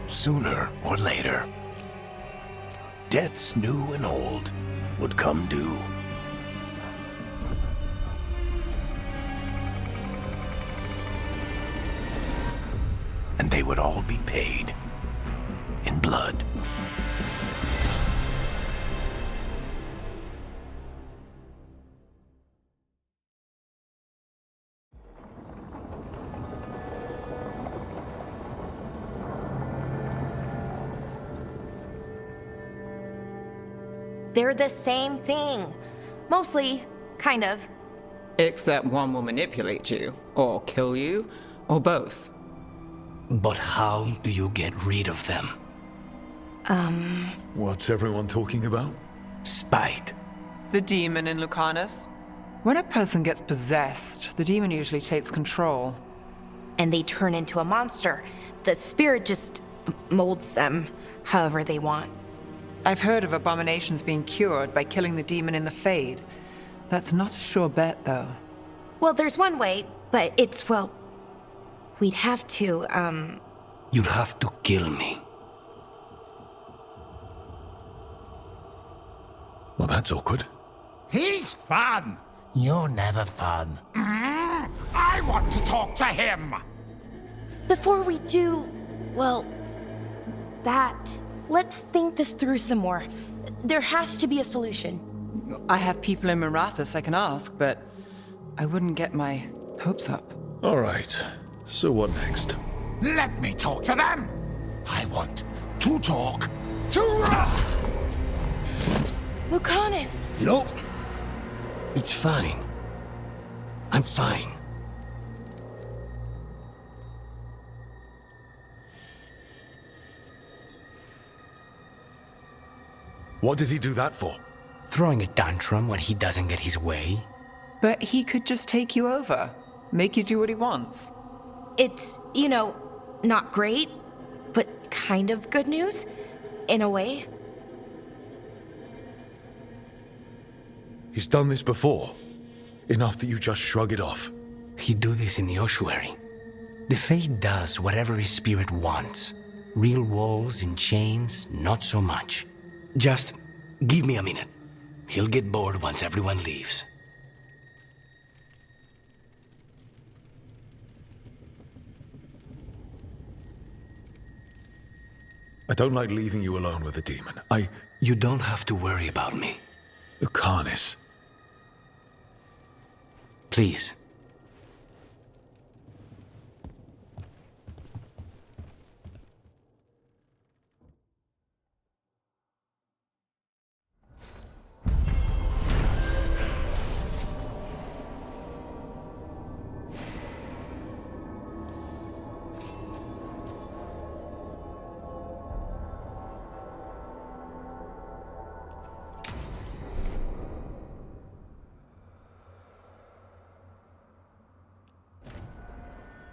Sooner or later, debts new and old would come due. And they would all be paid in blood. They're the same thing. Mostly, kind of. Except one will manipulate you, or kill you, or both. But how do you get rid of them? What's everyone talking about? Spite. The demon in Lucanis. When a person gets possessed, the demon usually takes control. And they turn into a monster. The spirit just molds them however they want. I've heard of abominations being cured by killing the demon in the Fade. That's not a sure bet, though. Well, there's one way, but it's, well... We'd have to, You'll have to kill me. Well, that's awkward. He's fun. You're never fun. I want to talk to him. Before we do, well, that... Let's think this through some more. There has to be a solution. I have people in Marathas I can ask, but I wouldn't get my hopes up. All right. So what next? Let me talk to them. I want to talk to... Lucanis! Nope. It's fine. I'm fine. What did he do that for? Throwing a tantrum when he doesn't get his way. But he could just take you over. Make you do what he wants. It's, not great, but kind of good news, in a way. He's done this before. Enough that you just shrug it off. He'd do this in the ossuary. The Fate does whatever his spirit wants. Real walls and chains, not so much. Just give me a minute. He'll get bored once everyone leaves. I don't like leaving you alone with the demon. You don't have to worry about me. LUCANIS. Please.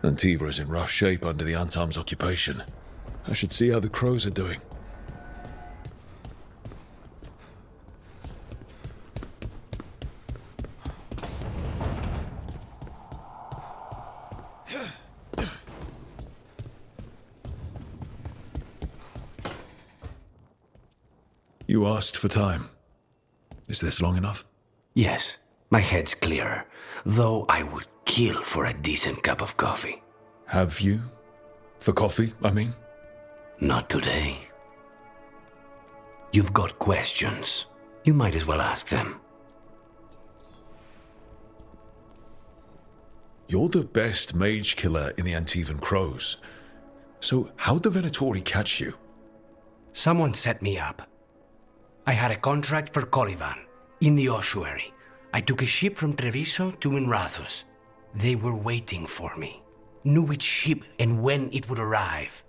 Antiva is in rough shape under the Antam's occupation. I should see how the crows are doing. You asked for time. Is this long enough? Yes, my head's clearer, though I would kill for a decent cup of coffee. Have you? For coffee, I mean? Not today. You've got questions. You might as well ask them. You're the best mage killer in the Antivan Crows. So how'd the Venatori catch you? Someone set me up. I had a contract for Colivan, in the ossuary. I took a ship from Treviso to Minrathus. They were waiting for me. Knew which ship and when it would arrive.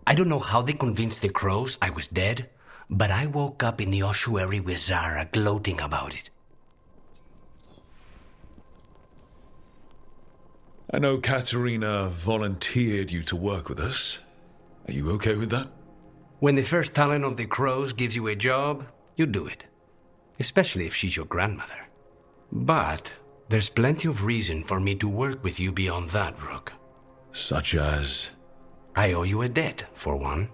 I don't know how they convinced the Crows I was dead, but I woke up in the ossuary with Zara gloating about it. I know Katerina volunteered you to work with us. Are you okay with that? When the first talent of the Crows gives you a job, you do it. Especially if she's your grandmother. But there's plenty of reason for me to work with you beyond that, Rook. Such as? I owe you a debt, for one.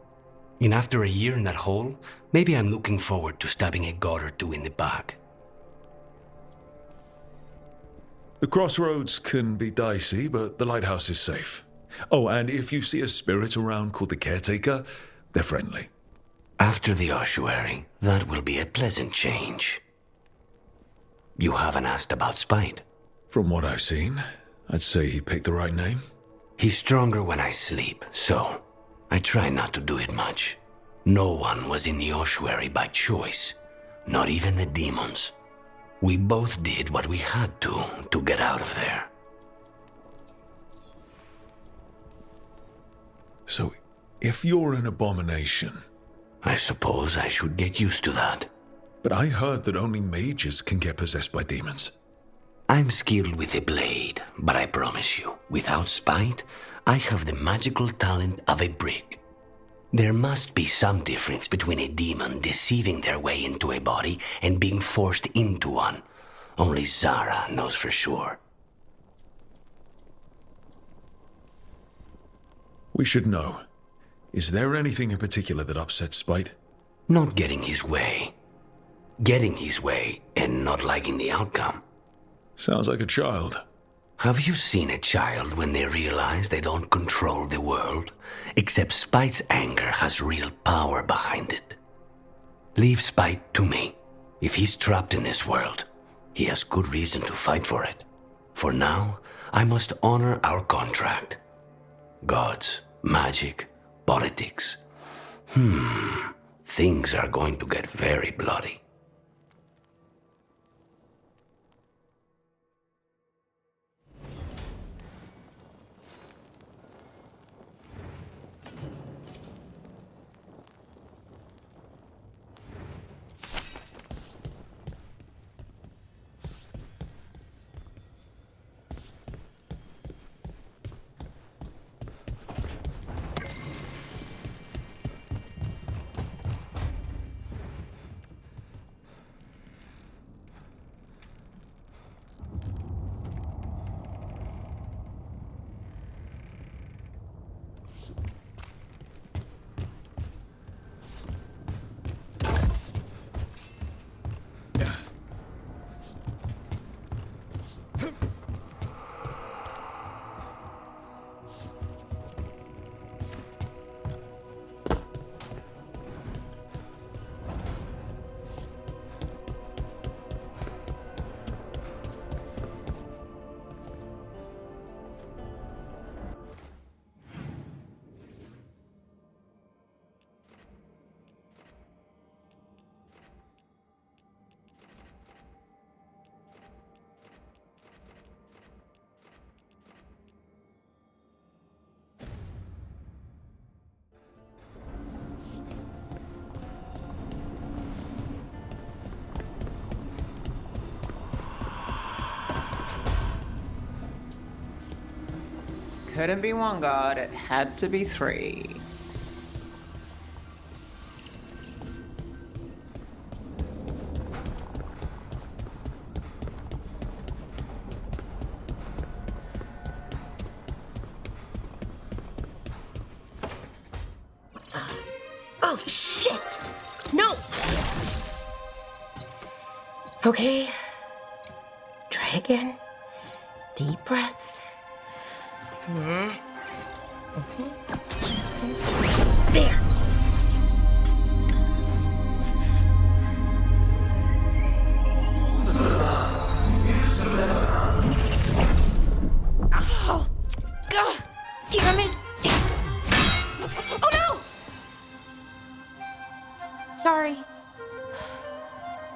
And after a year in that hole, maybe I'm looking forward to stabbing a god or two in the back. The crossroads can be dicey, but the lighthouse is safe. Oh, and if you see a spirit around called the Caretaker, they're friendly. After the ossuary, that will be a pleasant change. You haven't asked about Spite. From what I've seen, I'd say he picked the right name. He's stronger when I sleep, so I try not to do it much. No one was in the ossuary by choice, not even the demons. We both did what we had to get out of there. So, if you're an abomination... I suppose I should get used to that. But I heard that only mages can get possessed by demons. I'm skilled with a blade, but I promise you, without Spite, I have the magical talent of a brick. There must be some difference between a demon deceiving their way into a body and being forced into one. Only Zara knows for sure. We should know. Is there anything in particular that upsets Spite? Not getting his way. Getting his way and not liking the outcome. Sounds like a child. Have you seen a child when they realize they don't control the world? Except Spite's anger has real power behind it. Leave Spite to me. If he's trapped in this world, he has good reason to fight for it. For now, I must honor our contract. Gods, magic, politics. Things are going to get very bloody. Couldn't be one god, it had to be three. Oh, shit! No! Okay. Try again. Deep breaths. There! Oh no! Sorry.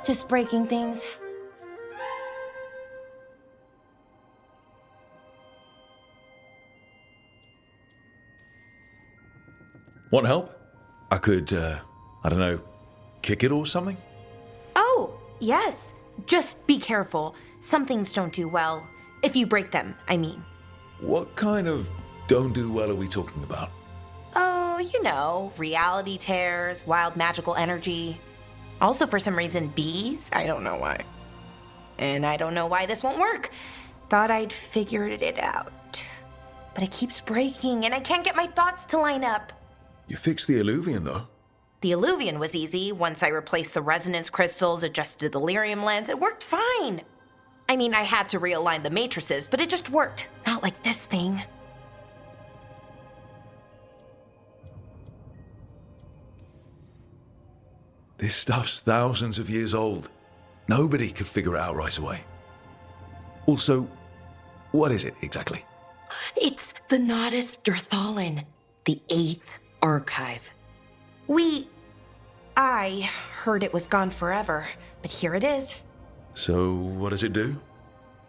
Just breaking things. Want help? I could, I don't know, kick it or something? Oh, yes. Just be careful. Some things don't do well. If you break them, I mean. What kind of don't do well are we talking about? Oh, you know, reality tears, wild magical energy. Also, for some reason, bees. I don't know why. And I don't know why this won't work. Thought I'd figured it out. But it keeps breaking, and I can't get my thoughts to line up. You fixed the Illuvian, though. The Illuvian was easy. Once I replaced the resonance crystals, adjusted the lyrium lens, it worked fine. I mean, I had to realign the matrices, but it just worked. Not like this thing. This stuff's thousands of years old. Nobody could figure it out right away. Also, what is it exactly? It's the Nodus Dirthalin, the 8th archive. I heard it was gone forever, but here it is. So, what does it do?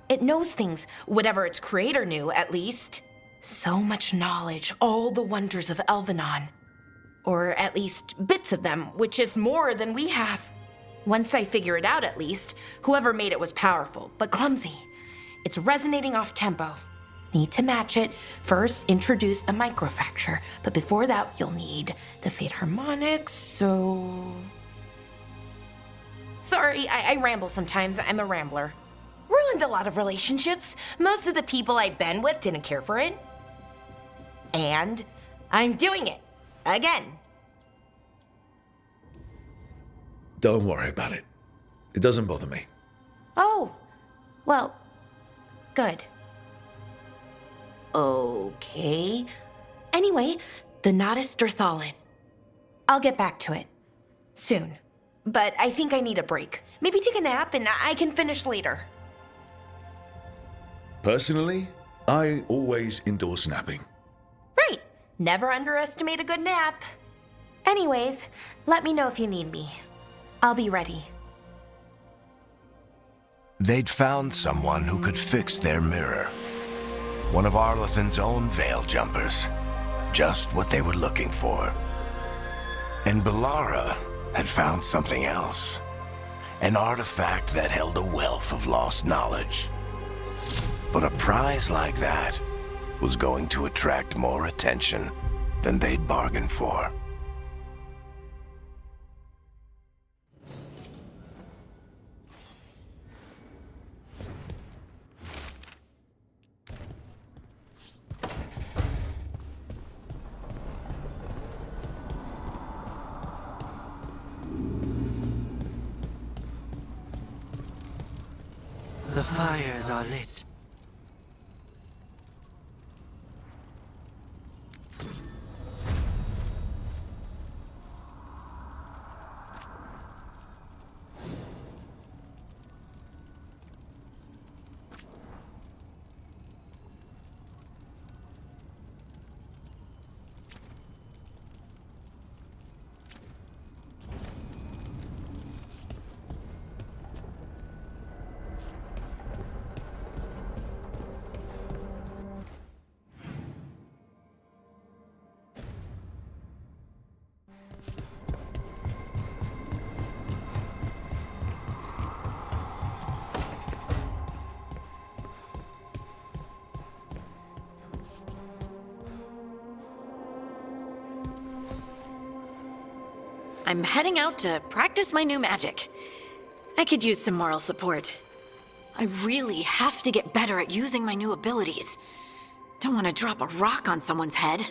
It knows things, whatever its creator knew, at least. So much knowledge, all the wonders of Elvenon. Or at least bits of them, which is more than we have. Once I figure it out, at least, whoever made it was powerful, but clumsy. It's resonating off tempo. Need to match it. First, introduce a microfracture, but before that, you'll need the Fate harmonics, so... Sorry, I ramble sometimes. I'm a rambler. Ruined a lot of relationships. Most of the people I've been with didn't care for it. And I'm doing it. Again. Don't worry about it. It doesn't bother me. Oh, well, good. Okay. Anyway, the Nodus Dirthalin. I'll get back to it. Soon. But I think I need a break. Maybe take a nap and I can finish later. Personally, I always endorse napping. Right. Never underestimate a good nap. Anyways, let me know if you need me. I'll be ready. They'd found someone who could fix their mirror. One of Arlathan's own veil jumpers. Just what they were looking for. And Bellara had found something else. An artifact that held a wealth of lost knowledge. But a prize like that was going to attract more attention than they'd bargained for. The fires are lit. I'm heading out to practice my new magic. I could use some moral support. I really have to get better at using my new abilities. Don't want to drop a rock on someone's head.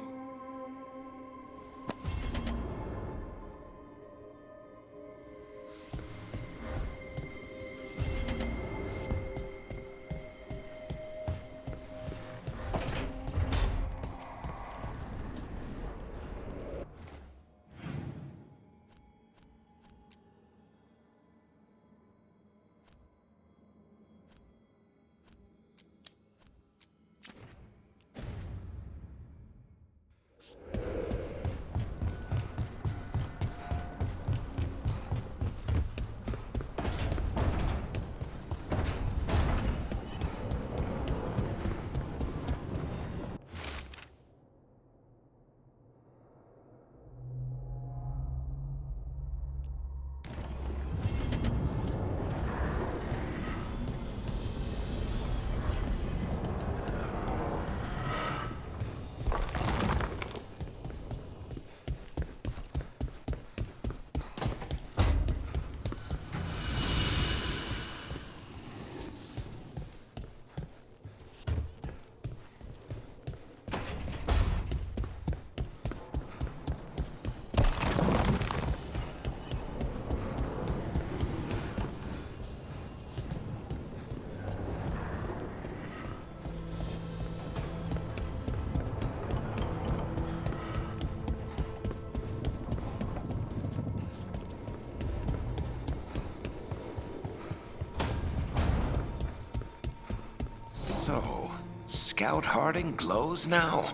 Scout Harding glows now?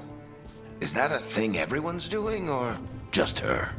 Is that a thing everyone's doing, or just her?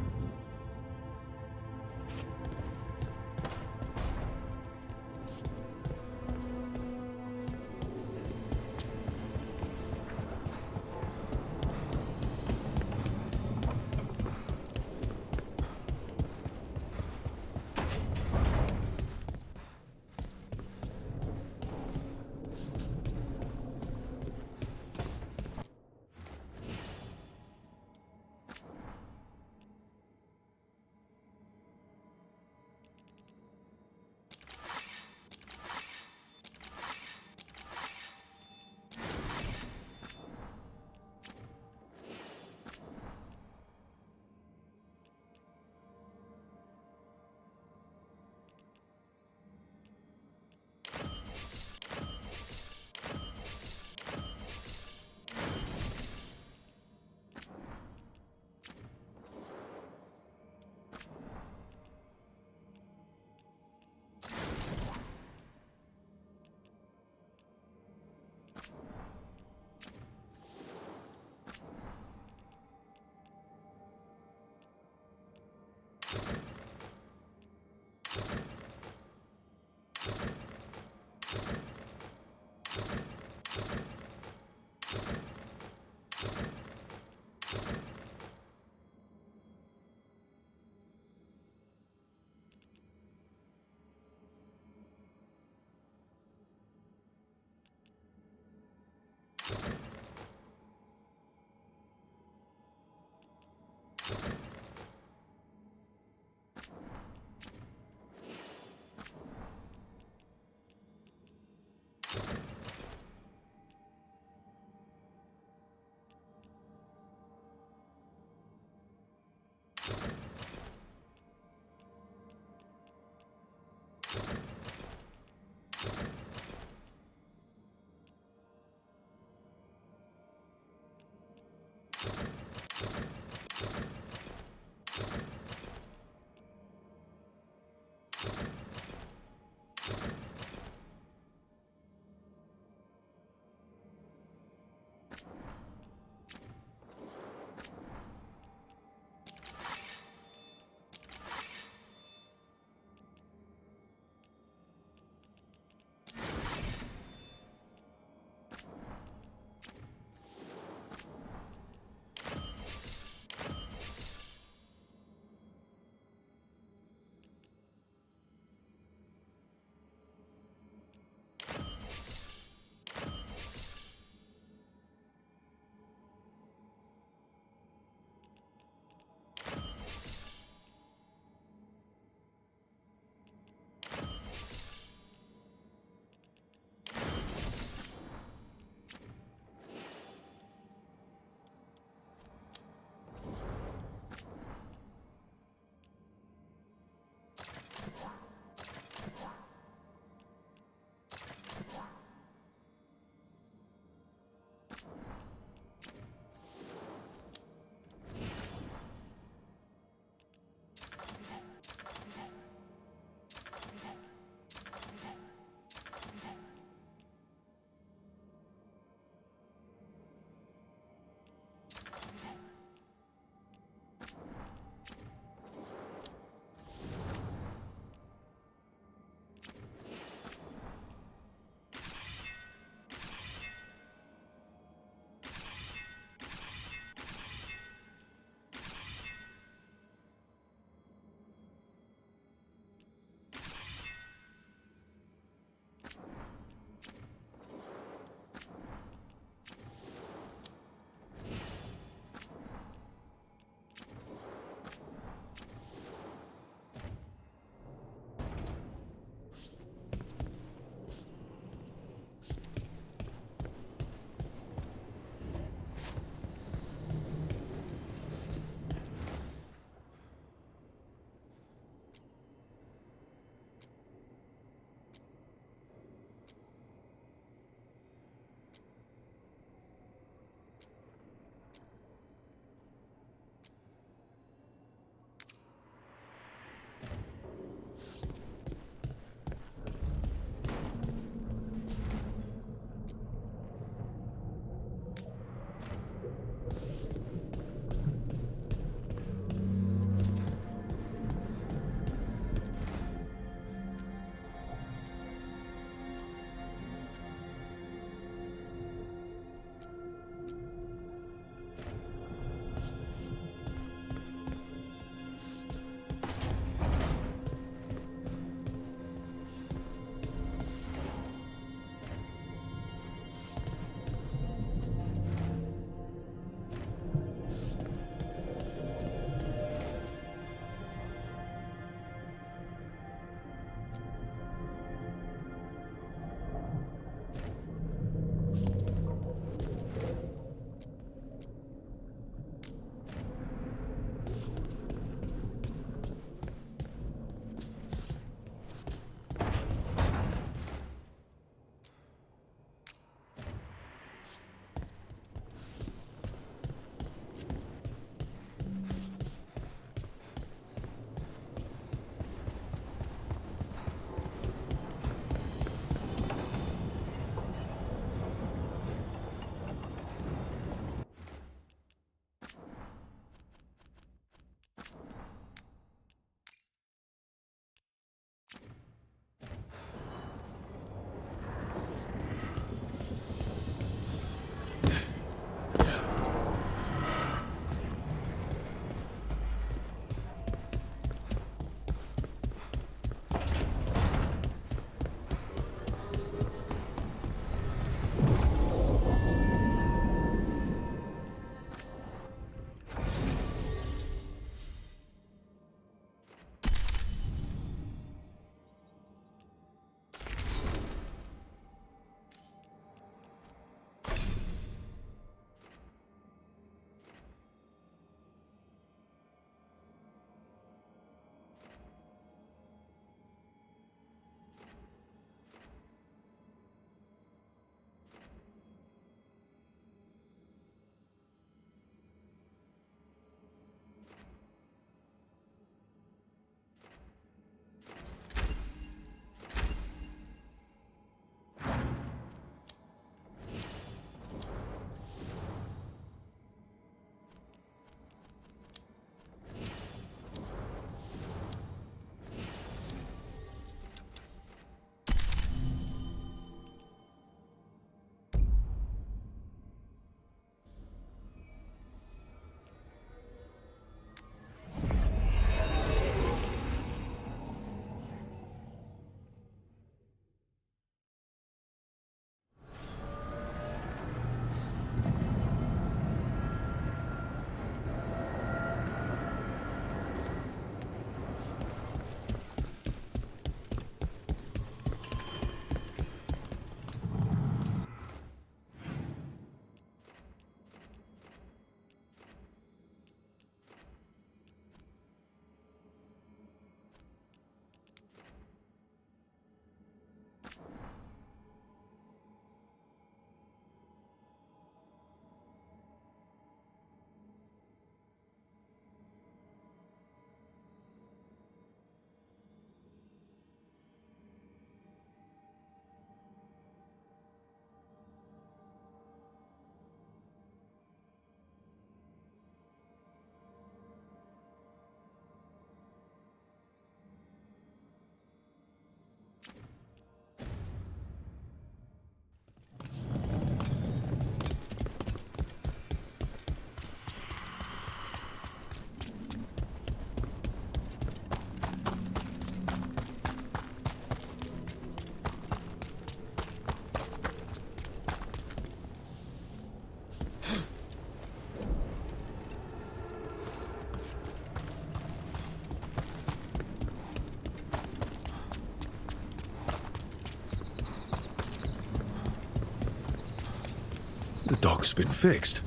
dock's been fixed.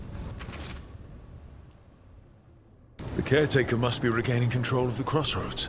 The caretaker must be regaining control of the crossroads.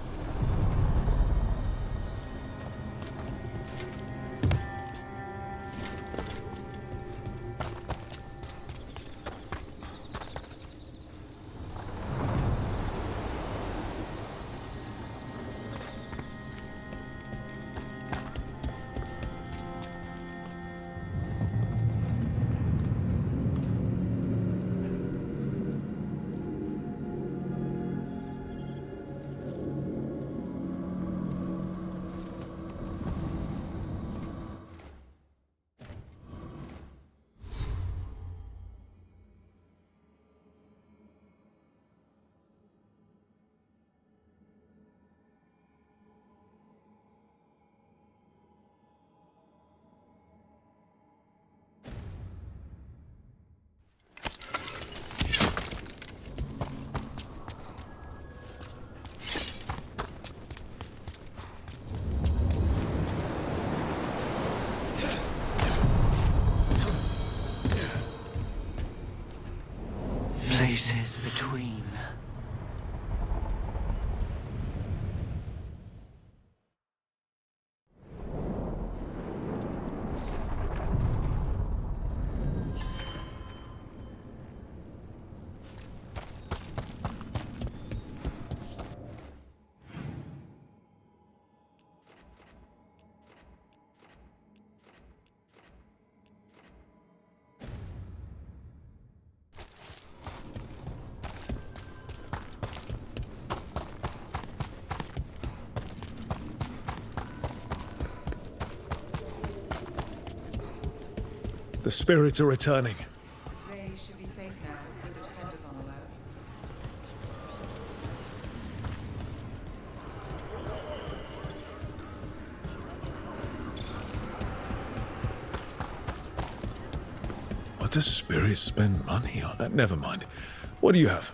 Places between. The spirits are returning. They should be safe now, with the defenders on alert. What does spirits spend money on? Never mind. What do you have?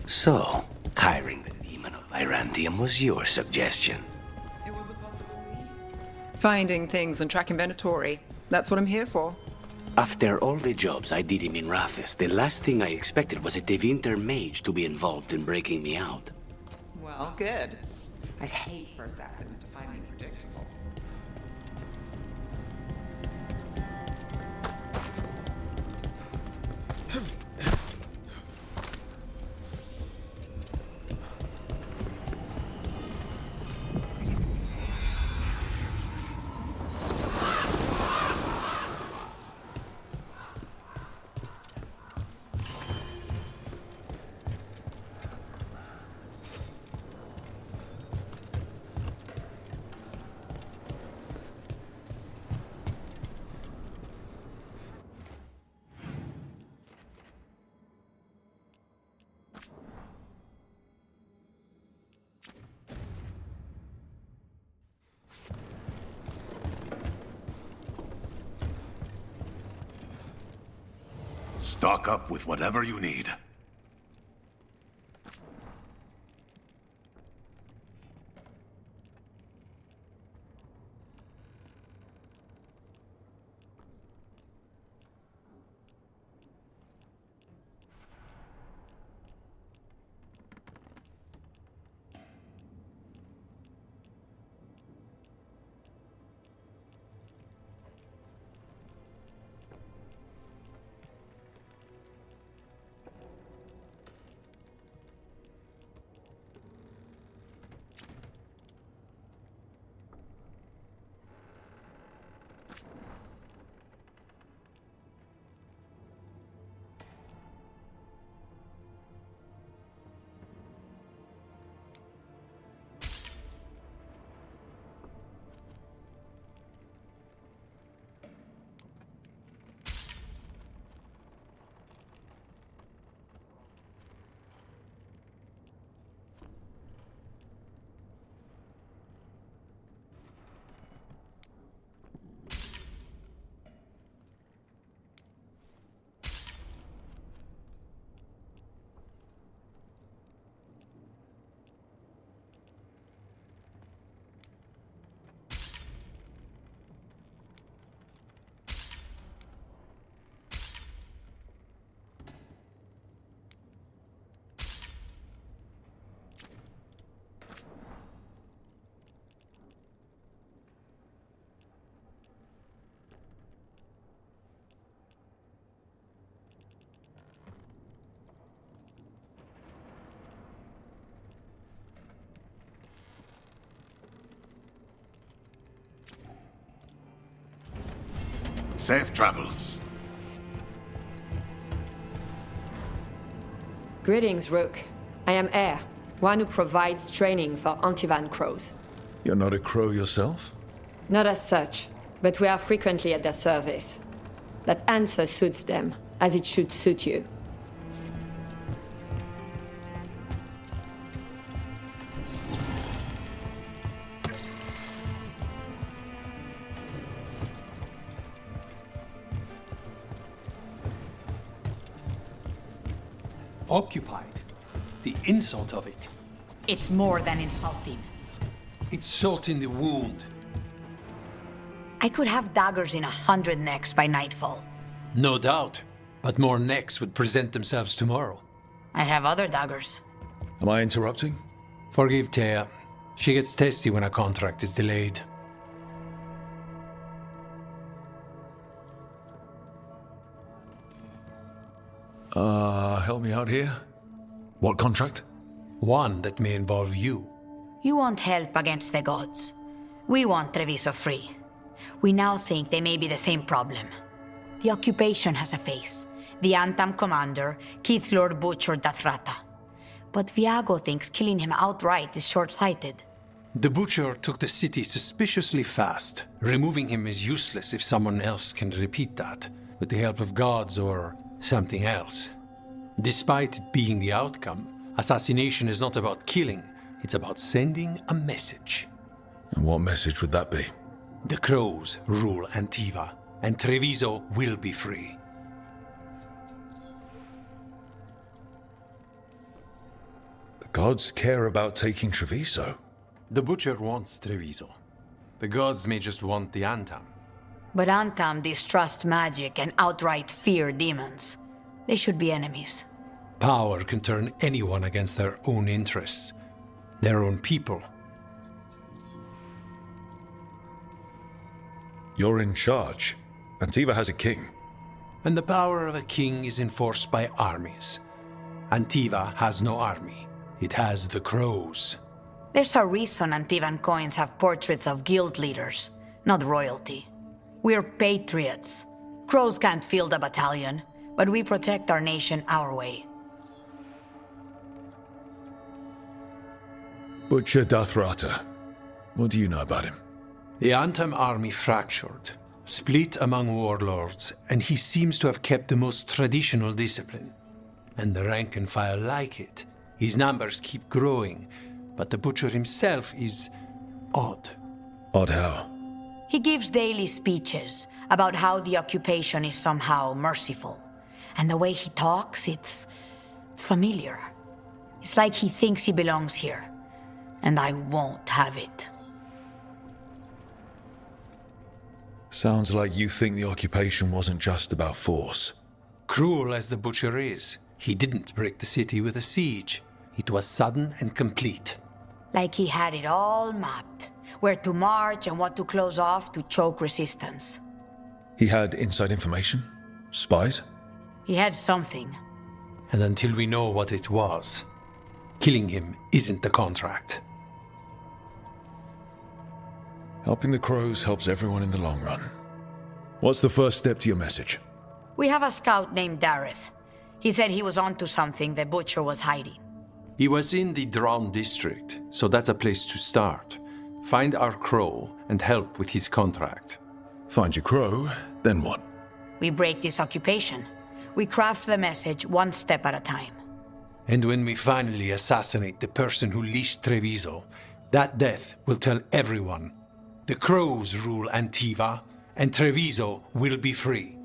So, hiring the demon of Virantium was your suggestion. It was a possible lead. Finding things and tracking Venatori. That's what I'm here for. After all the jobs I did in Minrathis, the last thing I expected was a Tevinter mage to be involved in breaking me out. Well, good. I'd hate for assassins to find me predictable. Stock up with whatever you need. Safe travels. Greetings, Rook. I am Air, one who provides training for Antivan crows. You're not a crow yourself? Not as such, but we are frequently at their service. That answer suits them, as it should suit you. Occupied. The insult of it. It's more than insulting. It's salt in the wound. I could have daggers in 100 necks by nightfall. No doubt. But more necks would present themselves tomorrow. I have other daggers. Am I interrupting? Forgive Thea. She gets testy when a contract is delayed. Help me out here. What contract? One that may involve you. You want help against the gods. We want Treviso free. We now think they may be the same problem. The occupation has a face. The Antam commander, Keith Lord Butcher Dathrata. But Viago thinks killing him outright is short-sighted. The Butcher took the city suspiciously fast. Removing him is useless if someone else can repeat that, with the help of gods or something else. Despite it being the outcome, assassination is not about killing, it's about sending a message. And what message would that be? The crows rule Antiva, and Treviso will be free. The gods care about taking Treviso. The Butcher wants Treviso. The gods may just want the Antam. But Antam distrust magic and outright fear demons. They should be enemies. Power can turn anyone against their own interests, their own people. You're in charge. Antiva has a king. And the power of a king is enforced by armies. Antiva has no army. It has the crows. There's a reason Antivan coins have portraits of guild leaders, not royalty. We're patriots. Crows can't field a battalion, but we protect our nation our way. Butcher Dathrata. What do you know about him? The Antam army fractured, split among warlords, and he seems to have kept the most traditional discipline. And the rank and file like it. His numbers keep growing, but the Butcher himself is odd. Odd how? He gives daily speeches about how the occupation is somehow merciful. And the way he talks, it's familiar. It's like he thinks he belongs here. And I won't have it. Sounds like you think the occupation wasn't just about force. Cruel as the Butcher is, he didn't break the city with a siege. It was sudden and complete. Like he had it all mapped. Where to march and what to close off to choke resistance. He had inside information? Spies? He had something. And until we know what it was, killing him isn't the contract. Helping the crows helps everyone in the long run. What's the first step to your message? We have a scout named Dareth. He said he was onto something the Butcher was hiding. He was in the Drown district, so that's a place to start. Find our crow and help with his contract. Find your crow, then what? We break this occupation. We craft the message one step at a time. And when we finally assassinate the person who leashed Treviso, that death will tell everyone. The crows rule Antiva, and Treviso will be free.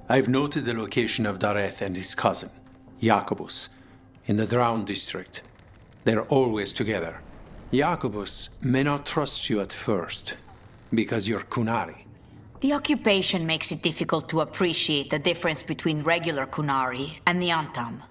I've noted the location of Dareth and his cousin, Jacobus, in the Drown district. They're always together. Jacobus may not trust you at first, because you're Kunari. The occupation makes it difficult to appreciate the difference between regular Kunari and the Antam.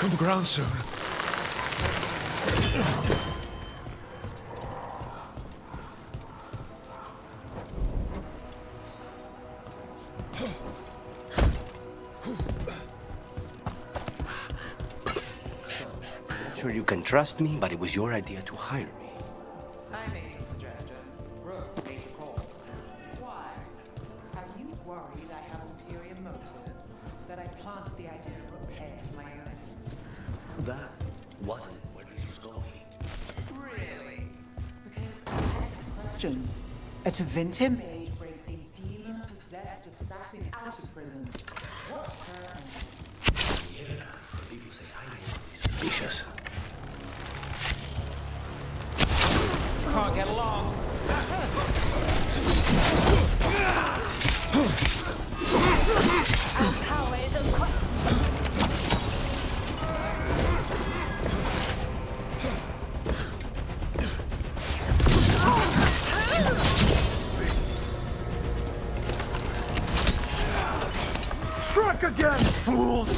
back on the ground soon. Sure you can trust me, but it was your idea to hire me. I made a suggestion. Rook made the call. Why? Have you worried I have ulterior motives? That I planted the idea in Rook's head for my own ends? That wasn't where this was going. Really? Because I have questions. A Tevinter maid brings a demon-possessed assassin out of prison. What's her angle? Yeah, people say I am suspicious. Can't get along. Our power is unquestioned. Strike again, fools!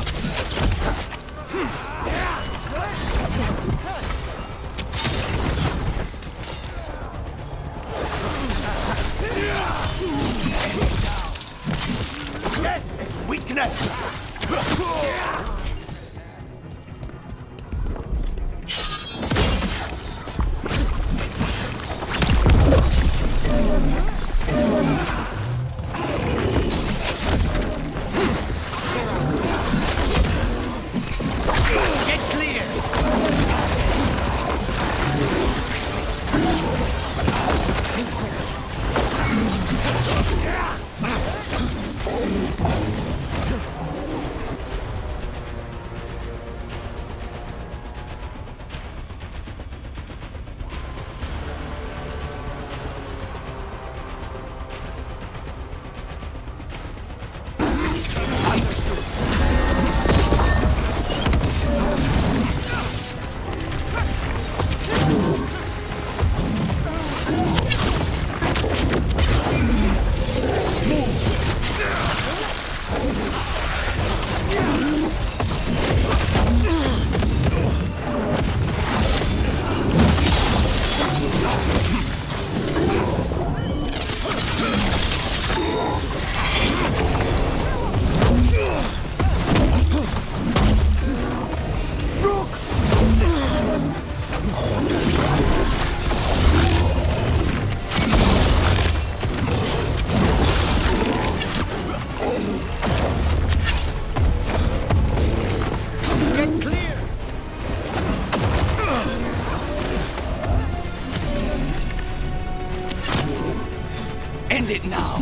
Yes, it's weakness! Get clear! End it now!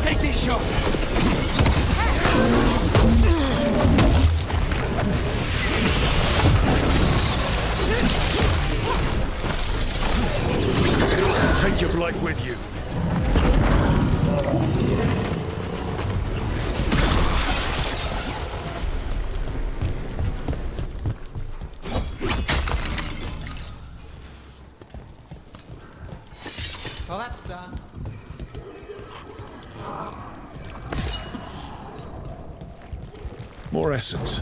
Take this shot! Take your blight with you. Well, that's done. More essence.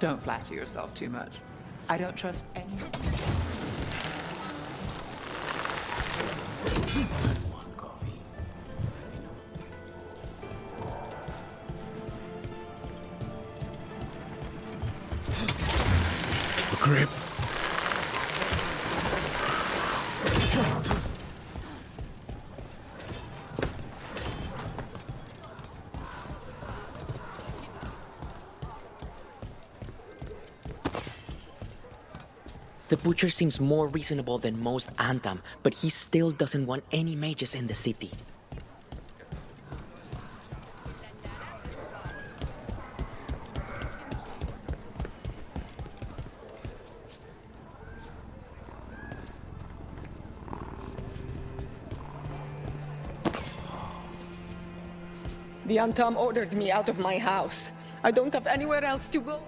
Don't flatter yourself too much. I don't trust anyone. The grip. The Butcher seems more reasonable than most Anthem, but he still doesn't want any mages in the city. The Anthem ordered me out of my house. I don't have anywhere else to go.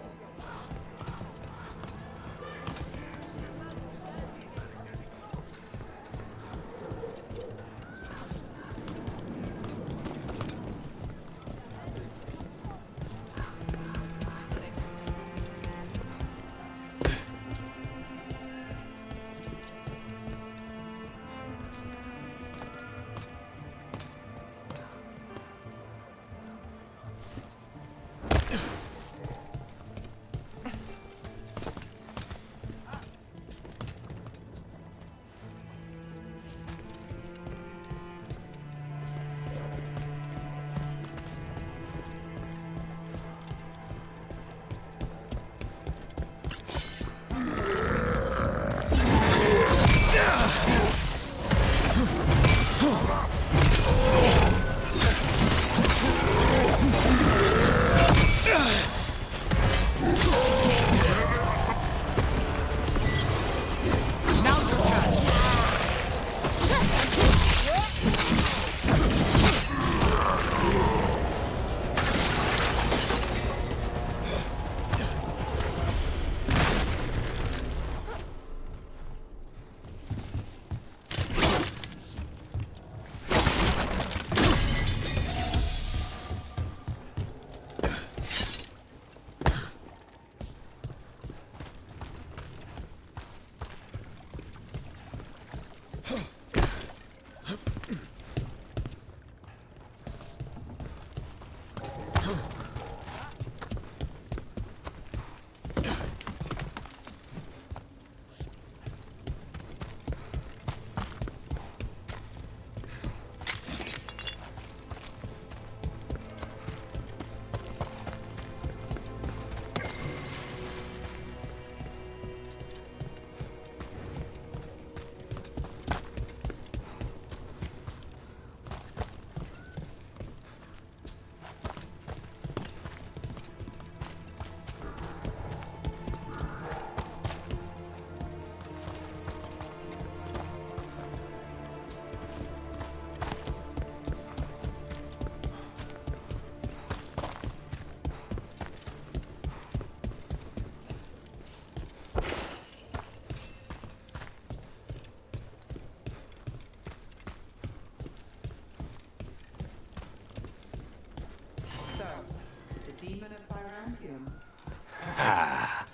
Ah,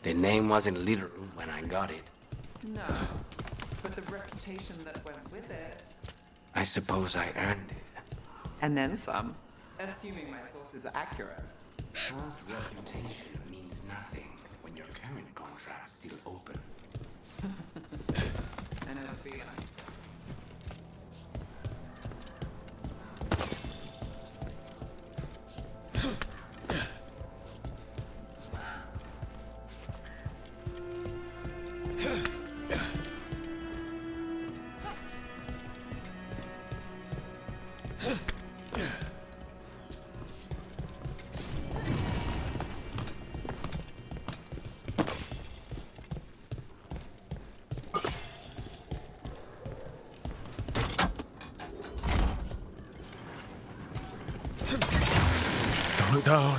the name wasn't literal when I got it. No, but the reputation that went with it. I suppose I earned it. And then some. Assuming my sources are accurate. Past reputation means nothing when your current contract's still open. I know the feeling. Don't look down.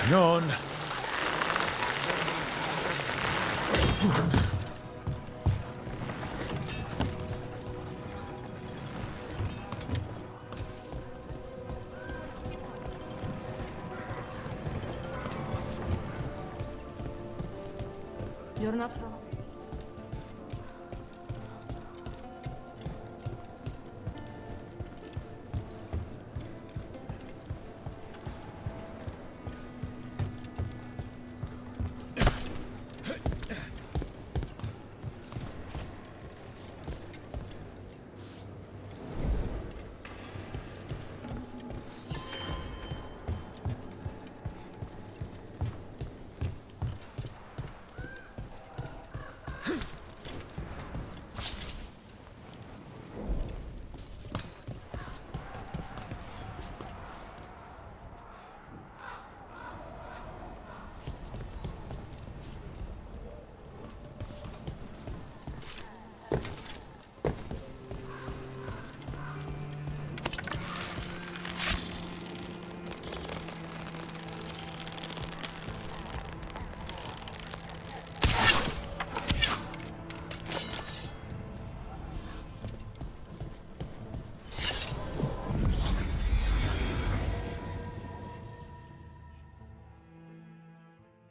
Hang on. You're not wrong.